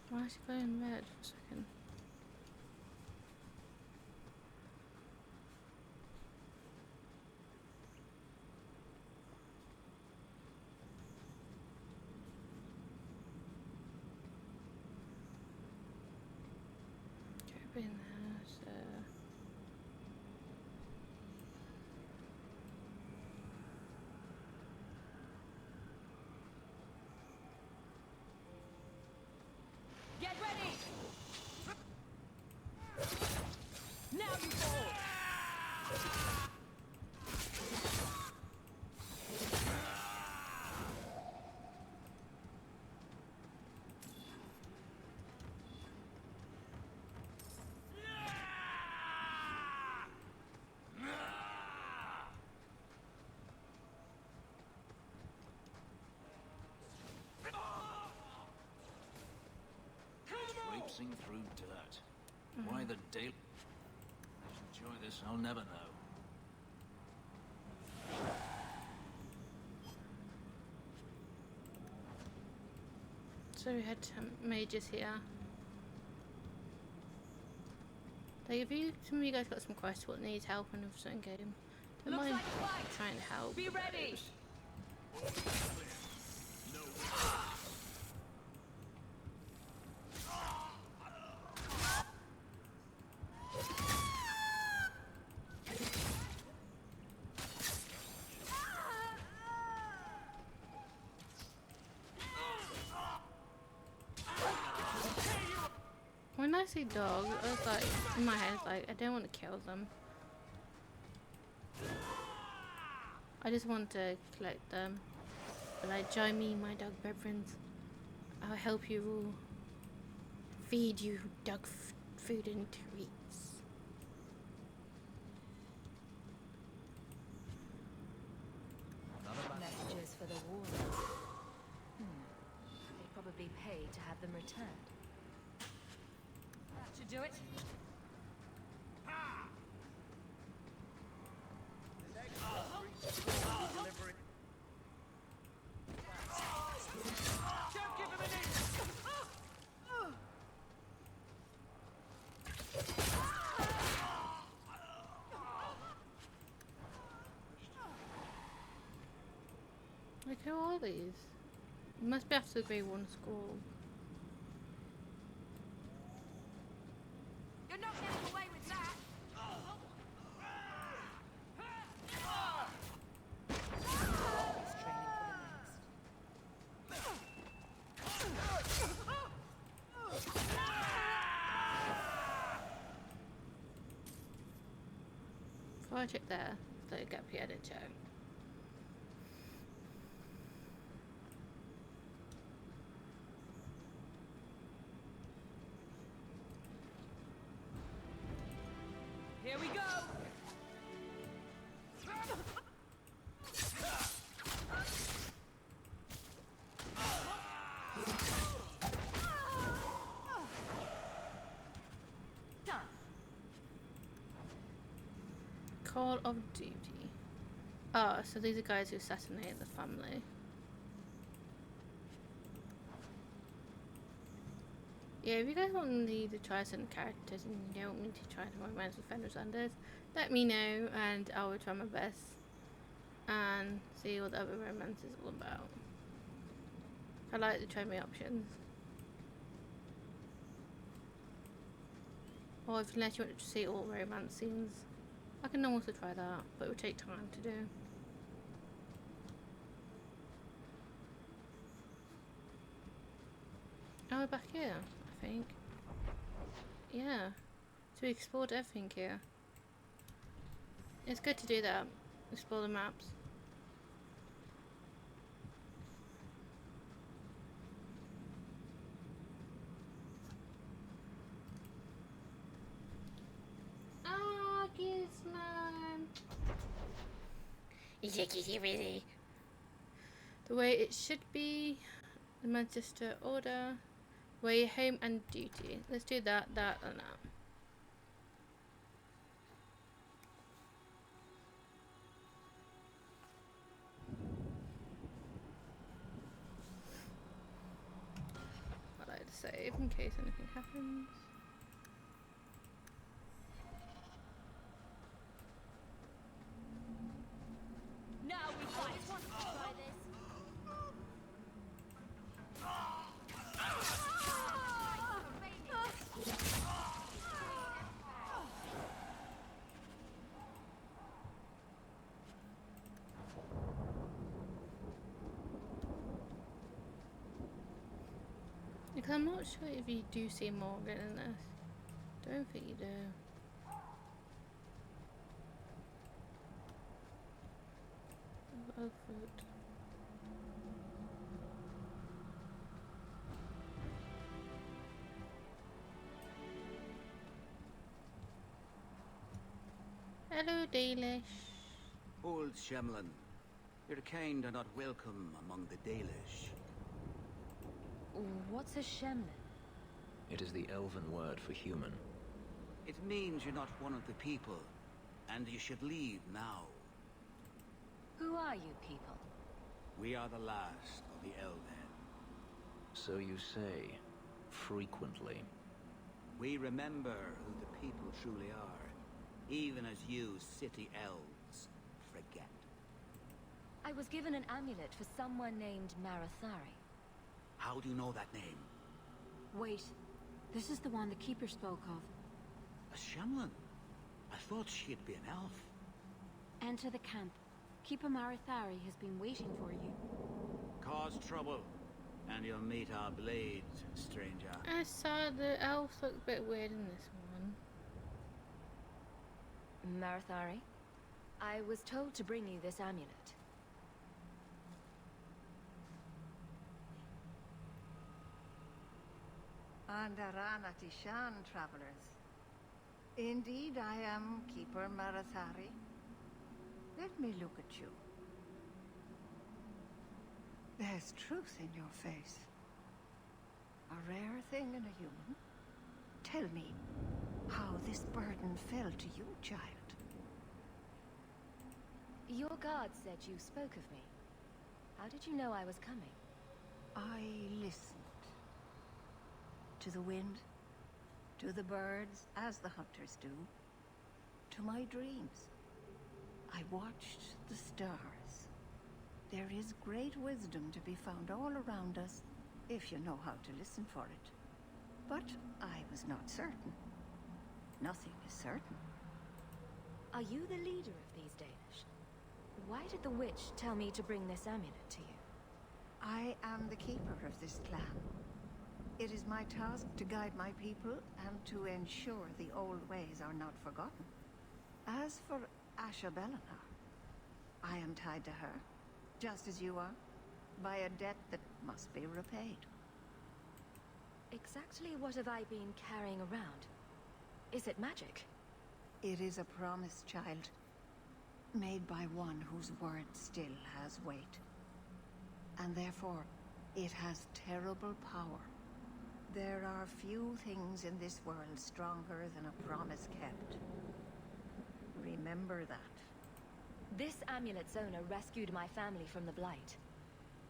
Why is it going red for a second? Caribbean House, Get ready! Now you fall! Traipsing through dirt. Why the daylight? Enjoy this, I'll never know. so we had mages here. Like if some of you guys got some quests what needs help in a certain game, don't mind trying to help. Be ready! When I see dogs, I was like, in my head, like, I don't want to kill them. I just want to collect them. But like, join me, my dog brethren. I'll help you all. Feed you dog food and treats. Messages for the warlords. They probably paid to have them returned. That should do it. Like, who are these? It must be after the Grey One School. You're not getting away with that! Before I check there, so get the editor. Here we go! Done. Call of Duty. Oh, so these are guys who assassinated the family. Yeah, if you guys want me to try some characters and you don't want me to try some romance with Fenris Anders, let me know and I will try my best and see what the other romance is all about. I like to try my options. Or if unless you want to see all romance scenes, I can also try that, but it would take time to do. Oh, we're back here, I think. Yeah. So we explored everything here. It's good to do that. Explore the maps. Ah, Gizmo! The way it should be. The Manchester Order. Way, home and duty. Let's do that, and that. I like to save in case anything happens. Now we fight. Try this. Because I'm not sure if you do see more of it in this. Don't think you do. Oh, fruit. Hello, Dalish. Old Shemlin, your kind are not welcome among the Dalish. What's a Shemlin? It is the elven word for human. It means you're not one of the people, and you should leave now. Who are you people? We are the last of the Elven. So you say, frequently. We remember who the people truly are, even as you city elves forget. I was given an amulet for someone named Marathari. How do you know that name? Wait, this is the one the Keeper spoke of. A Shemlin? I thought she'd be an elf. Enter the camp. Keeper Marathari has been waiting for you. Cause trouble, and you'll meet our blades, stranger. I saw the elves look a bit weird in this one. Marathari, I was told to bring you this amulet. Andarana Tishan, travelers. Indeed, I am Keeper Marathari. Let me look at you. There's truth in your face. A rare thing in a human. Tell me how this burden fell to you, child. Your guard said you spoke of me. How did you know I was coming? I listened. To the wind, to the birds, as the hunters do, to my dreams. I watched the stars. There is great wisdom to be found all around us, if you know how to listen for it. But I was not certain. Nothing is certain. Are you the leader of these Danish? Why did the witch tell me to bring this amulet to you? I am the keeper of this clan. It is my task to guide my people and to ensure the old ways are not forgotten. As for Asha Bellinar, I am tied to her, just as you are, by a debt that must be repaid. Exactly what have I been carrying around? Is it magic? It is a promise, child, made by one whose word still has weight. And therefore, it has terrible power. There are few things in this world stronger than a promise kept. Remember that. This amulet's owner rescued my family from the Blight.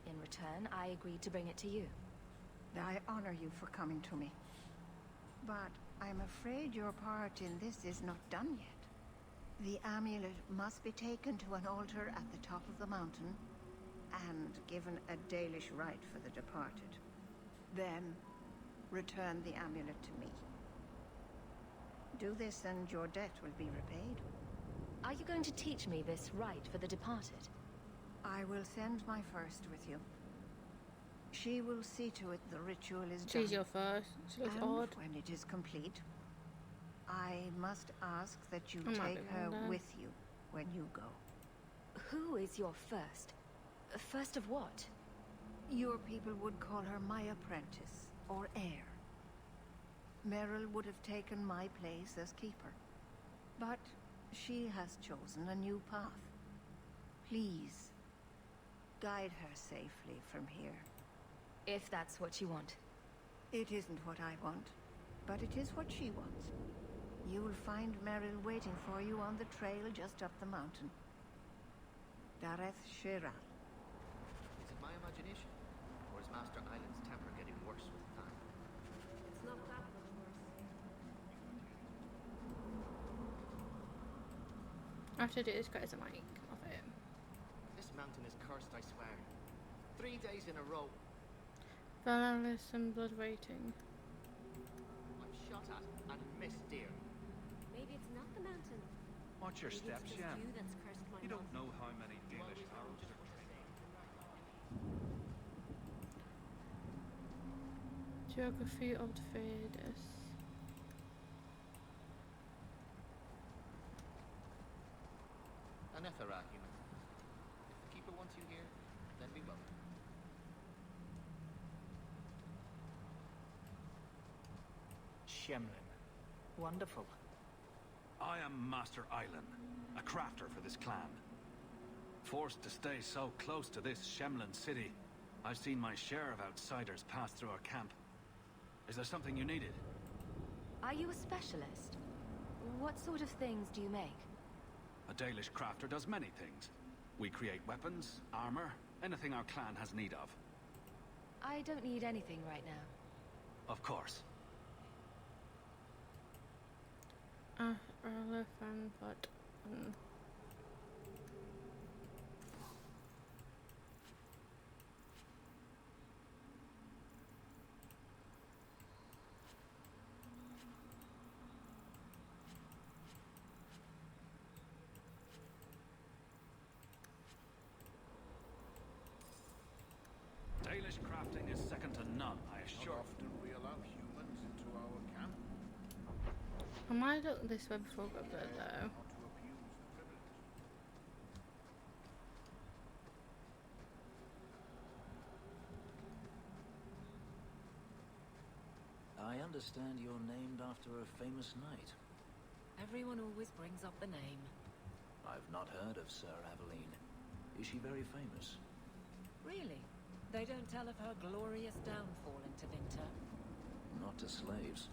In return, I agreed to bring it to you. I honor you for coming to me. But I'm afraid your part in this is not done yet. The amulet must be taken to an altar at the top of the mountain and given a Dalish rite for the departed. Then, return the amulet to me. Do this and your debt will be repaid. Are you going to teach me this rite for the departed? I will send my first with you. She will see to it the ritual is done. She's your first. She looks and odd. when it is complete, I must ask that you I might take be her wrong there. with you when you go. Who is your first? First of what? Your people would call her my apprentice, or heir. Meryl would have taken my place as keeper. But she has chosen a new path. Please, guide her safely from here. If that's what you want. It isn't what I want, but it is what she wants. You'll find Meryl waiting for you on the trail just up the mountain. Dareth Shiral. Is it my imagination? Or is Master Island's temper getting worse with time? It's not that much worse. I have to do this because I mic off it. This mountain is cursed, I swear. 3 days in a row. Valorous and blood waiting. I'm shot at and missed deer. Maybe it's not the mountain. Watch your Maybe steps, it's just yeah. you that's cursed my You don't mom. know how many Danish arrows are Geography of the Fearless. Anethera, human. If the Keeper wants you here, then be welcome. Shemlin. Wonderful. I am Master Island, a crafter for this clan. Forced to stay so close to this Shemlin city, I've seen my share of outsiders pass through our camp. Is there something you needed? Are you a specialist? What sort of things do you make? A Dalish crafter does many things. We create weapons, armor, anything our clan has need of. I don't need anything right now. Of course. Elephant, but Dalish crafting is second to none, I assure Not often we allow humans into our camp. I might look this way before I go there though. I understand you're named after a famous knight. Everyone always brings up the name. I've not heard of Sir Aveline. Is she very famous? Really? They don't tell of her glorious downfall into winter. Not to slaves.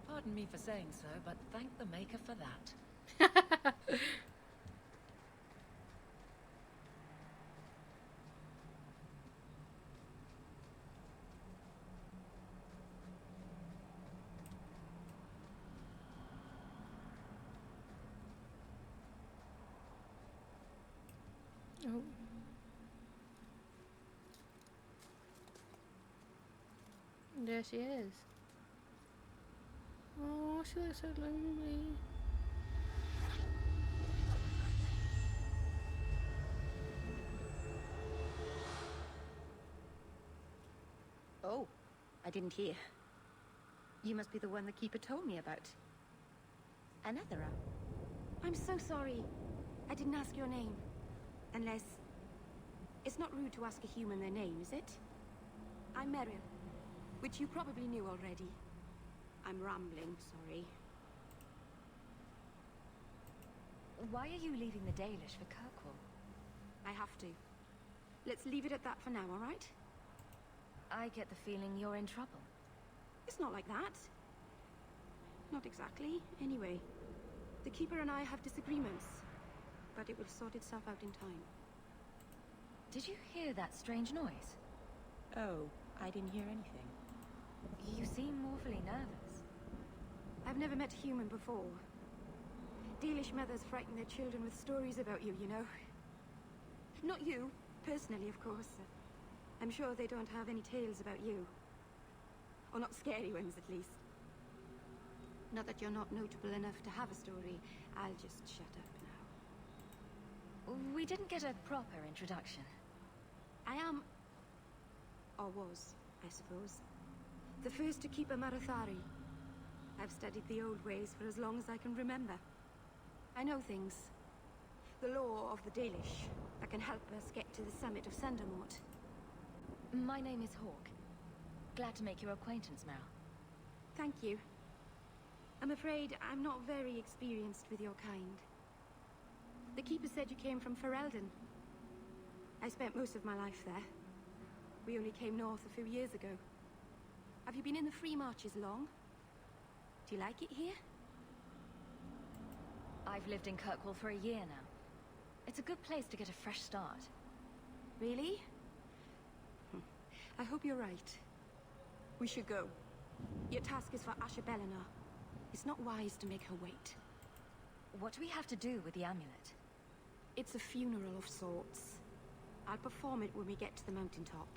Pardon me for saying so, but thank the Maker for that. Oh. There she is. Oh, she looks so lonely. Oh, I didn't hear. You must be the one the Keeper told me about. Anethera. I'm so sorry. I didn't ask your name. Unless... It's not rude to ask a human their name, is it? I'm Meryl, which you probably knew already. I'm rambling, sorry. Why are you leaving the Dalish for Kirkwall? I have to. Let's leave it at that for now, all right? I get the feeling you're in trouble. It's not like that. Not exactly. Anyway, the Keeper and I have disagreements, but it will sort itself out in time. Did you hear that strange noise? Oh, I didn't hear anything. You seem awfully nervous. I've never met a human before. Dalish mothers frighten their children with stories about you, you know. Not you, personally, of course. I'm sure they don't have any tales about you. Or not scary ones, at least. Not that you're not notable enough to have a story. I'll just shut up now. We didn't get a proper introduction. I am... or was, I suppose. The first to keep a Marathari. I've studied the old ways for as long as I can remember. I know things. The law of the Dalish that can help us get to the summit of Sundermort. My name is Hawke. Glad to make your acquaintance, Meryl. Thank you. I'm afraid I'm not very experienced with your kind. The Keeper said you came from Ferelden. I spent most of my life there. We only came north a few years ago. Have you been in the Free Marches long? Do you like it here? I've lived in Kirkwall for a year now. It's a good place to get a fresh start. Really? I hope you're right. We should go. Your task is for Asher Bellinar. It's not wise to make her wait. What do we have to do with the amulet? It's a funeral of sorts. I'll perform it when we get to the mountaintop.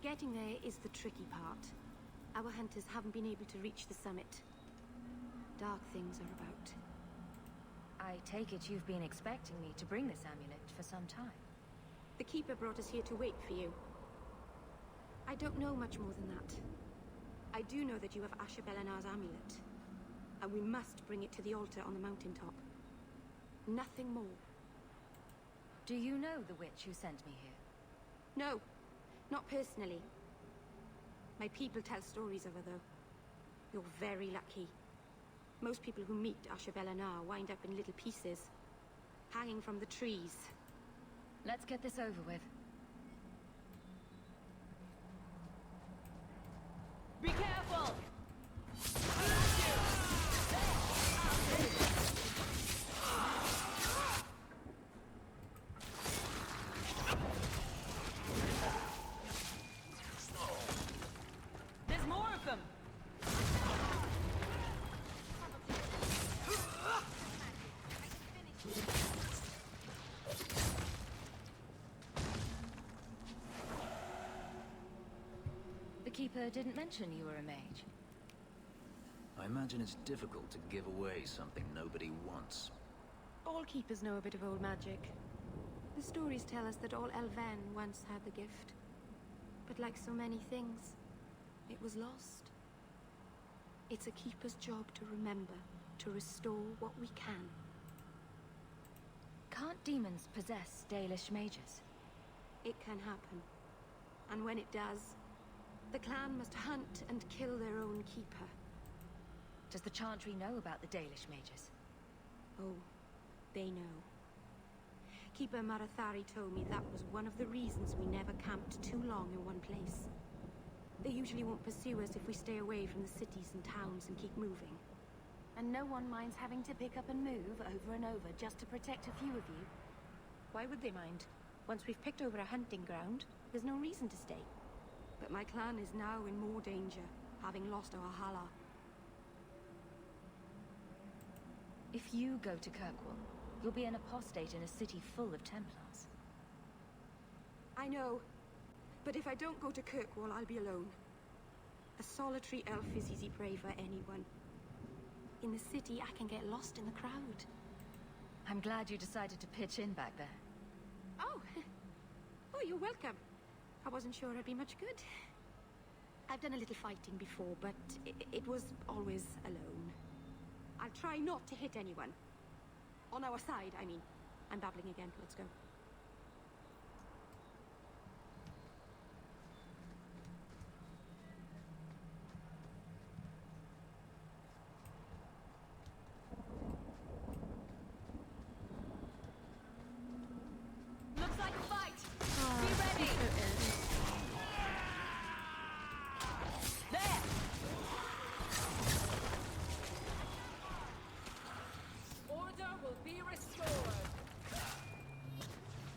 Getting there is the tricky part. Our hunters haven't been able to reach the summit. Dark things are about. I take it you've been expecting me to bring this amulet for some time. The Keeper brought us here to wait for you. I don't know much more than that. I do know that you have Asher Bellinar's amulet. And we must bring it to the altar on the mountaintop. Nothing more. Do you know the witch who sent me here? No, not personally. My people tell stories of her, though. You're very lucky. Most people who meet Asher Bellinar wind up in little pieces, hanging from the trees. Let's get this over with. Be careful! There's more of them! The Keeper didn't mention you were a mage. I imagine it's difficult to give away something nobody wants. All Keepers know a bit of old magic. The stories tell us that all Elven once had the gift. But like so many things, it was lost. It's a Keeper's job to remember, to restore what we can. Can't demons possess Dalish mages? It can happen. And when it does, the clan must hunt and kill their own Keeper. Does the Chantry know about the Dalish mages? Oh, they know. Keeper Marathari told me that was one of the reasons we never camped too long in one place. They usually won't pursue us if we stay away from the cities and towns and keep moving. And no one minds having to pick up and move over and over just to protect a few of you. Why would they mind? Once we've picked over a hunting ground, there's no reason to stay. But my clan is now in more danger, having lost our Hala. If you go to Kirkwall, you'll be an apostate in a city full of Templars. I know. But if I don't go to Kirkwall, I'll be alone. A solitary elf is easy prey for anyone. In the city, I can get lost in the crowd. I'm glad you decided to pitch in back there. Oh! Oh, you're welcome. I wasn't sure I'd be much good. I've done a little fighting before, but it was always alone. I'll try not to hit anyone. On our side, I mean. I'm babbling again. Let's go. Looks like a fight! Be ready! There! Order will be restored.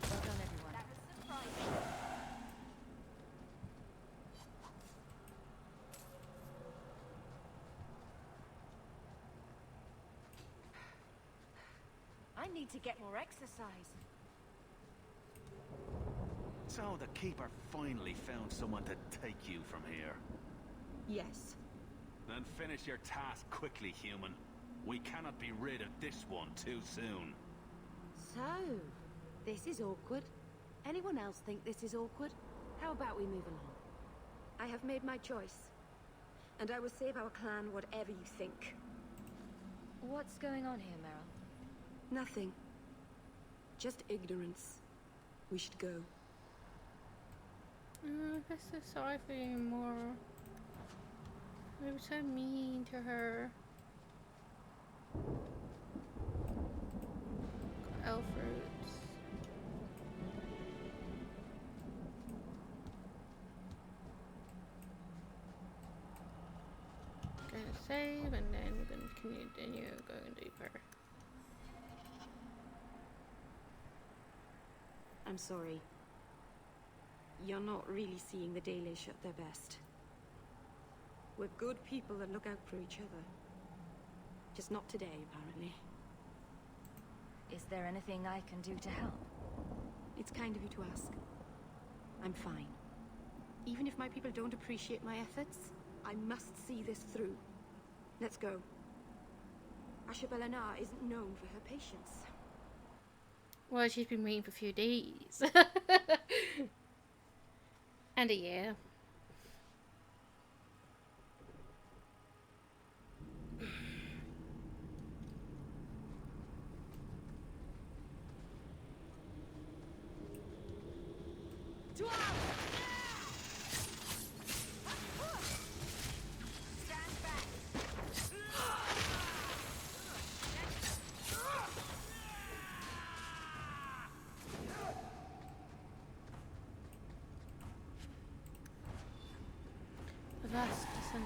Well done, everyone. That was surprising. I need to get more exercise. So the Keeper finally found someone to take you from here. Yes. Then finish your task quickly, human. We cannot be rid of this one too soon. So, this is awkward. Anyone else think this is awkward? How about we move along? I have made my choice. And I will save our clan whatever you think. What's going on here, Meryl? Nothing. Just ignorance. We should go. I feel so sorry for you more. I was so mean to her. Got elf roots. Gonna save and then we're gonna continue going deeper. I'm sorry. You're not really seeing the Dalish at their best. We're good people that look out for each other. Just not today, apparently. Is there anything I can do to help? It's kind of you to ask. I'm fine. Even if my people don't appreciate my efforts, I must see this through. Let's go. Ashabelana isn't known for her patience. Well, she's been waiting for a few days. And a year. Last descend.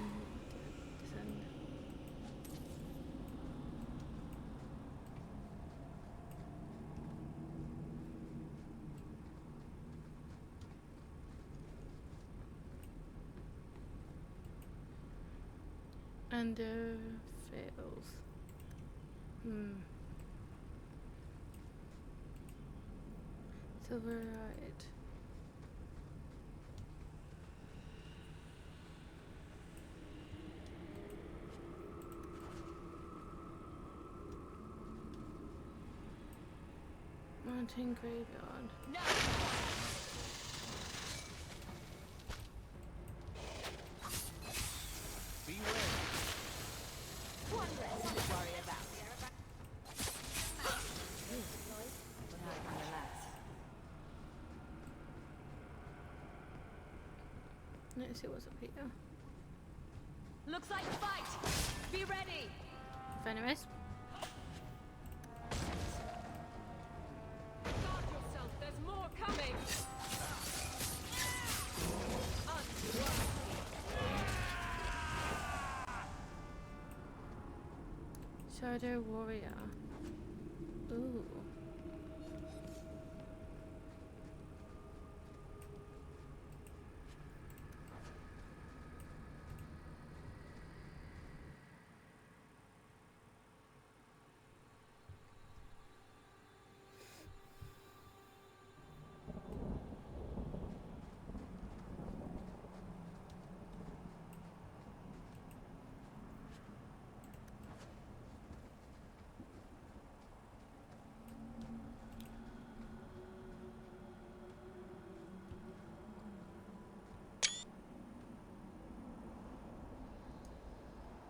Under fails. Silver right. Mountain graveyard. No. One less to worry about. Let's see what's up here. Looks like a fight. Be ready. Venomous. Guard yourself, there's more coming! Shadow Warrior. Ooh.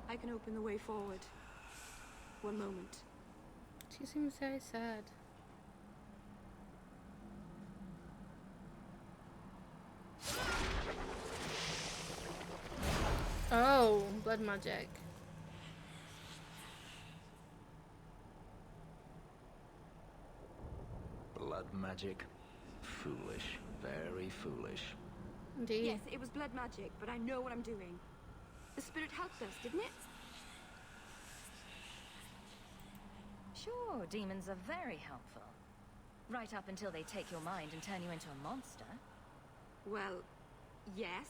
I can open the way forward. One moment. She seems very sad. Oh, blood magic. Blood magic? Foolish. Very foolish. Indeed. Yes, it was blood magic, but I know what I'm doing. The spirit helped us, didn't it? Sure, demons are very helpful. Right up until they take your mind and turn you into a monster. Well, yes.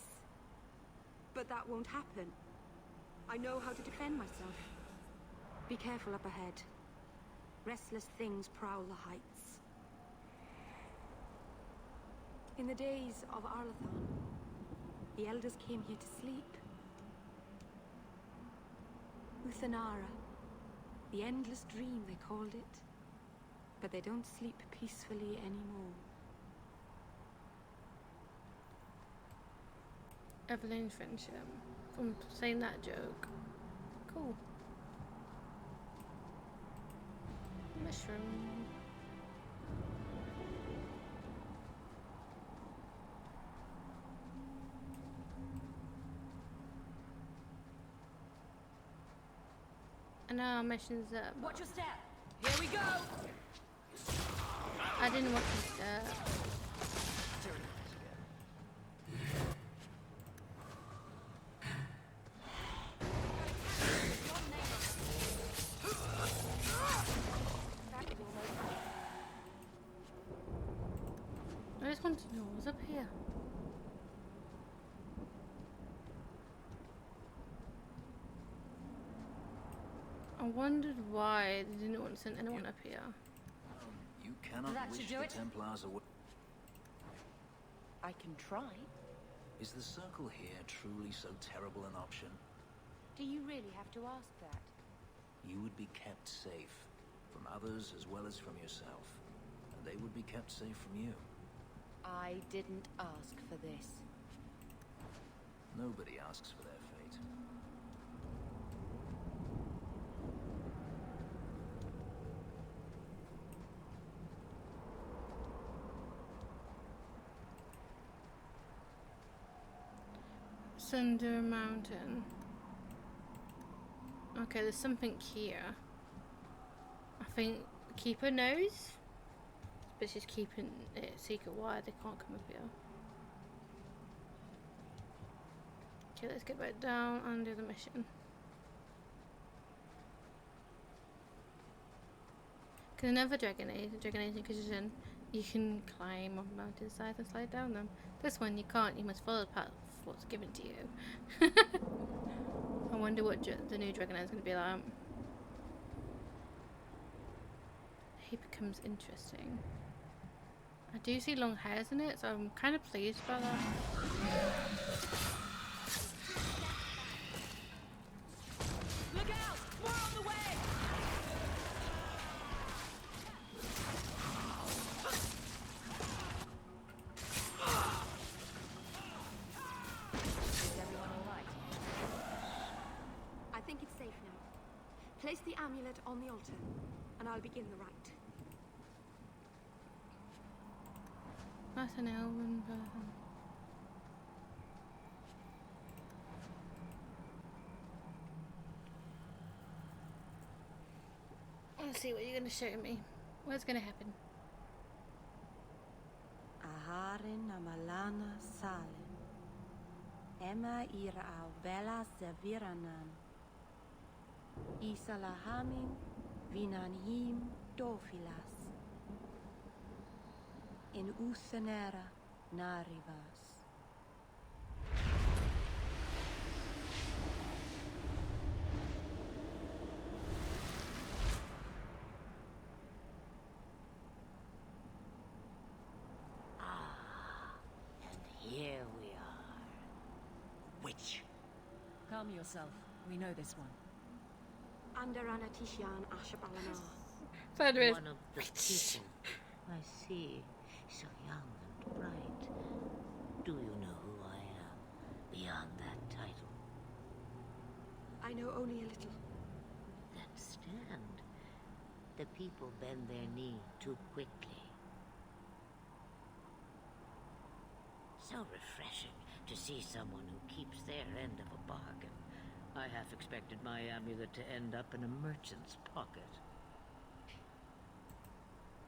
But that won't happen. I know how to defend myself. Be careful up ahead. Restless things prowl the heights. In the days of Arlathan, the elders came here to sleep. Uthanara. The endless dream, they called it. But they don't sleep peacefully anymore. Evelyn's friendship. from saying that joke. Cool. Mushroom. And our mission's up. Watch your step. Here we go. I didn't watch the step. I just wanted to know what's up here. I wondered why they didn't want to send anyone up here. You cannot That wish should do the it. Templars away. I can try. Is the circle here truly so terrible an option? Do you really have to ask that? You would be kept safe, from others as well as from yourself. And they would be kept safe from you. I didn't ask for this. Nobody asks for their fate. Cinder Mountain. Okay, there's something here. I think the keeper knows, but she's keeping it secret why they can't come up here. Okay, let's get back down and do the mission. Because another Dragon Age Inquisition, you can climb on mountainsides and slide down them. This one you can't, you must follow the path what's given to you. I wonder what the new Dragon Age is going to be like. He becomes interesting. I do see long hairs in it, so I'm kind of pleased about that. Look out! More on the way! Is everyone alright? I think it's safe now. Place the amulet on the altar, and I'll begin the rite. That's an elven person. Let's see what you're going to show me. What's going to happen? Aharin amalana salen. Emma ira au vela seviranan. Isalahamin vinanhim dofilas. In usenera narivas. Here we are. Which? Calm yourself. We know this one. Under Anatishan Ashabalana. Fenris. One of the people. I see. So young and bright. Do you know who I am? Beyond that title. I know only a little. Then stand. The people bend their knee too quickly. So refreshing to see someone who keeps their end of a bargain. I half expected my amulet to end up in a merchant's pocket.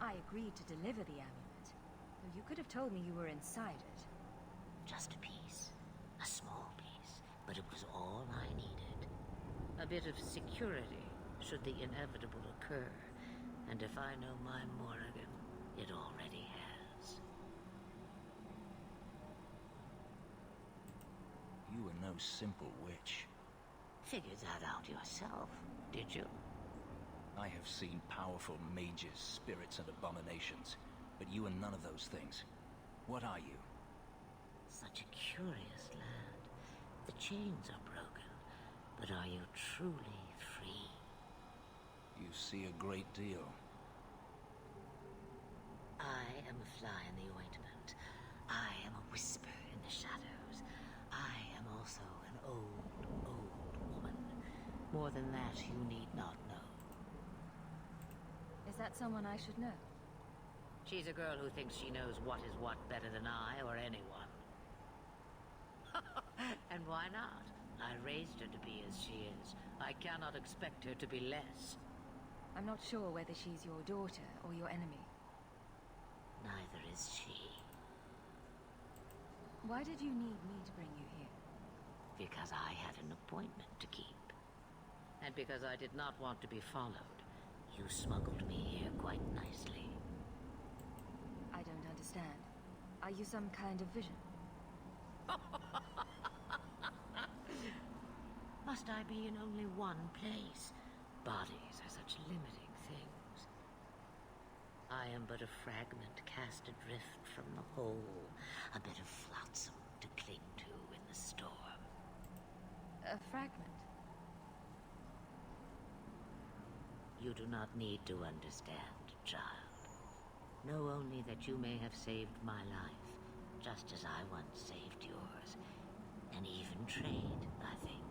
I agreed to deliver the amulet. Though you could have told me you were inside it. Just a piece. A small piece. But it was all I needed. A bit of security, should the inevitable occur. And if I know my Morrigan, it already has. You were no simple witch. Figured that out yourself, did you? I have seen powerful mages, spirits, and abominations, but you are none of those things. What are you? Such a curious land. The chains are broken, but are you truly free? You see a great deal. I am a fly in the ointment. I am a whisper in the shadows. I am also an old More than that, you need not know. Is that someone I should know? She's a girl who thinks she knows what is what better than I or anyone. And why not? I raised her to be as she is. I cannot expect her to be less. I'm not sure whether she's your daughter or your enemy. Neither is she. Why did you need me to bring you here? Because I had an appointment to keep. And because I did not want to be followed, you smuggled me here quite nicely. I don't understand. Are you some kind of vision? Must I be in only one place? Bodies are such limiting things. I am but a fragment cast adrift from the whole, a bit of flotsam to cling to in the storm. A fragment? You do not need to understand, child. Know only that you may have saved my life, just as I once saved yours, and even trade, I think.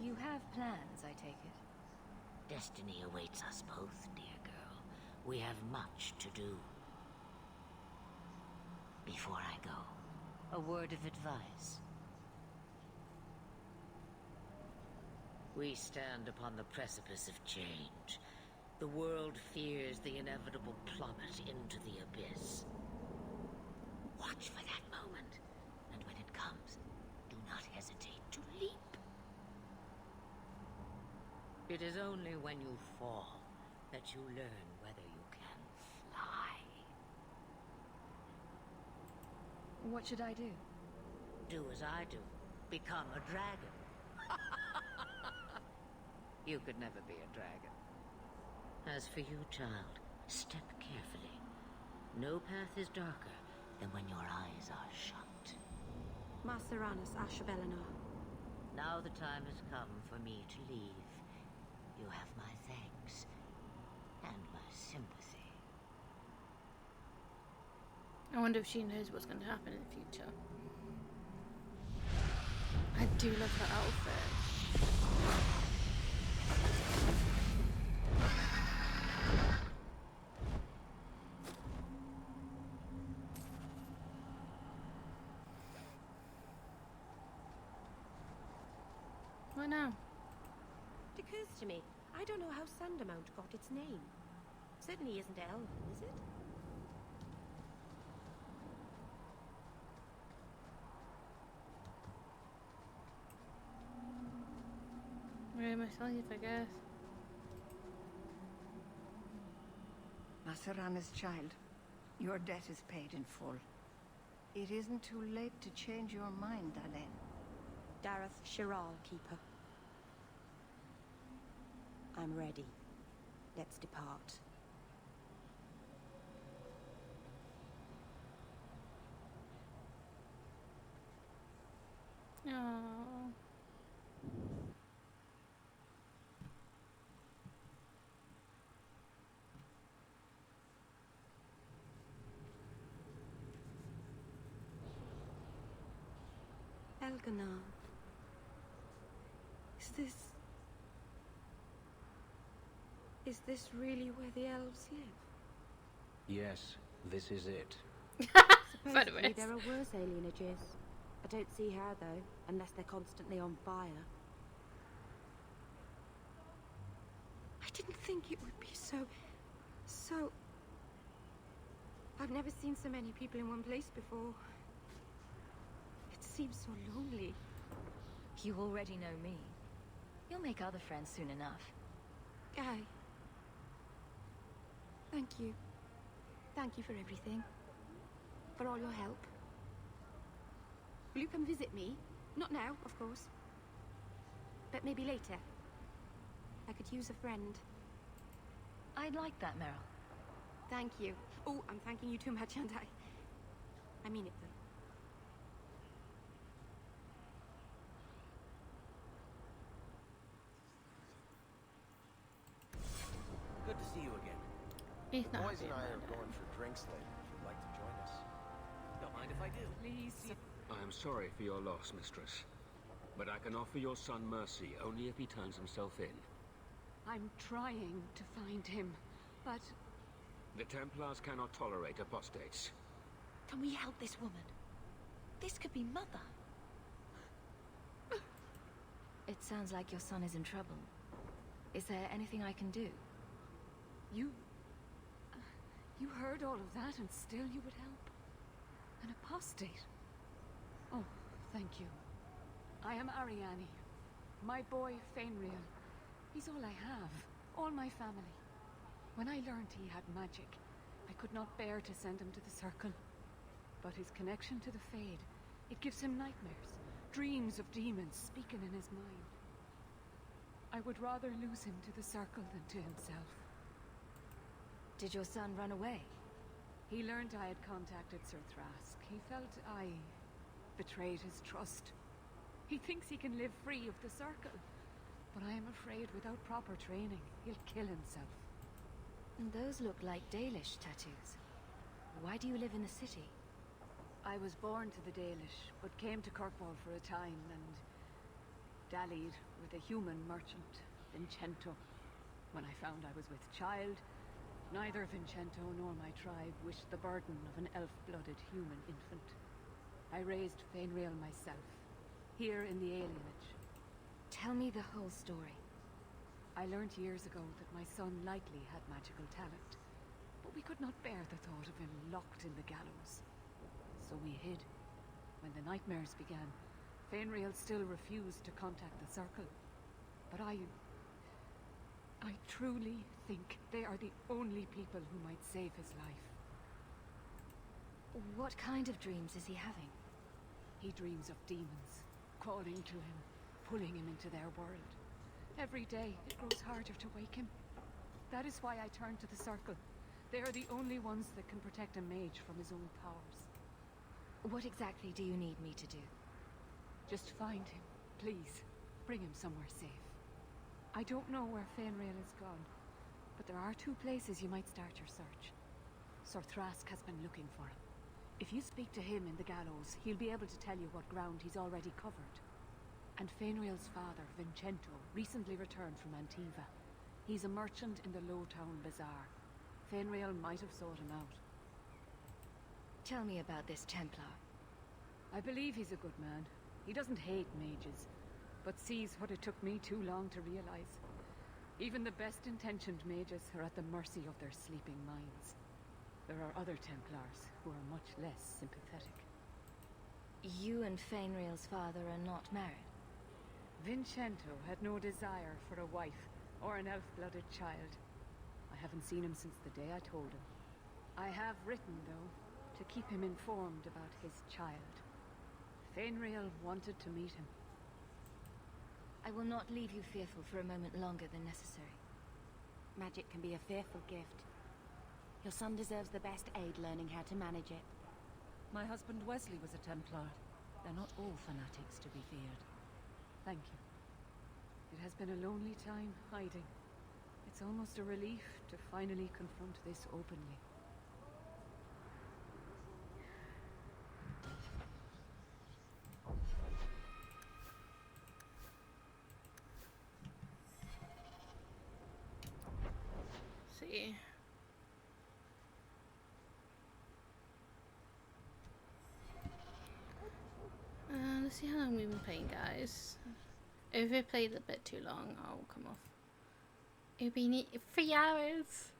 You have plans, I take it? Destiny awaits us both, dear girl. We have much to do. Before I go, a word of advice. We stand upon the precipice of change. The world fears the inevitable plummet into the abyss. Watch for that moment, and when it comes, do not hesitate to leap. It is only when you fall that you learn whether you can fly. What should I do? Do as I do. Become a dragon. You could never be a dragon. As for you, child, step carefully. No path is darker than when your eyes are shut. Maceranus Ashabellinar. Now the time has come for me to leave. You have my thanks and my sympathy. I wonder if she knows what's going to happen in the future. I do love her outfit. What now? It occurs to me, I don't know how Sandamount got its name. Certainly isn't Elven, is it? Where am I selling it, I guess? Maceranus' child, your debt is paid in full. It isn't too late to change your mind, Alain. Dareth Shiral, Keeper. I'm ready. Let's depart. Aww. Elganar. Is this really where the elves live? Yes, this is it. Supposedly there are worse alienages. I don't see how, though, unless they're constantly on fire. I didn't think it would be so... I've never seen so many people in one place before. It seems so lonely. You already know me. You'll make other friends soon enough. Guy. Thank you. Thank you for everything. For all your help. Will you come visit me? Not now, of course. But maybe later. I could use a friend. I'd like that, Meryl. Thank you. Oh, I'm thanking you too much, aren't I mean it, though. Good to see you again. He's The not boys happy and I about are it. going for drinks later if you'd like to join us. Don't mind if I do. Please. I am sorry for your loss, mistress. But I can offer your son mercy only if he turns himself in. I'm trying to find him, but... The Templars cannot tolerate apostates. Can we help this woman? This could be Mother. It sounds like your son is in trouble. Is there anything I can do? You heard all of that and still you would help? An apostate? Oh, thank you. I am Ariane. My boy, Fainriel. He's all I have. All my family. When I learned he had magic, I could not bear to send him to the Circle. But his connection to the Fade, it gives him nightmares. Dreams of demons speaking in his mind. I would rather lose him to the Circle than to himself. Did your son run away? He learned I had contacted Sir Thrask. He felt I betrayed his trust. He thinks he can live free of the Circle. But I am afraid without proper training, he'll kill himself. And those look like Dalish tattoos. Why do you live in the city? I was born to the Dalish, but came to Kirkwall for a time and dallied with a human merchant, Vincento. When I found I was with child, neither Vincento nor my tribe wished the burden of an elf-blooded human infant. I raised Fainriel myself, here in the alienage. Tell me the whole story. I learned years ago that my son likely had magical talent, but we could not bear the thought of him locked in the gallows. So we hid. When the nightmares began, Fainriel still refused to contact the Circle. But I truly think they are the only people who might save his life. What kind of dreams is he having? He dreams of demons, calling to him, pulling him into their world. Every day, it grows harder to wake him. That is why I turn to the Circle. They are the only ones that can protect a mage from his own powers. What exactly do you need me to do? Just find him, please. Bring him somewhere safe. I don't know where Fainriel is gone, but there are 2 places you might start your search. Sir Thrask has been looking for him. If you speak to him in the gallows, he'll be able to tell you what ground he's already covered. And Fainriel's father, Vincento, recently returned from Antiva. He's a merchant in the Lowtown Bazaar. Fainriel might have sought him out. Tell me about this Templar. I believe he's a good man. He doesn't hate mages, but sees what it took me too long to realize. Even the best-intentioned mages are at the mercy of their sleeping minds. There are other Templars who are much less sympathetic. You and Fainriel's father are not married? Vincento had no desire for a wife or an elf-blooded child. I haven't seen him since the day I told him. I have written, though, to keep him informed about his child. Fainriel wanted to meet him. I will not leave you fearful for a moment longer than necessary. Magic can be a fearful gift. Your son deserves the best aid learning how to manage it. My husband Wesley was a Templar. They're not all fanatics to be feared. Thank you. It has been a lonely time hiding. It's almost a relief to finally confront this openly. See. Let's see how long we've been playing, guys. If we played a bit too long, I'll come off. It'll be 3 hours.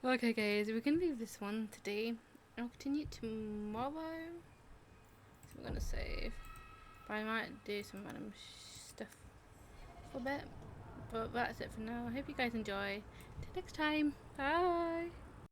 Okay, guys, we can leave this one today. I'll continue tomorrow. So we're gonna save. But I might do some random stuff for a bit. But that's it for now. I hope you guys enjoy. Till next time. Bye.